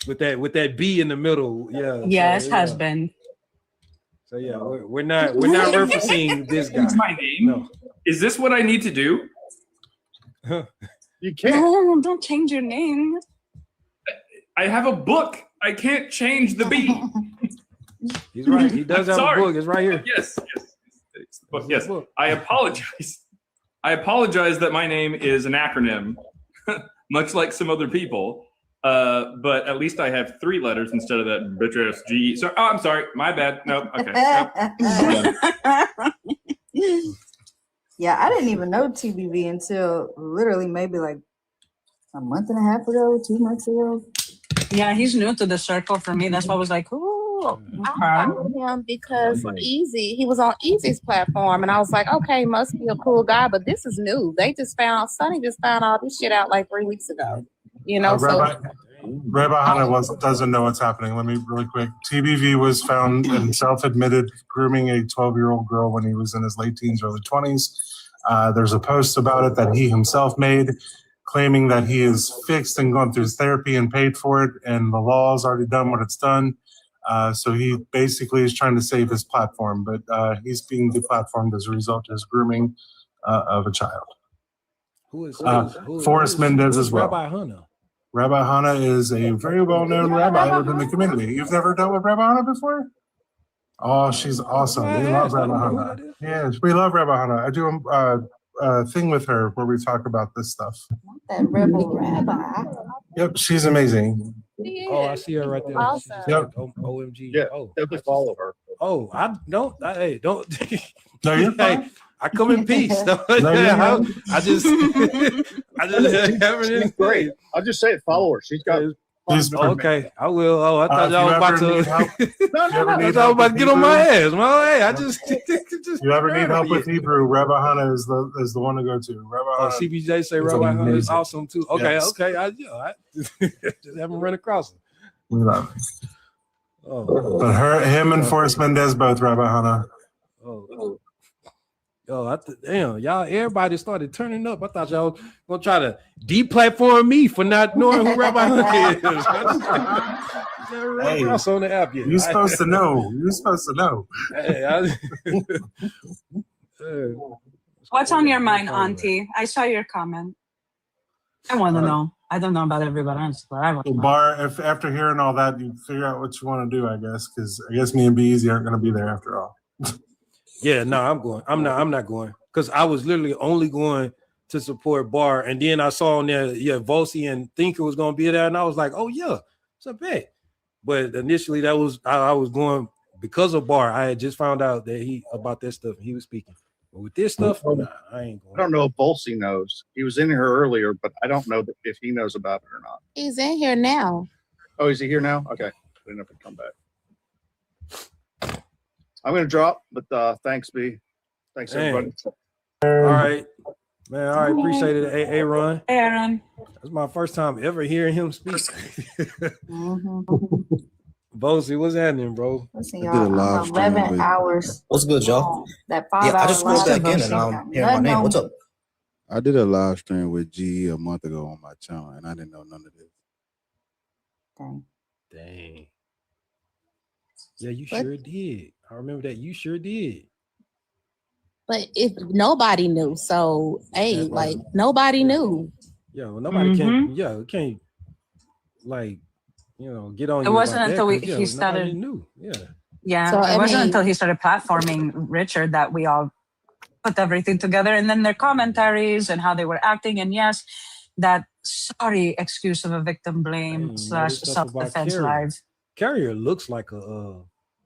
with that B in the middle. Yeah. Yes, has been. So yeah, we're not referencing this guy. It's my name. No. Is this what I need to do? You can't. No, don't change your name. I have a book. I can't change the B. He's right. He does have a book. It's right here. Yes. It's the book. Yes. I apologize. I apologize that my name is an acronym, much like some other people. But at least I have 3 letters instead of that bitch ass G. So, I'm sorry. My bad. Nope. Okay. Nope. Yeah, I didn't even know TBV until literally maybe like a month and a half ago, 2 months ago. Yeah, he's new to the circle for me. That's why I was like, ooh. I followed him because he was on Easy's platform, and I was like, okay, must be a cool guy, but this is new. Sonny just found all this shit out like 3 weeks ago. Rabbi Hannah doesn't know what's happening. Let me really quick. TBV was found and self-admitted grooming a 12-year-old girl when he was in his late teens, early 20s. There's a post about it that he himself made, claiming that he is fixed and gone through his therapy and paid for it, and the law's already done what it's done. So he basically is trying to save his platform, but he's being deplatformed as a result of his grooming of a child. Who is Forrest Mendez as well. Rabbi Hannah. Rabbi Hannah is a very well-known rabbi within the community. You've never dealt with Rabbi Hannah before? Oh, she's awesome. We love Rabbi Hannah. Yes, we love Rabbi Hannah. I do a thing with her where we talk about this stuff. That rebel rabbi. Yep, she's amazing. Oh, I see her right there. Awesome. Yep. OMG. Yeah, Oh, definitely follow her. Oh, I don't. Hey, don't. No, you're fine. I come in peace. I just haven't. She's great. I'll just say it. Follow her. She's got Okay, I will. Oh, I thought y'all was about to. I was about to get on my ass. Well, hey, I just. You ever need help with Hebrew? Rabbi Hannah is the one to go to. Rabbi Hannah. CBJ say Rabbi Hannah is awesome too. Okay, okay, I just haven't run across him. We love him. But him and Forrest Mendez both Rabbi Hannah. Damn, y'all, everybody started turning up. I thought y'all was gonna try to deplatform me for not knowing who Rabbi Hannah is. Hey, on the app yet. You're supposed to know. You're supposed to know. Hey, What's on your mind, Auntie? I saw your comment. I want to know. I don't know about everybody else, but I want to know. Bar, if after hearing all that, you figure out what you want to do, I guess, because I guess me and B-Eazy aren't going to be there after all. Yeah, no, I'm going. I'm not going because I was literally only going to support Bar, and then I saw on there, Volsey and Thinker was going to be there, and I was like, oh yeah, it's a bet. But initially, that was I was going because of Bar. I had just found out that about that stuff he was speaking. But with this stuff, nah, I ain't going. I don't know if Volsey knows. He was in here earlier, but I don't know if he knows about it or not. He's in here now. Oh, is he here now? Okay, I didn't know if he'd come back. I'm going to drop, but thanks, B. Thanks, everybody. All right, man. All right, appreciate it, Aaron. Aaron. That's my first time ever hearing him speak. Bozy, what's happening, bro? Listen, y'all, I'm 11 hours. What's good, y'all? That 5 hour I just scrolled back in and I'm hearing my name. What's up? I did a live stream with GE a month ago on my channel, and I didn't know none of this. Dang. Yeah, you sure did. I remember that. You sure did. But if nobody knew, so hey, like nobody knew. Yeah, well, nobody can't. Yeah, can't like get on. It wasn't until he started. started. Knew. Yeah. Yeah, So, it wasn't until he started platforming Richard that we all put everything together, and then their commentaries and how they were acting, and yes, that sorry excuse of a victim blame / self-defense live. Carrier looks like a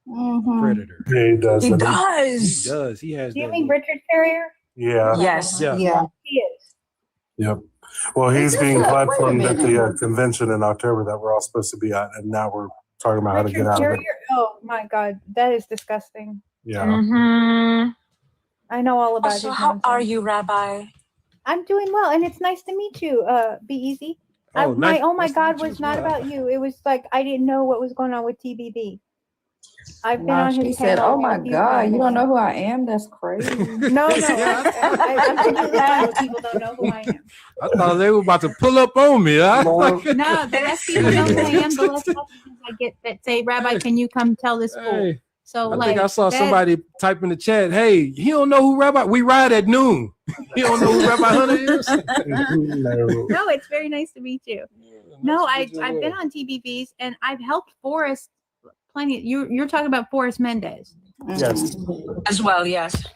predator. Yeah, he does. He does. He does. He has. Do you mean Richard Carrier? Yeah. Yes. Yeah. He is. Yep. Well, he's being platformed at the convention in October that we're all supposed to be at, and now we're talking about how to get out of it. Oh my God, that is disgusting. Yeah. I know all about So his how nonsense. are you, Rabbi? I'm doing well, and it's nice to meet you, B-Eazy. Oh, my nice to God meet you was as not well. about you. It was like I didn't know what was going on with TBB. I've been on She his said, panel. "Oh my God, you don't know who I am? That's crazy." No, I'm completely fine with people don't know who I am. I thought they were about to pull up on me. No, the less people know who I am, the less messages I get that say, "Rabbi, can you come tell this school?" Hey, So I think I saw somebody type in the chat, "Hey, he don't know who Rabbi. We ride at noon. He don't know who Rabbi Hunter is." No, it's very nice to meet you. No, I've been on TBVs and I've helped Forrest plenty. You're talking about Forrest Mendez. Yes. As well, yes.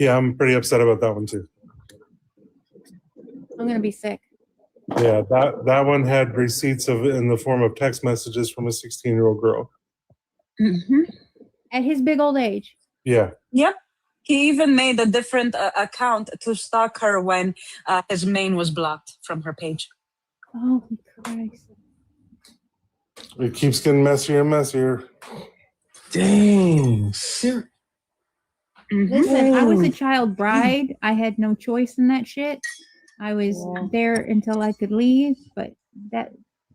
Yeah, I'm pretty upset about that one too. I'm gonna be sick. Yeah, that one had receipts in the form of text messages from a 16-year-old girl. At his big old age. Yeah. Yep. He even made a different account to stalk her when his main was blocked from her page. Oh Christ. It keeps getting messier and messier. Dang. Sir. Listen, I was a child bride. I had no choice in that shit. I was there until I could leave, but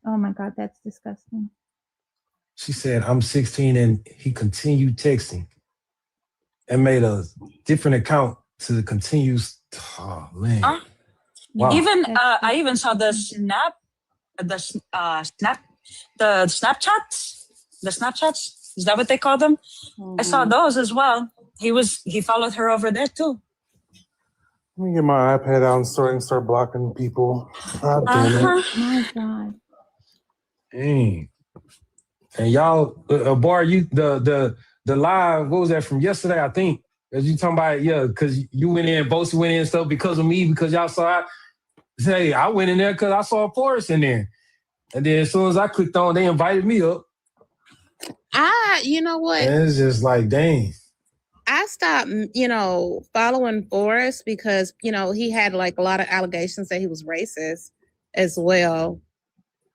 oh my God, that's disgusting. She said, "I'm 16," and he continued texting and made a different account to continue. Oh man! Wow. Even I even saw the Snapchats. Is that what they call them? I saw those as well. He followed her over there too. Let me get my iPad out and start blocking people. God damn it. My God. Dang. And y'all, Bar, you the live, what was that from yesterday? I think. As you talking about, because you went in, Bosa went in and stuff because of me, because y'all saw it. Say, I went in there because I saw Forrest in there. And then as soon as I clicked on, they invited me up. You know what? And it's just like, dang. I stopped, following Forrest because, he had like a lot of allegations that he was racist as well.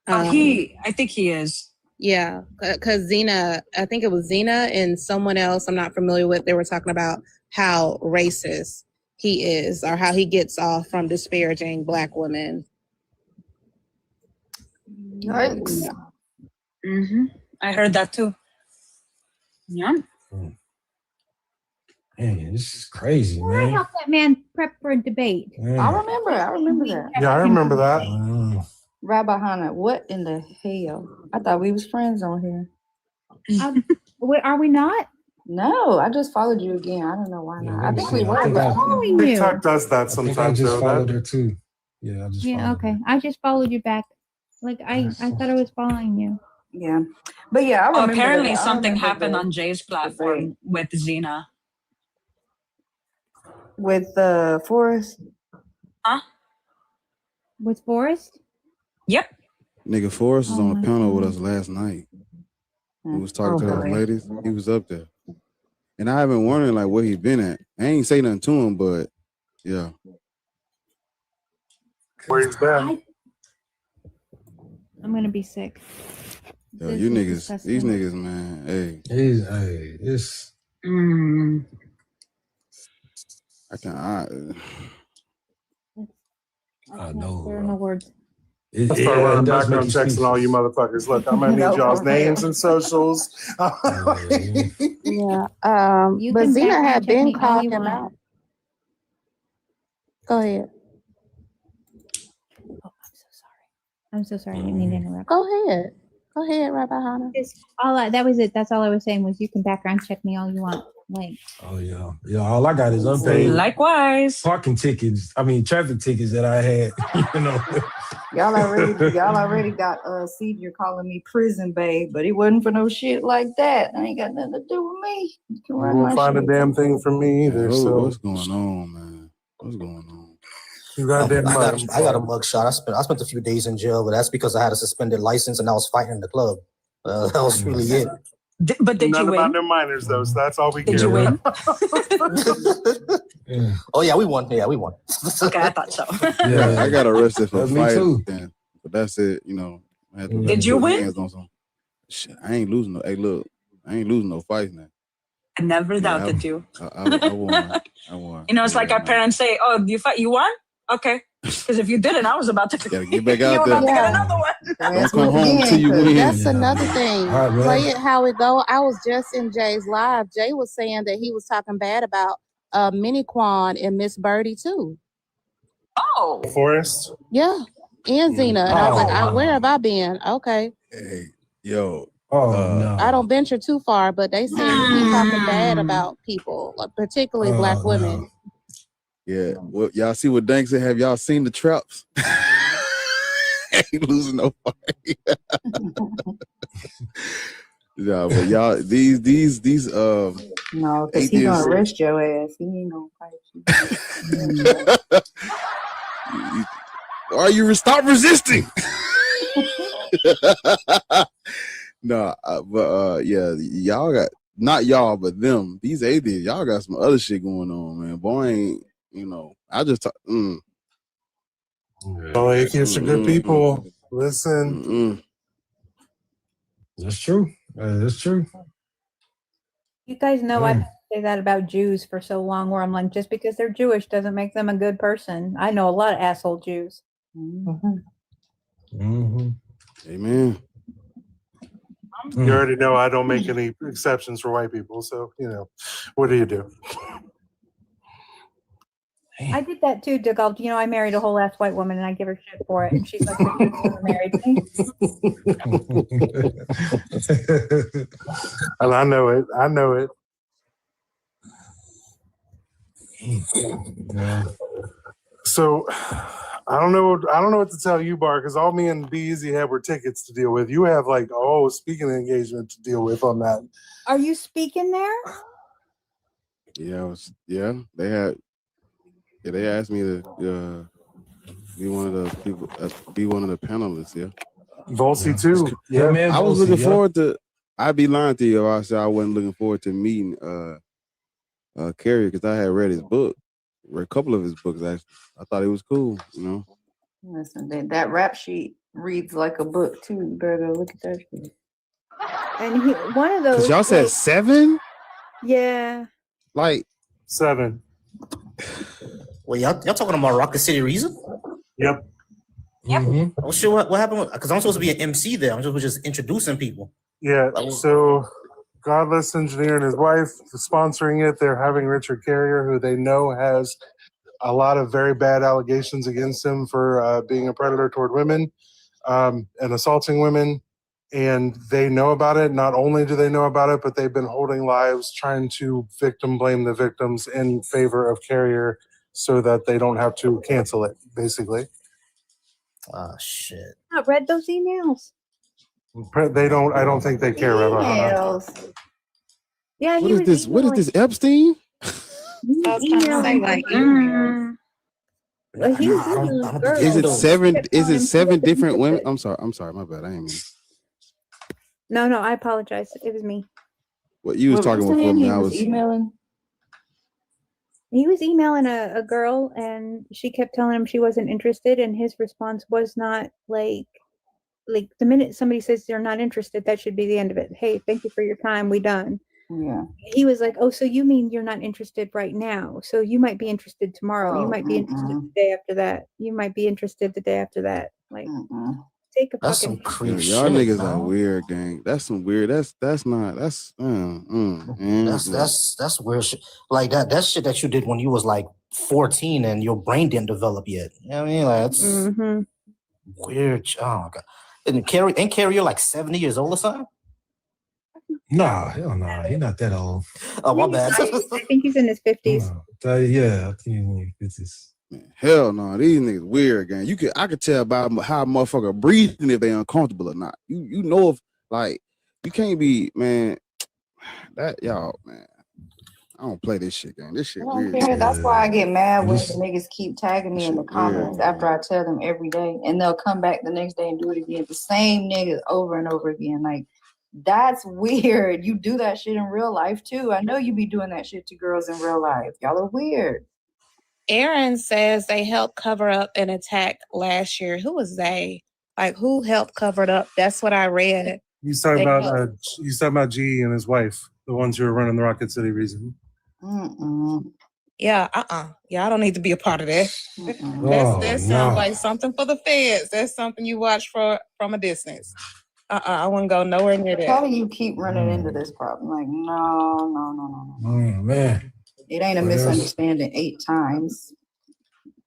I think he is. Yeah, because Xena, I think it was Xena and someone else I'm not familiar with. They were talking about how racist he is, or how he gets off from disparaging Black women. Yikes. I heard that too. Yeah. Man, this is crazy, I man. helped that man prep for a debate. I remember that. Yeah, I remember that. Rabbi Hannah, what in the hell? I thought we was friends on here. Are we not? No, I just followed you again. I don't know why not. I think we were. Following you. TikTok does that I sometimes. think I just though. followed her too. Yeah, I just Yeah, followed okay. her. I just followed you back. Like I thought I was following you. Yeah. But yeah, I remember apparently I something remember happened on Jay's platform with Xena. With Forrest. Huh? With Forrest? Yep. Nigga, Forrest was on a panel with us last night. He was talking to those boy. ladies. He was up there. And I have been wondering like where he been at. I ain't say nothing to him, but yeah. Where he's been. I'm gonna be sick. Yo, This you is niggas, disgusting. these niggas, man. Hey. It's I can't There are no words. It, I'll start running does make background you checks on all you motherfuckers. Look, I'm gonna need y'all's names and socials. Yeah. You But can Xena background had check been me all called you him want. out. Go ahead. I'm so sorry. I didn't mean to interrupt. Go ahead. Go ahead, Rabbi Hannah. That was it. That's all I was saying was you can background check me all you want. Like, oh yeah. Yeah, all I got is unpaid Likewise. parking tickets. I mean traffic tickets that I had, you know. Y'all already got Senior calling me prison babe, but it wasn't for no shit like that. I ain't got nothing to do with me. You can You run won't my find a shit. damn thing from me either. Hey, So what's going on, man? What's going on? You goddamn I got a mug shot. I spent a few days in jail, but that's because I had a suspended license and I was fighting in the club. That was really it. But did None you about win? them minors though, so that's all we Did care you win? Oh yeah, we won. Yeah, we won. Okay, I thought so. Yeah, I got arrested for That's me fighting, too. but that's it. You know, I had to Did you put win? hands on some shit. I ain't losing no. Hey, look, I ain't losing no fights now. I never Yeah, doubted you. I won. I won. You know, it's like our man. parents say, "Oh, you fight, you won." Okay, because if you didn't, I was about to. Gotta get back you out were about to there. get another one. Don't come home till you win. That's another thing. All right, man. Play it how it go. I was just in Jay's live. Jay was saying that he was talking bad about Mini Quan and Miss Birdie too. Oh, Forrest. Yeah, and Xena. And I was like, where have I been? Okay. Hey, yo. No. I don't venture too far, but they said he be talking bad about people, like, particularly Black women. Yeah. Well, y'all see what Dank said? Have y'all seen the traps? Ain't losing no fight. Yeah, but y'all, these No, because he gonna arrest your ass. He ain't gonna fight you. Why you stop resisting? No, but yeah, y'all got not y'all, but them. These atheists, y'all got some other shit going on, man. Boy, ain't I just talk. Oh, atheists are good people. Listen, That's true. That's true. you guys know I say that about Jews for so long, where I'm like, just because they're Jewish doesn't make them a good person. I know a lot of asshole Jews. Amen. you already know I don't make any exceptions for white people, so what do you do? I did that too, Diggle. You know, I married a whole ass white woman, and I give her shit for it. And she's like, "You never married me." And I know it. I know it. Yeah. So I don't know what to tell you, Bar, because all me and B-Eazy had were tickets to deal with. You have like speaking engagement to deal with on that. Are you speaking there? Yeah, they asked me to be one of the people, be one of the panelists. Yeah, Volsey too. Yeah, man. I was looking forward to. I'd be lying to you if I said I wasn't looking forward to meeting Kerry, because I had read his book, read a couple of his books actually. I thought he was cool. Listen, that rap sheet reads like a book too. You better go look at that shit. And one of those. Cause y'all said 7. Yeah. Like 7. Wait, y'all talking about Rocket City Reason? Yep. Oh shit! What happened? Because I'm supposed to be an MC there. I'm supposed to just introducing people. Yeah. So Godless Engineer and his wife sponsoring it. They're having Richard Carrier, who they know has a lot of very bad allegations against him for being a predator toward women and assaulting women. And they know about it. Not only do they know about it, but they've been holding lives trying to victim blame the victims in favor of Carrier so that they don't have to cancel it, basically. Shit. I read those emails. They don't. I don't think they care about Emails. Yeah, what is this? What is this, Epstein? I was trying to say like Is it 7? Is it 7 different women? I'm sorry. My bad. I ain't mean. No, I apologize. It was me. What you was talking before me? I was emailing. He was emailing a girl, and she kept telling him she wasn't interested, and his response was not like the minute somebody says they're not interested, that should be the end of it. Hey, thank you for your time. We done. Yeah. He was like, oh, so you mean you're not interested right now? So you might be interested tomorrow. You might be interested the day after that. You might be interested the day after that. Like, take a That's fucking. some creep shit. y'all niggas man. are weird, gang. That's some weird. That's not. That's That's weird shit. Like that shit that you did when you was like 14 and your brain didn't develop yet. You know what I mean? Like that's weird. Oh my god. And Carrier like 70 years old or something? Nah, hell no. He's not that old. Oh, my bad. I think he's in his 50s. Yeah, I think he's in his 50s. hell no. These niggas weird, gang. I could tell by how a motherfucker breathing if they uncomfortable or not. You know if like you can't be, man. That y'all, man. I don't play this shit, gang. This shit I don't weird. care. That's why I get mad when This- the niggas keep tagging me in the shit comments weird, after I tell them every day, and they'll come back the next day and do it again. The same niggas over and over again. Like, that's weird. You do that shit in real life too. I know you be doing that shit to girls in real life. Y'all are weird. Aaron says they helped cover up an attack last year. Who was they? Like, who helped cover it up? That's what I read. He's talking about G and his wife, the ones who are running the Rocket City Reason. Yeah, yeah, I don't need to be a part of that. That sounds like something for the feds. That's something you watch from a distance. I wouldn't go nowhere near that. How do you keep running into this problem? Like, no. Oh man. It ain't a misunderstanding 8 times.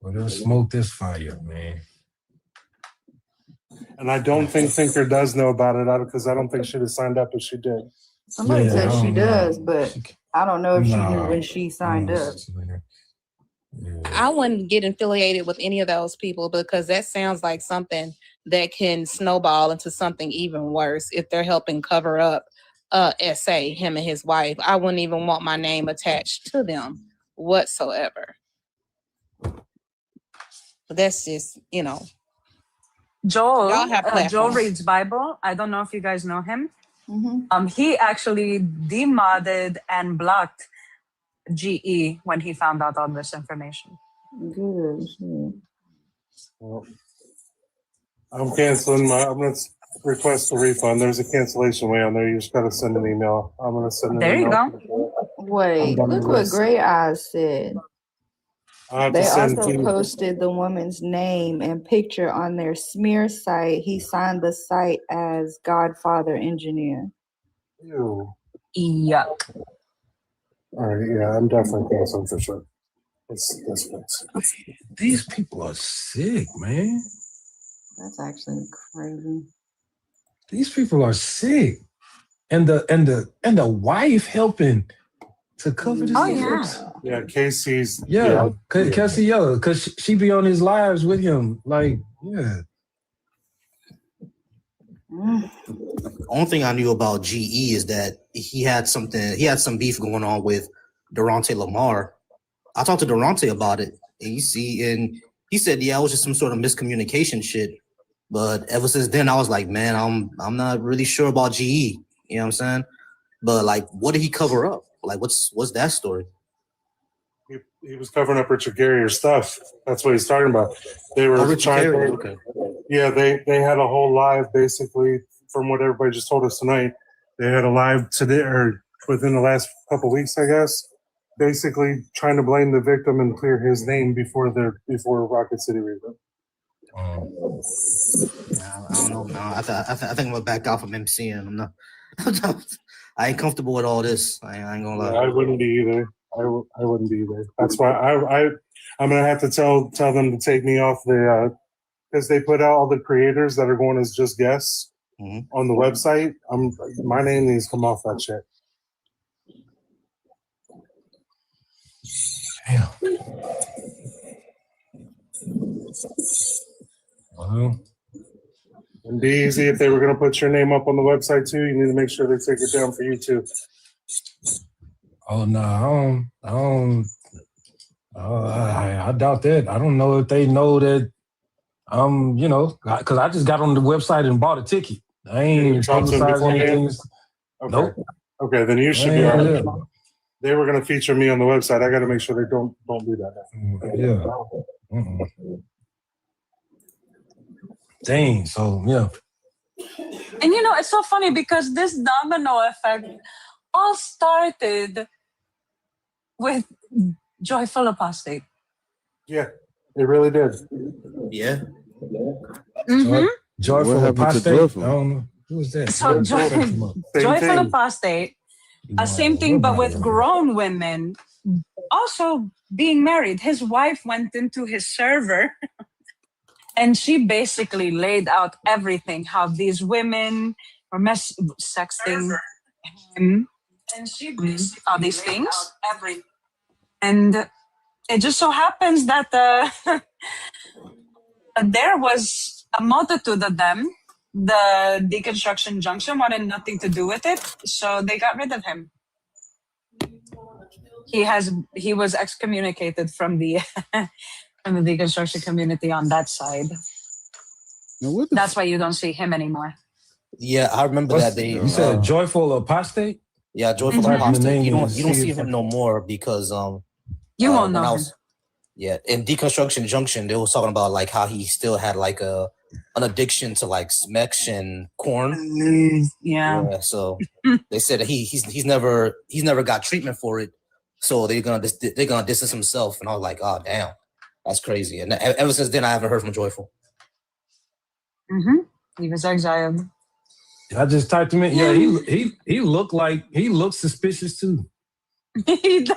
Well, they'll smoke this fire, man. And I don't think Thinker does know about it because I don't think she'd have signed up if she did. Somebody said she does, but I don't know if she knew when she signed up. I wouldn't get affiliated with any of those people because that sounds like something that can snowball into something even worse if they're helping cover up SA, him and his wife. I wouldn't even want my name attached to them whatsoever. But that's just, Joel, y'all have Joel platforms. reads Bible. I don't know if you guys know him. Mm-hmm. He actually demodded and blocked GE when he found out all this information. Good. Well, I'm canceling I'm going to request a refund. There's a cancellation way on there. You just got to send an email. I'm going to send an email. There you go. Wait, look what Gray Eyes said. They also posted the woman's name and picture on their smear site. He signed the site as Godfather Engineer. Ew. Yuck. All right, yeah, I'm definitely canceling for sure. That's These people are sick, man. That's actually crazy. These people are sick. And the wife helping to cover this. Oh yeah. Yeah, Casey's. Casey, because she be on his lives with him. Like, yeah. The only thing I knew about GE is that he had some beef going on with Durante Lamar. I talked to Durante about it, and he said, yeah, it was just some sort of miscommunication shit. But ever since then, I was like, man, I'm not really sure about GE. You know what I'm saying? But like, what did he cover up? Like, what's that story? He was covering up Richard Garrier's stuff. That's what he's talking about. They were Richard trying. Garrier, okay. Yeah, they had a whole live basically from what everybody just told us tonight. They had a live today or within the last couple weeks, I guess. Basically, trying to blame the victim and clear his name before Rocket City Reboot. Nah, I don't know, man. I think I'm gonna back out from MCing. I'm not. I ain't comfortable with all this. I ain't gonna lie. Yeah, I wouldn't be either. I wouldn't be either. That's why I'm gonna have to tell them to take me off the because they put out all the creators that are going as just guests on the website. My name needs to come off that shit. Damn. Well, And B-Eazy, if they were going to put your name up on the website too, you need to make sure they take it down for you too. Oh no, I doubt that. I don't know if they know that. Because I just got on the website and bought a ticket. I ain't publicizing anything. Okay. Nope. Okay, then you should be all right. They were going to feature me on the website. I got to make sure they don't do that. Yeah. Dang. So yeah. And it's so funny because this domino effect all started with Joyful Apostate. Yeah, it really did. Yeah. Mm-hmm. Joyful What happened to Apostate. Joyful? I don't know. Who was that? So Joyful Apostate, same thing, but with grown women also being married. His wife went into his server and she basically laid out everything, how these women were sexting him and all these things. And it just so happens that there was a multitude of them. The Deconstruction Junction wanted nothing to do with it, so they got rid of him. He was excommunicated from the from the deconstruction community on that side. That's why you don't see him anymore. Yeah, I remember that they. You said Joyful Apostate? Yeah, Joyful Apostate. You don't see him no more because you won't know him. Yeah, in Deconstruction Junction, they was talking about like how he still had like an addiction to like Smex and corn. Yeah. So they said that he's never got treatment for it. So they're gonna distance himself, and I was like, oh damn, that's crazy. And ever since then, I haven't heard from Joyful. He was exiled. I just typed him in. Yeah, he looks suspicious too. He does.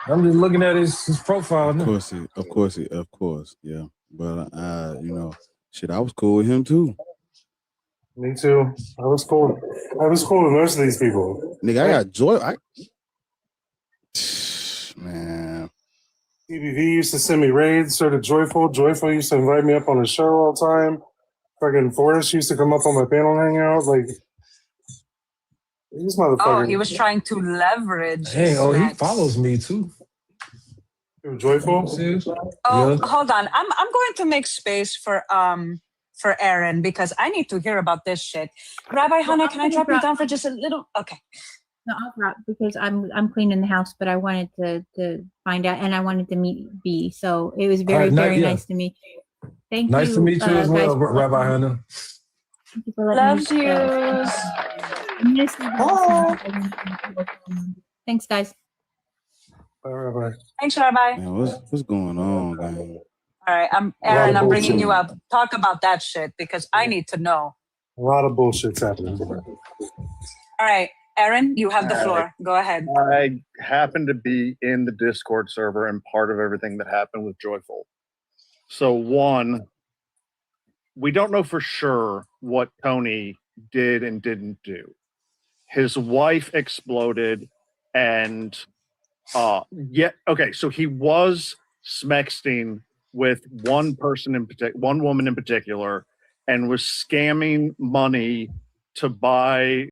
I'm just looking at his profile. Of course, yeah. But shit, I was cool with him too. Me too. I was cool. I was cool with most of these people. Nigga, I got joy. Man. TBV used to send me raids, so did Joyful. Joyful used to invite me up on the show all the time. Fucking Forrest used to come up on my panel hangout. Like, these motherfuckers. Oh, he was trying to leverage. Hey, he follows me too. Joyful? Oh, hold on. I'm going to make space for Aaron because I need to hear about this shit. Rabbi Hannah, can I drop you down for just a little? Okay. No, I'll drop because I'm cleaning the house, but I wanted to find out and I wanted to meet B. So it was very nice to meet you. Thank you. Nice to meet you as well, Rabbi Hannah. Thank you for letting me. Thanks, guys. Bye, Rabbi. Thanks, Rabbi. Man, what's going on, man? All right, Aaron, I'm bringing you up. Talk about that shit because I need to know. A lot of bullshit's happening. All right, Aaron, you have the floor. Go ahead. I happen to be in the Discord server and part of everything that happened with Joyful. So one, we don't know for sure what Tony did and didn't do. His wife exploded and so he was smexting with one woman in particular, and was scamming money to buy